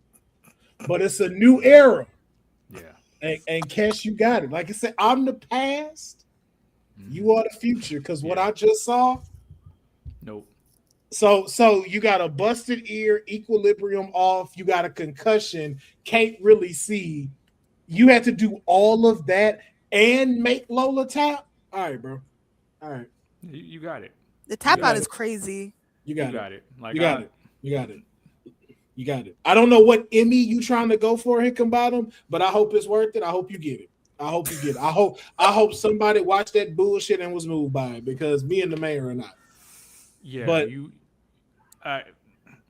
But it's a new era. Yeah. And Kesh, you got it. Like I said, I'm the past. You are the future. Because what I just saw. Nope. So you got a busted ear, equilibrium off. You got a concussion. Can't really see. You had to do all of that and make Lola tap. All right, bro. All right. You got it. The tap out is crazy. You got it. Like you got it. You got it. You got it. I don't know what Emmy you trying to go for, Hickenbottom, but I hope it's worth it. I hope you get it. I hope you get it. I hope somebody watched that bullshit and was moved by it because me and the mayor are not. Yeah, but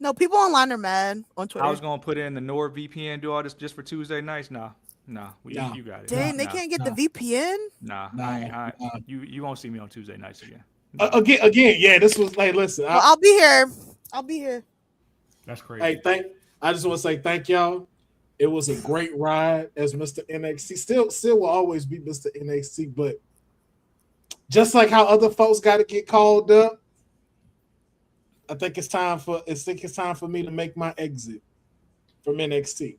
no, people online are mad on Twitter. I was gonna put in the NordVPN, do all this just for Tuesday nights. Nah, you got it. Dang, they can't get the VPN. Nah, you won't see me on Tuesday nights again. Again, yeah. This was like, listen. Well, I'll be here. I'll be here. That's crazy. Hey, I just want to say thank y'all. It was a great ride as Mr. NXT. Still will always be Mr. NXT, but just like how other folks got to get called up, I think it's time for me to make my exit from NXT.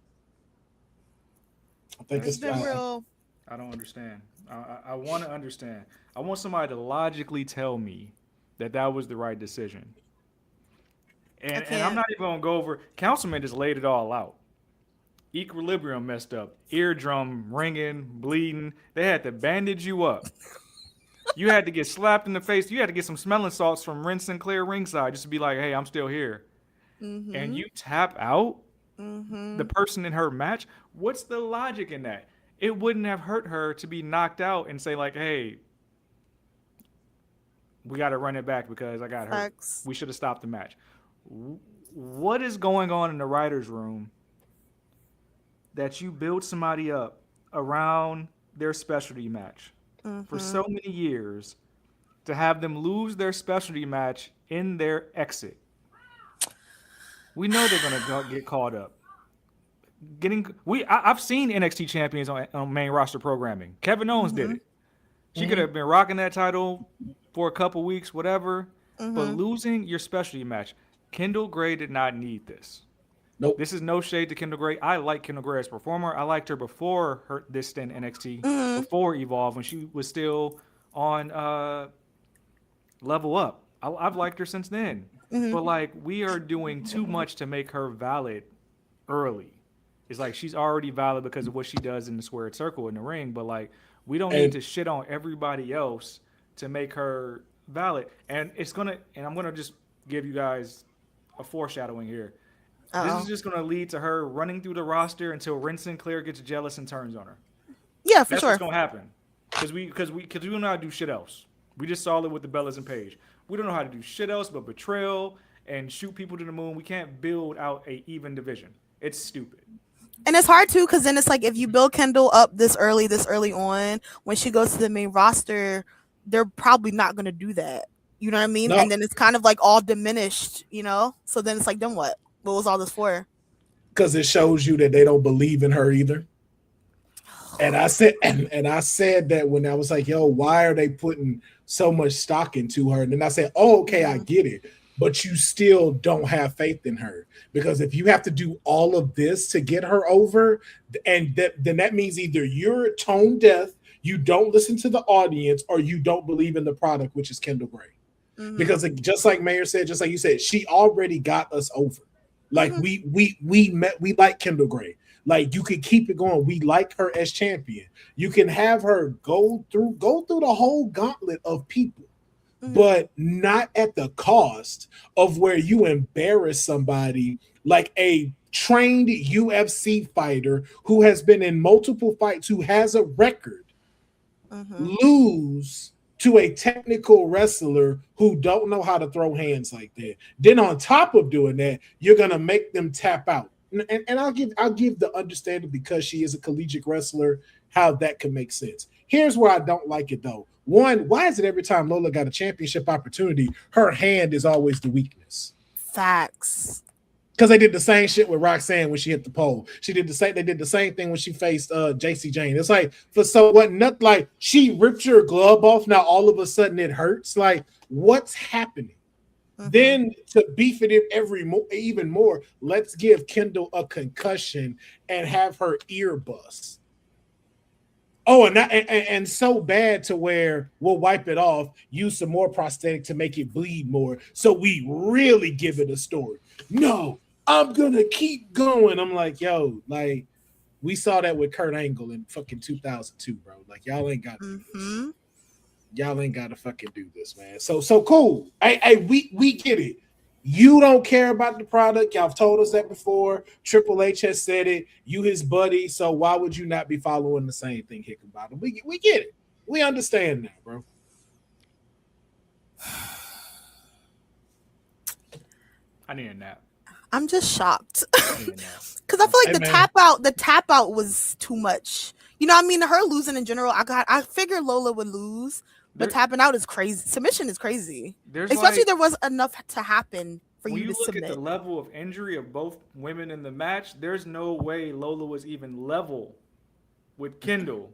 I think it's been real. I don't understand. I want to understand. I want somebody to logically tell me that was the right decision. And I'm not even going to go over. Councilman just laid it all out. Equilibrium messed up. Eardrum ringing, bleeding. They had to bandage you up. You had to get slapped in the face. You had to get some smelling salts from Wren Sinclair ringside just to be like, hey, I'm still here. Mm-hmm. And you tap out the person in her match? What's the logic in that? It wouldn't have hurt her to be knocked out and say like, hey, we got to run it back because I got hurt. We should have stopped the match. What is going on in the writer's room that you build somebody up around their specialty match for so many years to have them lose their specialty match in their exit? We know they're going to get caught up. I've seen NXT champions on main roster programming. Kevin Owens did it. She could have been rocking that title for a couple weeks, whatever, but losing your specialty match. Kendal Grey did not need this. Nope. This is no shade to Kendal Grey. I like Kendal Grey as a performer. I liked her before this stint in NXT, before Evolve, when she was still on Level Up. I've liked her since then. But, like, we are doing too much to make her valid early. It's like she's already valid because of what she does in the squared circle in the ring. But, like, we don't need to shit on everybody else to make her valid. And I'm going to just give you guys a foreshadowing here. This is just going to lead to her running through the roster until Wren Sinclair gets jealous and turns on her. Yeah, for That's sure. what's going to happen. because we don't know how to do shit else. We just saw it with the Bellas and Paige. We don't know how to do shit else but betrayal and shoot people to the moon. We can't build out a even division. It's stupid. And it's hard too, because then it's like if you build Kendal up this early on, when she goes to the main roster, they're probably not going to do that. You know what I mean? No. And then it's kind of like all diminished, you know? So then it's like, then what? What was all this for? Because it shows you that they don't believe in her either. And I said, and I said that when I was like, yo, why are they putting so much stock into her? And then I said, oh, okay, I get it. But you still don't have faith in her. Because if you have to do all of this to get her over, and then that means either you're tone deaf, you don't listen to the audience, or you don't believe in the product, which is Kendal Grey. Mm-hmm. Because just like Mayor said, just like you said, she already got us over. Like we like Kendal Grey. Like you could keep it going. We like her as champion. You can have her go through the whole gauntlet of people, but not at the cost of where you embarrass somebody like a trained UFC fighter who has been in multiple fights, who has a record, lose to a technical wrestler who don't know how to throw hands like that. Then on top of doing that, you're gonna make them tap out. And I'll give the understanding, because she is a collegiate wrestler, how that can make sense. Here's where I don't like it though. One, why is it every time Lola got a championship opportunity, her hand is always the weakness? Facts. Because they did the same shit with Roxanne when she hit the pole. They did the same thing when she faced JC Jane. It's like, for so what? Not like she ripped your glove off. Now all of a sudden it hurts. Like, what's happening? Then to beef it even more, let's give Kendal a concussion and have her ear bust. Oh, and so bad to where we'll wipe it off, use some more prosthetic to make it bleed more, so we really give it a story. No, I'm gonna keep going. I'm like, yo, like we saw that with Kurt Angle in fucking 2002, bro. Like y'all ain't got to do this. Y'all ain't got to fucking do this, man. So cool. Hey, we get it. You don't care about the product. Y'all have told us that before. Triple H has said it. You his buddy. So why would you not be following the same thing Hickenbottom? We get it. We understand that, bro. I need a nap. I'm just shocked. Because I feel like the tap out was too much. You know what I mean? Her losing in general, I figured Lola would lose, but tapping out is crazy. Submission is crazy. Especially there was enough to happen for you to submit. When you look at the level of injury of both women in the match, there's no way Lola was even level with Kendal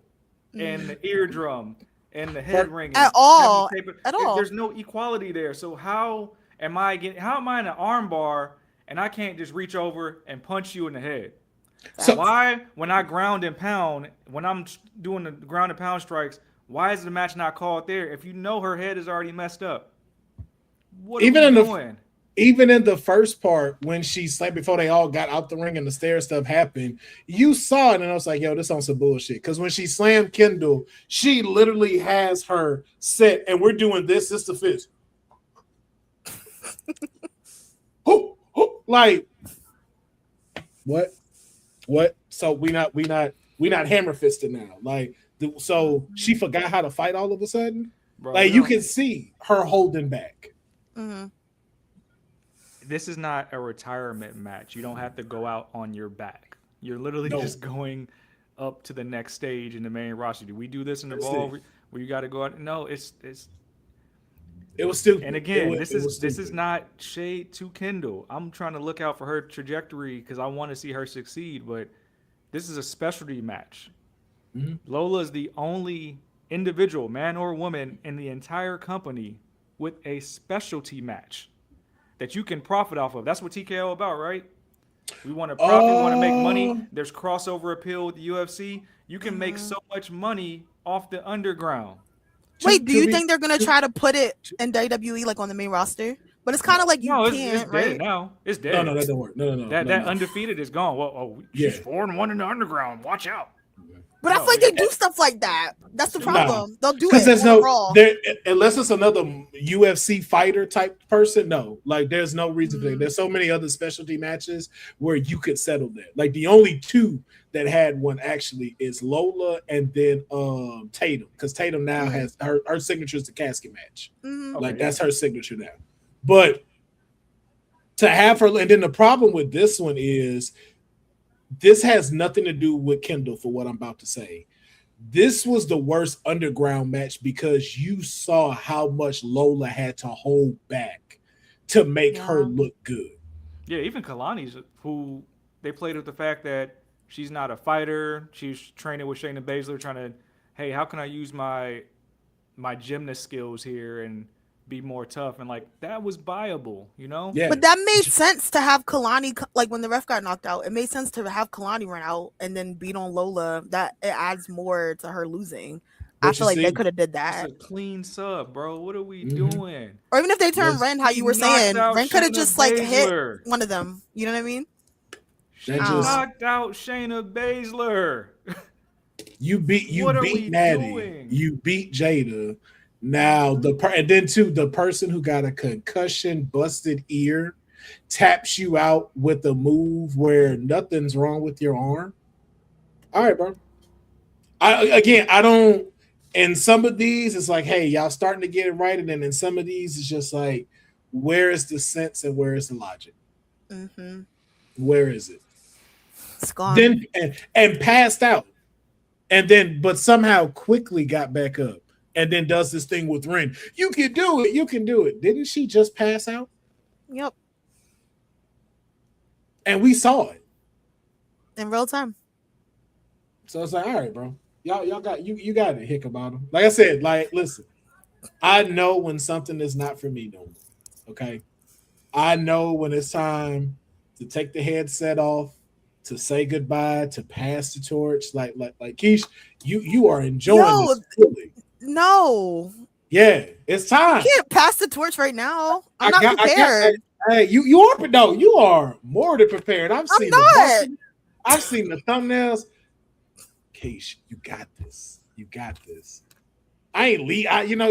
and the eardrum and the head ring. At all. There's no equality there. So how am I in an arm bar and I can't just reach over and punch you in the head? So why, when I ground and pound, when I'm doing the ground and pound strikes, why is the match not called there? If you know her head is already messed up, what are you doing? Even in the first part, when she slammed, before they all got out the ring and the stair stuff happened, you saw it, and I was like, yo, this on some bullshit. Because when she slammed Kendal, she literally has her set, and we're doing this. This the fist. Like, what? So we not hammer fisted now. Like, so she forgot how to fight all of a sudden. Bro, like you can see her holding back. This is not a retirement match. You don't have to go out on your back. You're literally just going up to the next stage in the main roster. Do we do this in the ball where you got to go out? No, it was stupid. And again, this is not shade to Kendal. I'm trying to look out for her trajectory because I want to see her succeed. But this is a specialty match. Lola is the only individual, man or woman, in the entire company with a specialty match that you can profit off of. That's what TKO about, right? We want to profit, we want to make money. There's crossover appeal with the UFC. You can make so much money off the underground. Wait, do you think they're gonna try to put it in WWE like on the main roster? But it's kind of like can't, it's right? Dead now. It's dead. No, that don't work. No. That undefeated is gone. Well, she's 4-1 in the underground. Watch out. But I No, feel like they do stuff like that. That's the problem. They'll do because it there's on Raw. there unless it's another UFC fighter type person. No, like there's no reason for that. There's so many other specialty matches where you could settle that. Like the only two that had one actually is Lola and then Tatum, because Tatum now has her signature is the casket match. Like that's her signature now. But to have her, and then the problem with this one is this has nothing to do with Kendal for what I'm about to say. This was the worst underground match because you saw how much Lola had to hold back to make her look good. Yeah, even Kalani's, who they played with the fact that she's not a fighter. She's training with Shayna Baszler, trying to, hey, how can I use my gymnast skills here and be more tough, and like that was viable, you know. Yeah, but that made sense to have Kalani, like when the ref got knocked out, it made sense to have Kalani run out and then beat on Lola. That it adds more to her losing. But I feel like they could have did that. It's a clean sub, bro. What are we doing? Or even if they turn Wren, how you were saying, Wren could have just like hit one of them. You know what I mean? She knocked out Shayna Baszler. You beat Natty. You beat Jaida. Now and then too, the person who got a concussion, busted ear, taps you out with a move where nothing's wrong with your arm. All right, bro. I don't. In some of these, it's like, hey, y'all starting to get it right, and then in some of these, it's just like, where is the sense and where is the logic? Where is it? It's gone. Then and passed out, and then but somehow quickly got back up. And then does this thing with Wren. You can do it. You can do it. Didn't she just pass out? Yep. And we saw it in real time. So it's like, all right, bro. Y'all got you got it, hick about them. Like I said, like, listen, I know when something is not for me no more. Okay. I know when it's time to take the headset off, to say goodbye, to pass the torch. Like Keish, you are enjoying this fully. No. Yeah, it's time. You can't pass the torch right now. I'm not prepared. Hey, you are, no, you are more than prepared. I've seen the thumbnails. Keish, you got this. You got this. I ain't leave.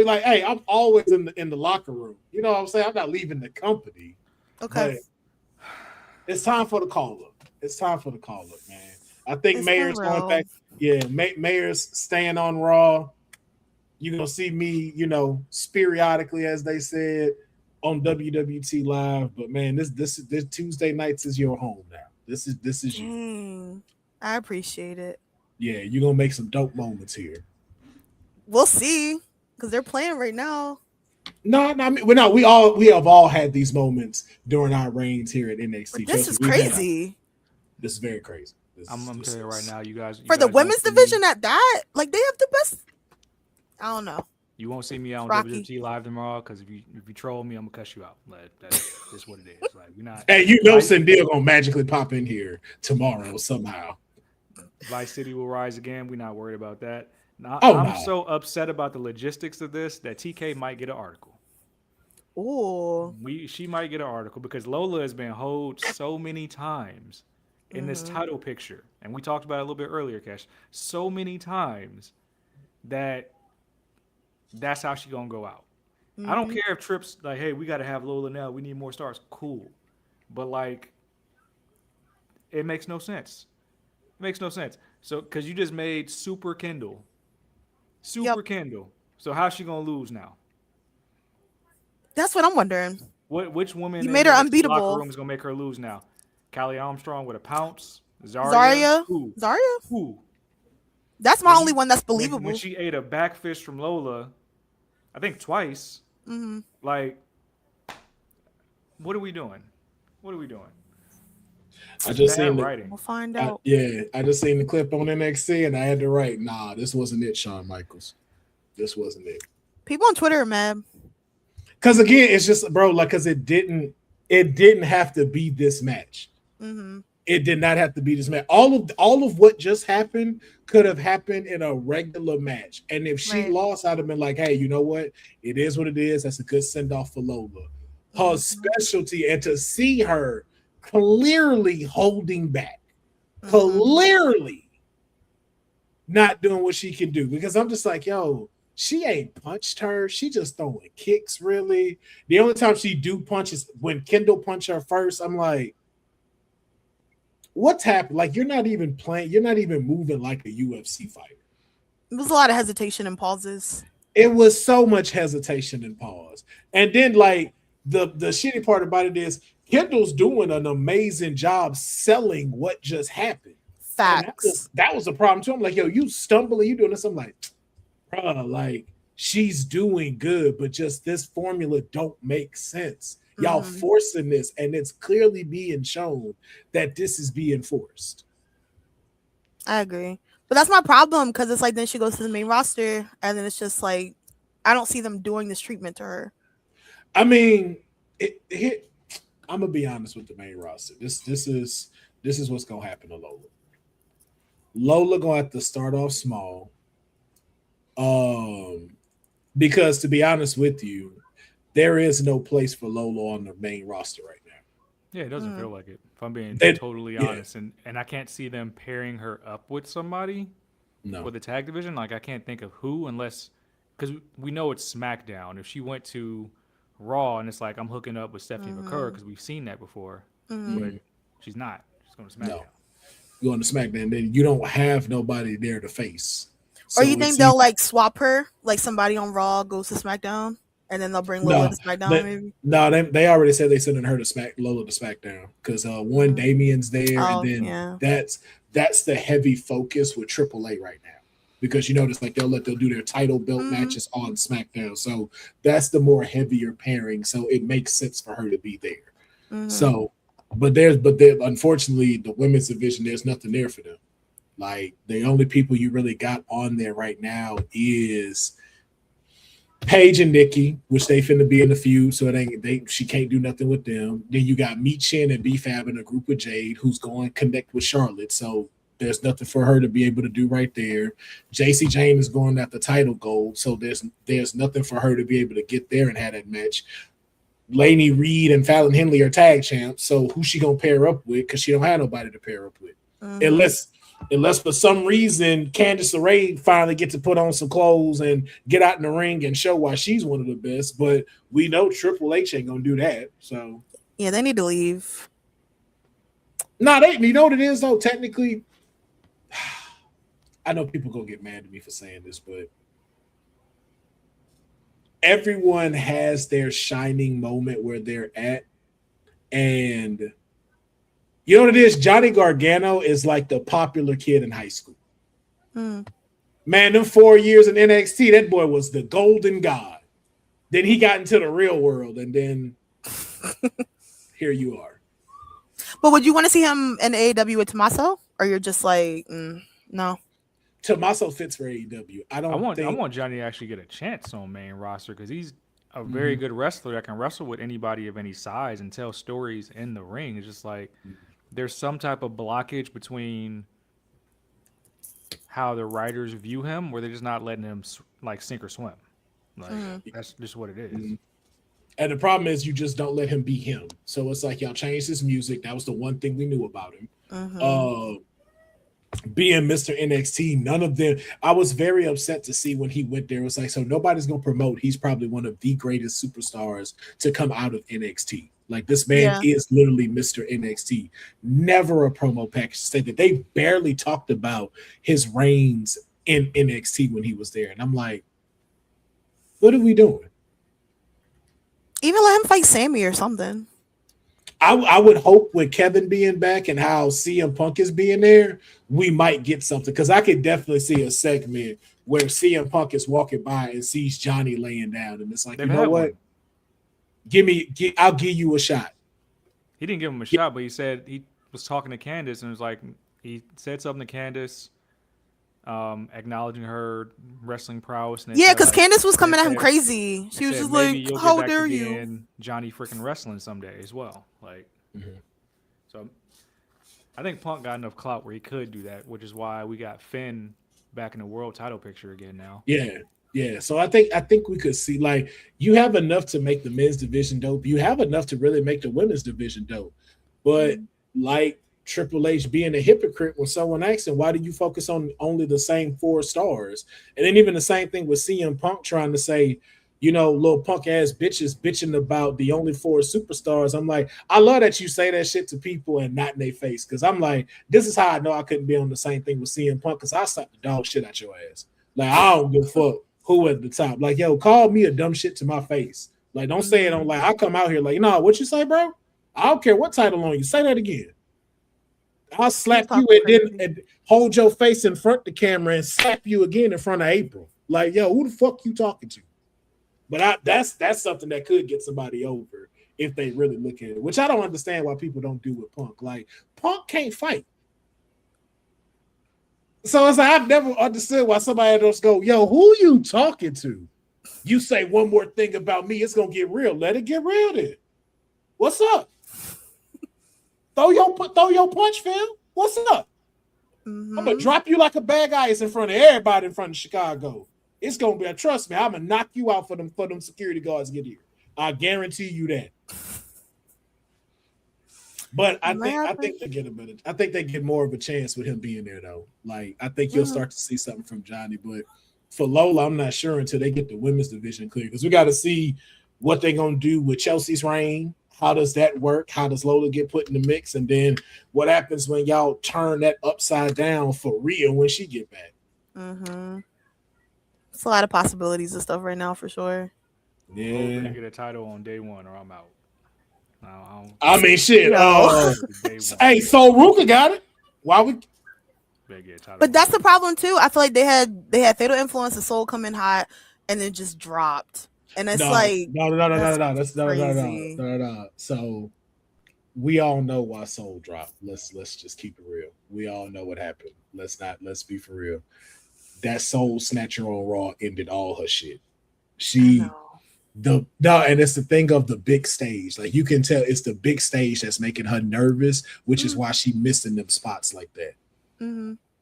Like, hey, I'm always in the locker room. You know what I'm saying? I'm not leaving the company. Okay. It's time for the call up. It's time for the call up, man. I think Mayor's going back. Yeah, Mayor's staying on Raw. You're gonna see me, periodically, as they said, on WWT Live. But man, this Tuesday nights is your home now. This is you. I appreciate it. Yeah, you're gonna make some dope moments here. We'll see, because they're playing right now. No, I mean, we have all had these moments during our reigns here at NXT. But this is crazy. This is very crazy. I'm gonna tell you right now, you guys. For the women's division at that, like they have the best. I don't know. You won't see me on WWT Live tomorrow because if you troll me, I'm gonna cuss you out. That's what it is. Like we're not. Hey, Cindy gonna magically pop in here tomorrow somehow. Vice City will rise again. We're not worried about that. Now, I'm so upset about the logistics of this that TK might get an article. Oh. She might get an article because Lola has been hoed so many times in this title picture, and we talked about it a little bit earlier, Cash. So many times that's how she gonna go out. I don't care if Tripp's like, hey, we gotta have Lola now. We need more stars. Cool. But like, it makes no sense. It makes no sense. So, because you just made Super Kendal. Kendal. So how's she gonna lose now? That's what I'm wondering. Which woman you made her unbeatable locker room is gonna make her lose now? Callie Armstrong with a pounce? Zaria? Who? Zaria? Who? That's my only one that's believable. When she ate a back fist from Lola, I think twice. Like, what are we doing? What are we doing? I just seen writing. We'll find out. I just seen the clip on NXT and I had to write, nah, this wasn't it, Shawn Michaels. This wasn't it. People on Twitter are mad. Because again, it's just, bro, like, because it didn't have to be this match. It did not have to be this match. All of what just happened could have happened in a regular match. And if she lost, I'd have been like, hey, you know what? It is what it is. That's a good send-off for Lola. Her specialty, and to see her clearly holding back, clearly not doing what she can do, because I'm just like, yo, she ain't punched her. She just throwing kicks, really. The only time she do punch is when Kendal punched her first. I'm like, what's happened? Like, you're not even playing. You're not even moving like a UFC fighter. There's a lot of hesitation and pauses. It was so much hesitation and pause. And then, like, the shitty part about it is Kendall's doing an amazing job selling what just happened. Facts. That was the problem too. I'm like, yo, you stumbling, you doing this. I'm like, bruh, like, she's doing good, but just this formula don't make sense. Y'all forcing this, and it's clearly being shown that this is being forced. I agree. But that's my problem, because it's like then she goes to the main roster, and then it's just like I don't see them doing this treatment to her. I mean, I'm gonna be honest with the main roster. This is what's gonna happen to Lola. Lola gonna have to start off small. Because to be honest with you, there is no place for Lola on the main roster right now. Yeah, it doesn't feel like it. If I'm being totally honest, and I can't see them pairing her up with somebody for the tag division. Like, I can't think of who, unless, because we know it's SmackDown. If she went to Raw and it's like, I'm hooking up with Stephanie McCurry, because we've seen that before, but she's not. She's going to SmackDown. No. Going to SmackDown, then you don't have nobody there to face. Or you think they'll like swap her, like somebody on Raw goes to SmackDown, and then they'll bring Lola to SmackDown? Maybe. No, they already said they sending her to Lola to SmackDown, because one Damien's there, and then that's the heavy focus with AAA right now, because you notice like they'll do their title belt matches on SmackDown, so that's the more heavier pairing. So it makes sense for her to be there. So, but unfortunately the women's division, there's nothing there for them. Like, the only people you really got on there right now is Paige and Nikki, which they finna be in the feud, so she can't do nothing with them. Then you got Michin and B-Fab in a group with Jade, who's going to connect with Charlotte, so there's nothing for her to be able to do right there. JC Jane is going at the title gold, so there's nothing for her to be able to get there and have that match. Lainey Reed and Fallon Henley are tag champs, so who's she gonna pair up with? Because she don't have nobody to pair up with, unless for some reason Candice LeRae finally get to put on some clothes and get out in the ring and show why she's one of the best. But we know Triple H ain't gonna do that. So yeah, they need to leave. No, you know what it is though. Technically, I know people gonna get mad at me for saying this, but everyone has their shining moment where they're at, and you know what it is? Johnny Gargano is like the popular kid in high school. Man, them 4 years in NXT, that boy was the golden god. Then he got into the real world, and then here you are. But would you want to see him in AEW with Tommaso? Or you're just like, no? Tommaso fits for AEW. I want Johnny to actually get a chance on main roster, because he's a very good wrestler that can wrestle with anybody of any size and tell stories in the ring. It's just like there's some type of blockage between how the writers view him, where they're just not letting him like sink or swim. Like that's just what it is. And the problem is you just don't let him be him. So it's like y'all changed his music. That was the one thing we knew about him. Being Mr. NXT, none of them. I was very upset to see when he went there. It was like, so nobody's gonna promote. He's probably one of the greatest superstars to come out of NXT. Like, this man is literally Mr. NXT. Never a promo package to say that. They barely talked about his reigns in NXT when he was there. And I'm like, what are we doing? Even let him fight Sammy or something. I would hope with Kevin being back and how CM Punk is being there, we might get something. Because I could definitely see a segment where CM Punk is walking by and sees Johnny laying down. And it's like, you know what? I'll give you a shot. He didn't give him a shot, but he said he was talking to Candice and was like, he said something to Candice, acknowledging her wrestling prowess. And because Candice was coming at him crazy. She was just like, how dare you? Johnny freaking wrestling someday as well. Like, so I think Punk got enough clout where he could do that, which is why we got Finn back in the world title picture again now. Yeah. So I think we could see, like, you have enough to make the men's division dope. You have enough to really make the women's division dope. But like Triple H being a hypocrite when someone asks him, why do you focus on only the same 4 stars? And then even the same thing with CM Punk trying to say, little punk ass bitches bitching about the only 4 superstars. I'm like, I love that you say that shit to people and not in their face. Cause I'm like, this is how I know I couldn't be on the same thing with CM Punk, because I slapped the dog shit out your ass. Like, I don't give a fuck who at the top. Like, yo, call me a dumb shit to my face. Like, don't say it on like, I come out here like, no, what you say, bro? I don't care what title on you. Say that again. I'll slap you and hold your face in front of the camera and slap you again in front of April. Like, yo, who the fuck you talking to? But that's something that could get somebody over if they really look at it, which I don't understand why people don't do with Punk. Like, Punk can't fight. So it's like, I've never understood why somebody else go, yo, who you talking to? You say one more thing about me, it's going to get real. Let it get real then. What's up? Throw your punch, Phil. What's up? I'm going to drop you like a bag of ice in front of everybody in front of Chicago. It's gonna be trust me. I'm gonna knock you out for them security guards get here. I guarantee you that. But I think they get a better. I think they get more of a chance with him being there though. Like I think you'll start to see something from Johnny. But for Lola, I'm not sure until they get the women's division clear, because we got to see what they're gonna do with Chelsea's reign. How does that work? How does Lola get put in the mix? And then what happens when y'all turn that upside down for real when she get back? Mm-hmm. It's a lot of possibilities and stuff right now for sure. Yeah. We're gonna get a title on day 1 or I'm out. I mean, shit. Hey, so Ruka got it. Why we? But that's the problem too. I feel like they had Fatal Influence and Soul come in hot, and then just dropped. And it's no. That's crazy. No. So we all know why Soul dropped. Let's just keep it real. We all know what happened. Let's be for real. That Soul Snatcher on Raw ended all her shit. And it's the thing of the big stage. Like you can tell it's the big stage that's making her nervous, which is why she missing them spots like that.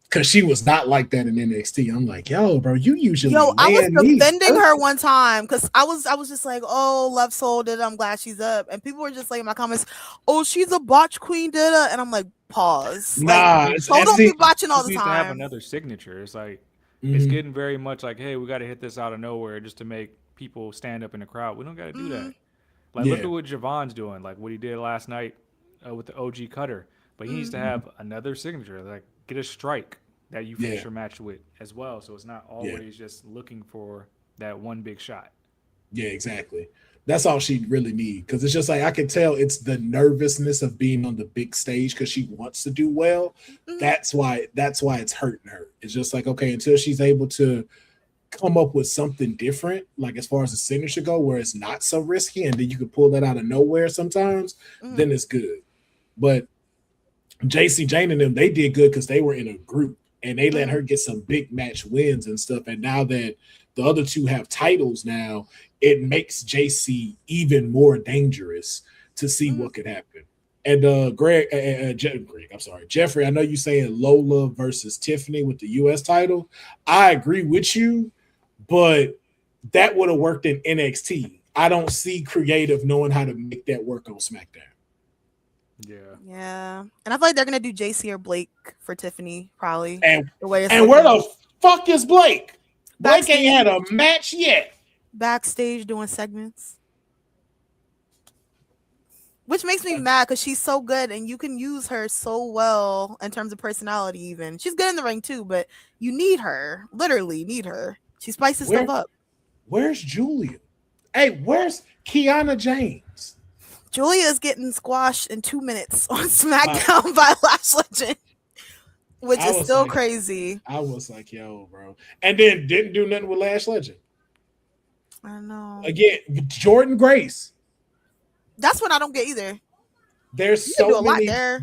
Because she was not like that in NXT. I'm like, yo, bro, you usually. Yo, I was defending her one time because I was just like, oh, Love Soul did it. I'm glad she's up. And people were just like in my comments, oh, she's a botch queen, did it. And I'm like, pause. Nah, like, so don't be botching all the time. To have another signature. It's like it's getting very much like, hey, we got to hit this out of nowhere just to make people stand up in the crowd. We don't got to do that. Like, look at what Javon's doing, like what he did last night with the OG Cutter. But he needs to have another signature, like get a strike that you finish your match with as well. So it's not always just looking for that one big shot. Yeah, exactly. That's all she really needs. Because it's just like, I can tell it's the nervousness of being on the big stage because she wants to do well. That's why it's hurting her. It's just like, okay, until she's able to come up with something different, like as far as the signature go, where it's not so risky and then you can pull that out of nowhere sometimes, then it's good. But JC Jane and them, they did good because they were in a group and they let her get some big match wins and stuff. And now that the other two have titles now, it makes JC even more dangerous to see what could happen. And Jeffrey, I know you saying Lola versus Tiffany with the US title. I agree with you, but that would have worked in NXT. I don't see creative knowing how to make that work on SmackDown. Yeah. And I feel like they're gonna do JC or Blake for Tiffany, probably. And where the fuck is Blake? Blake ain't had a match yet. Backstage doing segments. Which makes me mad because she's so good and you can use her so well in terms of personality even. She's good in the ring too, but you need her. Literally need her. She spices stuff up. Where's Julia? Hey, where's Kiana James? Julia is getting squashed in 2 minutes on SmackDown by Lash Legend, which is still crazy. I was like, yo, bro. And then didn't do nothing with Lash Legend. I know. Again, Jordan Grace. That's what I don't get either. There's so many. I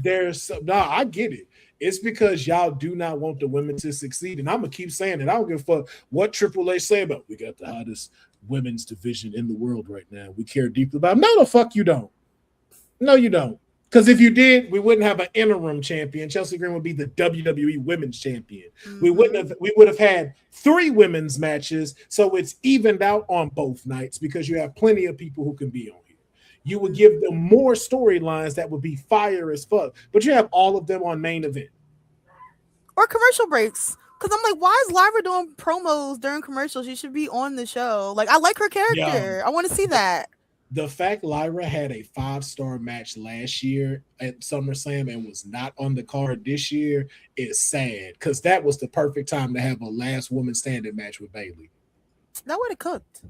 get it. It's because y'all do not want the women to succeed. And I'm going to keep saying it. I don't give a fuck what Triple H say about we got the hottest women's division in the world right now. We care deeply about them. No, the fuck you don't. No, you don't. Because if you did, we wouldn't have an interim champion. Chelsea Green would be the WWE Women's Champion. We would have had 3 women's matches, so it's evened out on both nights because you have plenty of people who can be on here. You would give them more storylines that would be fire as fuck. But you have all of them on main event. Or commercial breaks. Because I'm like, why is Lyra doing promos during commercials? She should be on the show. Like, I like her character. I want to see that. The fact Lyra had a 5-star match last year at SummerSlam and was not on the card this year is sad, because that was the perfect time to have a last woman standing match with Bayley. That would have cooked.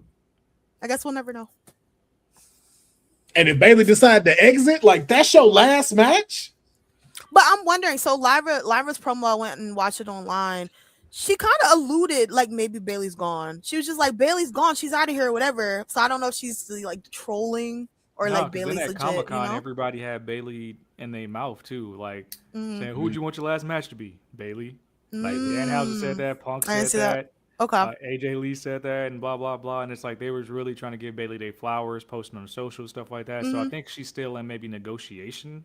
I guess we'll never know. And if Bayley decided to exit, like, that's your last match? But I'm wondering, so Lyra's promo, I went and watched it online. She kind of alluded like maybe Bayley's gone. She was just like, Bayley's gone. She's out of here or whatever. So I don't know if she's like trolling or like Bayley's legit. Comic-Con, you know? everybody had Bayley in their mouth too. Like saying, who would you want your last match to be? Bayley. Like Danhausen said that, Punk said that. Okay. AJ Lee said that, and blah blah blah. And it's like they was really trying to give Bayley their flowers, posting on the social stuff like that. So I think she's still in maybe negotiation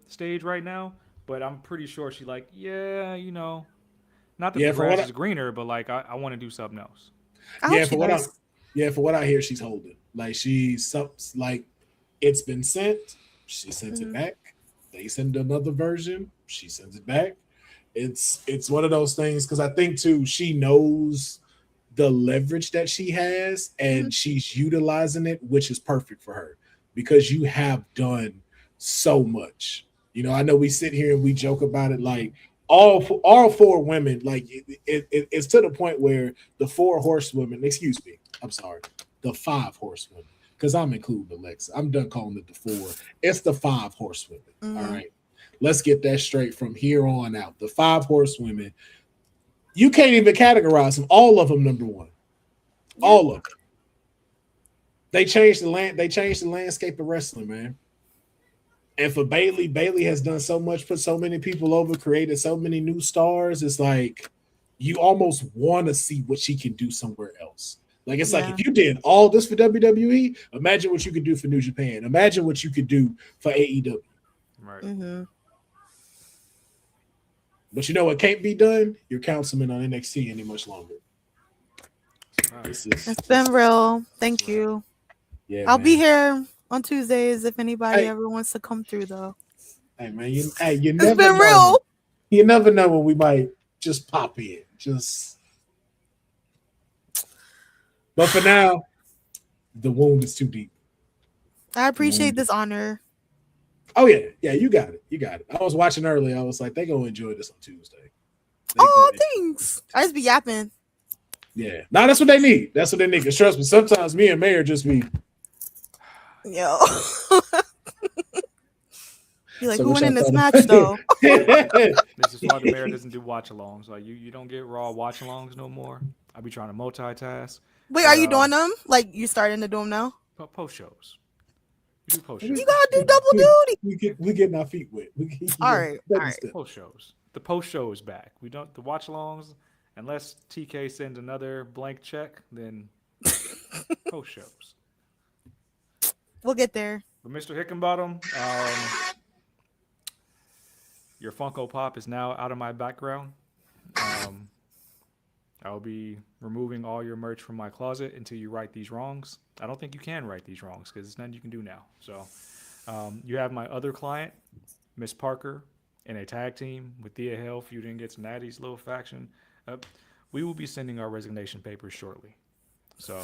stage right now. But I'm pretty sure she like, yeah, you know. Not that the grass is greener, but like I want to do something else. For what I hear, she's holding. Like she's like, it's been sent. She sends it back. They send another version. She sends it back. It's one of those things, because I think too she knows the leverage that she has and she's utilizing it, which is perfect for her, because you have done so much. You know, I know we sit here and we joke about it like. All 4 women, like it's to the point where the 4 horsewomen, the 5 horsewomen, because I'm including Alexa. I'm done calling it the 4. It's the 5 horsewomen. All right. Let's get that straight from here on out. The 5 horsewomen, you can't even categorize them. All of them number 1. All of them. They changed the landscape of wrestling, man. And for Bayley has done so much, put so many people over, created so many new stars. It's like you almost want to see what she can do somewhere else. Like it's like if you did all this for WWE, imagine what you could do for New Japan. Imagine what you could do for AEW. Right. But you know what can't be done? Your councilman on NXT any much longer. It's been real. Thank you. Yeah, I'll be here on Tuesdays if anybody ever wants to come through, though. Hey man, you never it's been know. real. You never know when we might just pop in. But for now, the wound is too deep. I appreciate this honor. Oh yeah, you got it. I was watching earlier. I was like, they gonna enjoy this on Tuesday. Thanks. I just be yapping. Yeah, no, that's what they need. That's what they need. Cause trust me, sometimes me and Mayor just be. Yo. Be like, who won in this match though? This is why the mayor doesn't do watch-alongs. Like you don't get raw watch-alongs no more. I be trying to multitask. Wait, are you doing them? Like you starting to do them now? Post shows. You do post shows. You gotta do double duty. We getting our feet wet. All right. Post shows. The post show is back. We don't the watch-alongs unless TK sends another blank check. Then post shows. We'll get there. But Mr. Hickenbottom, your Funko Pop is now out of my background. I'll be removing all your merch from my closet until you right these wrongs. I don't think you can right these wrongs because there's nothing you can do now. So you have my other client, Miss Parker, in a tag team with Thea Hale feuding against Natty's little faction. We will be sending our resignation papers shortly. So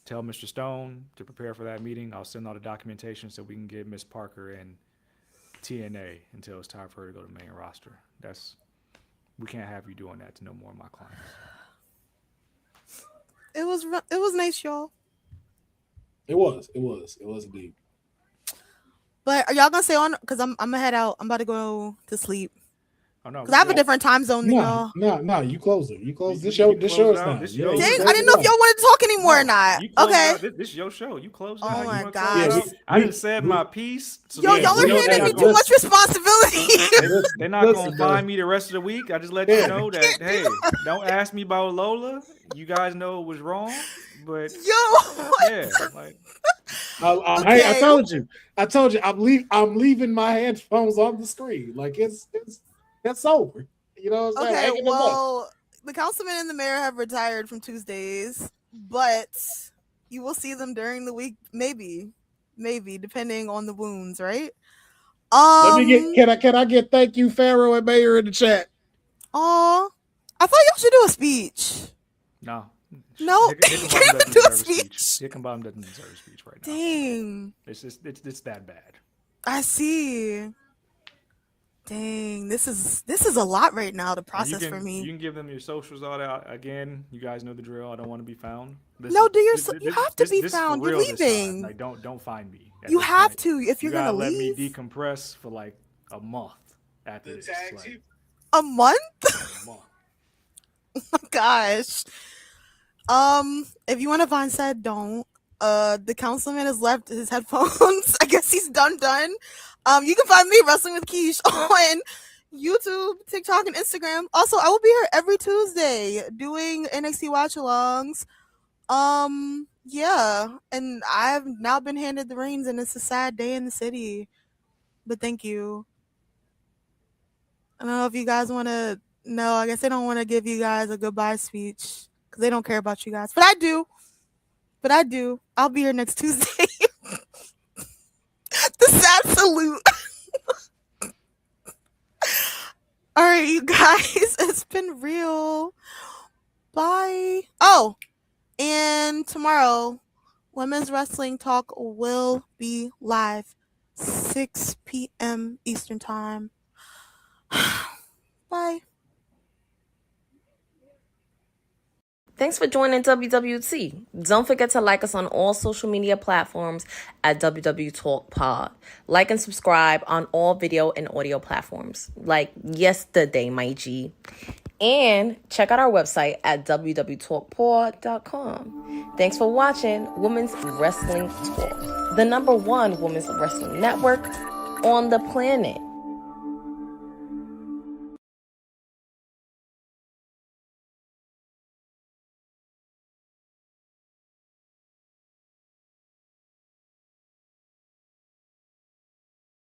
tell Mr. Stone to prepare for that meeting. I'll send all the documentation so we can get Miss Parker in TNA until it's time for her to go to the main roster. We can't have you doing that to no more of my clients. It was nice, y'all. It was indeed. But are y'all gonna stay on? Because I'm gonna head out. I'm about to go to sleep. Oh no, because I have a different time zone than y'all. No, you close it. You close this show. This show is now. Dang, I didn't know if y'all wanted to talk anymore or not. Okay. This is your show. You close it. Oh my god. I didn't say my piece. So y'all are handing me too much responsibility. They're not gonna find me the rest of the week. I just let you know that hey, don't ask me about Lola. You guys know it was wrong, but yeah, like. I told you. I'm leaving my headphones on the screen. Like that's over. You know what I'm saying? Okay, well, the councilman and the mayor have retired from Tuesdays, but You will see them during the week, maybe, depending on the wounds, right? Let me get. Can I get thank you, Pharaoh and Mayor in the chat? I thought y'all should do a speech. No. No, Hickenbottom doesn't deserve a speech. Hickenbottom doesn't deserve a speech right now. Dang. It's that bad. I see. Dang, this is a lot right now to process for me. You can give them your socials all that. Again, you guys know the drill. I don't want to be found. You have to be found. You're leaving. Like, don't find me. You have to if you're gonna let leave. me decompress for like a month after this. Like, a month? a month. Oh my gosh. If you want to find said, don't. The councilman has left his headphones. I guess he's done. You can find me Wrestling with Keish on YouTube, TikTok, and Instagram. Also, I will be here every Tuesday doing NXT watch-alongs. Yeah, and I've now been handed the reins, and it's a sad day in the city. But thank you. I don't know if you guys want to. No, I guess they don't want to give you guys a goodbye speech because they don't care about you guys. But I do. I'll be here next Tuesday. The sad salute. All right, you guys. It's been real. Bye. Oh, and tomorrow, Women's Wrestling Talk will be live, 6 p.m. Eastern Time. Bye. Thanks for joining WWT. Don't forget to like us on all social media platforms at WW Talk Pod. Like and subscribe on all video and audio platforms, like yesterday, my G. And check out our website at www.talkpod.com. Thanks for watching Women's Wrestling Talk, the #1 women's wrestling network on the planet.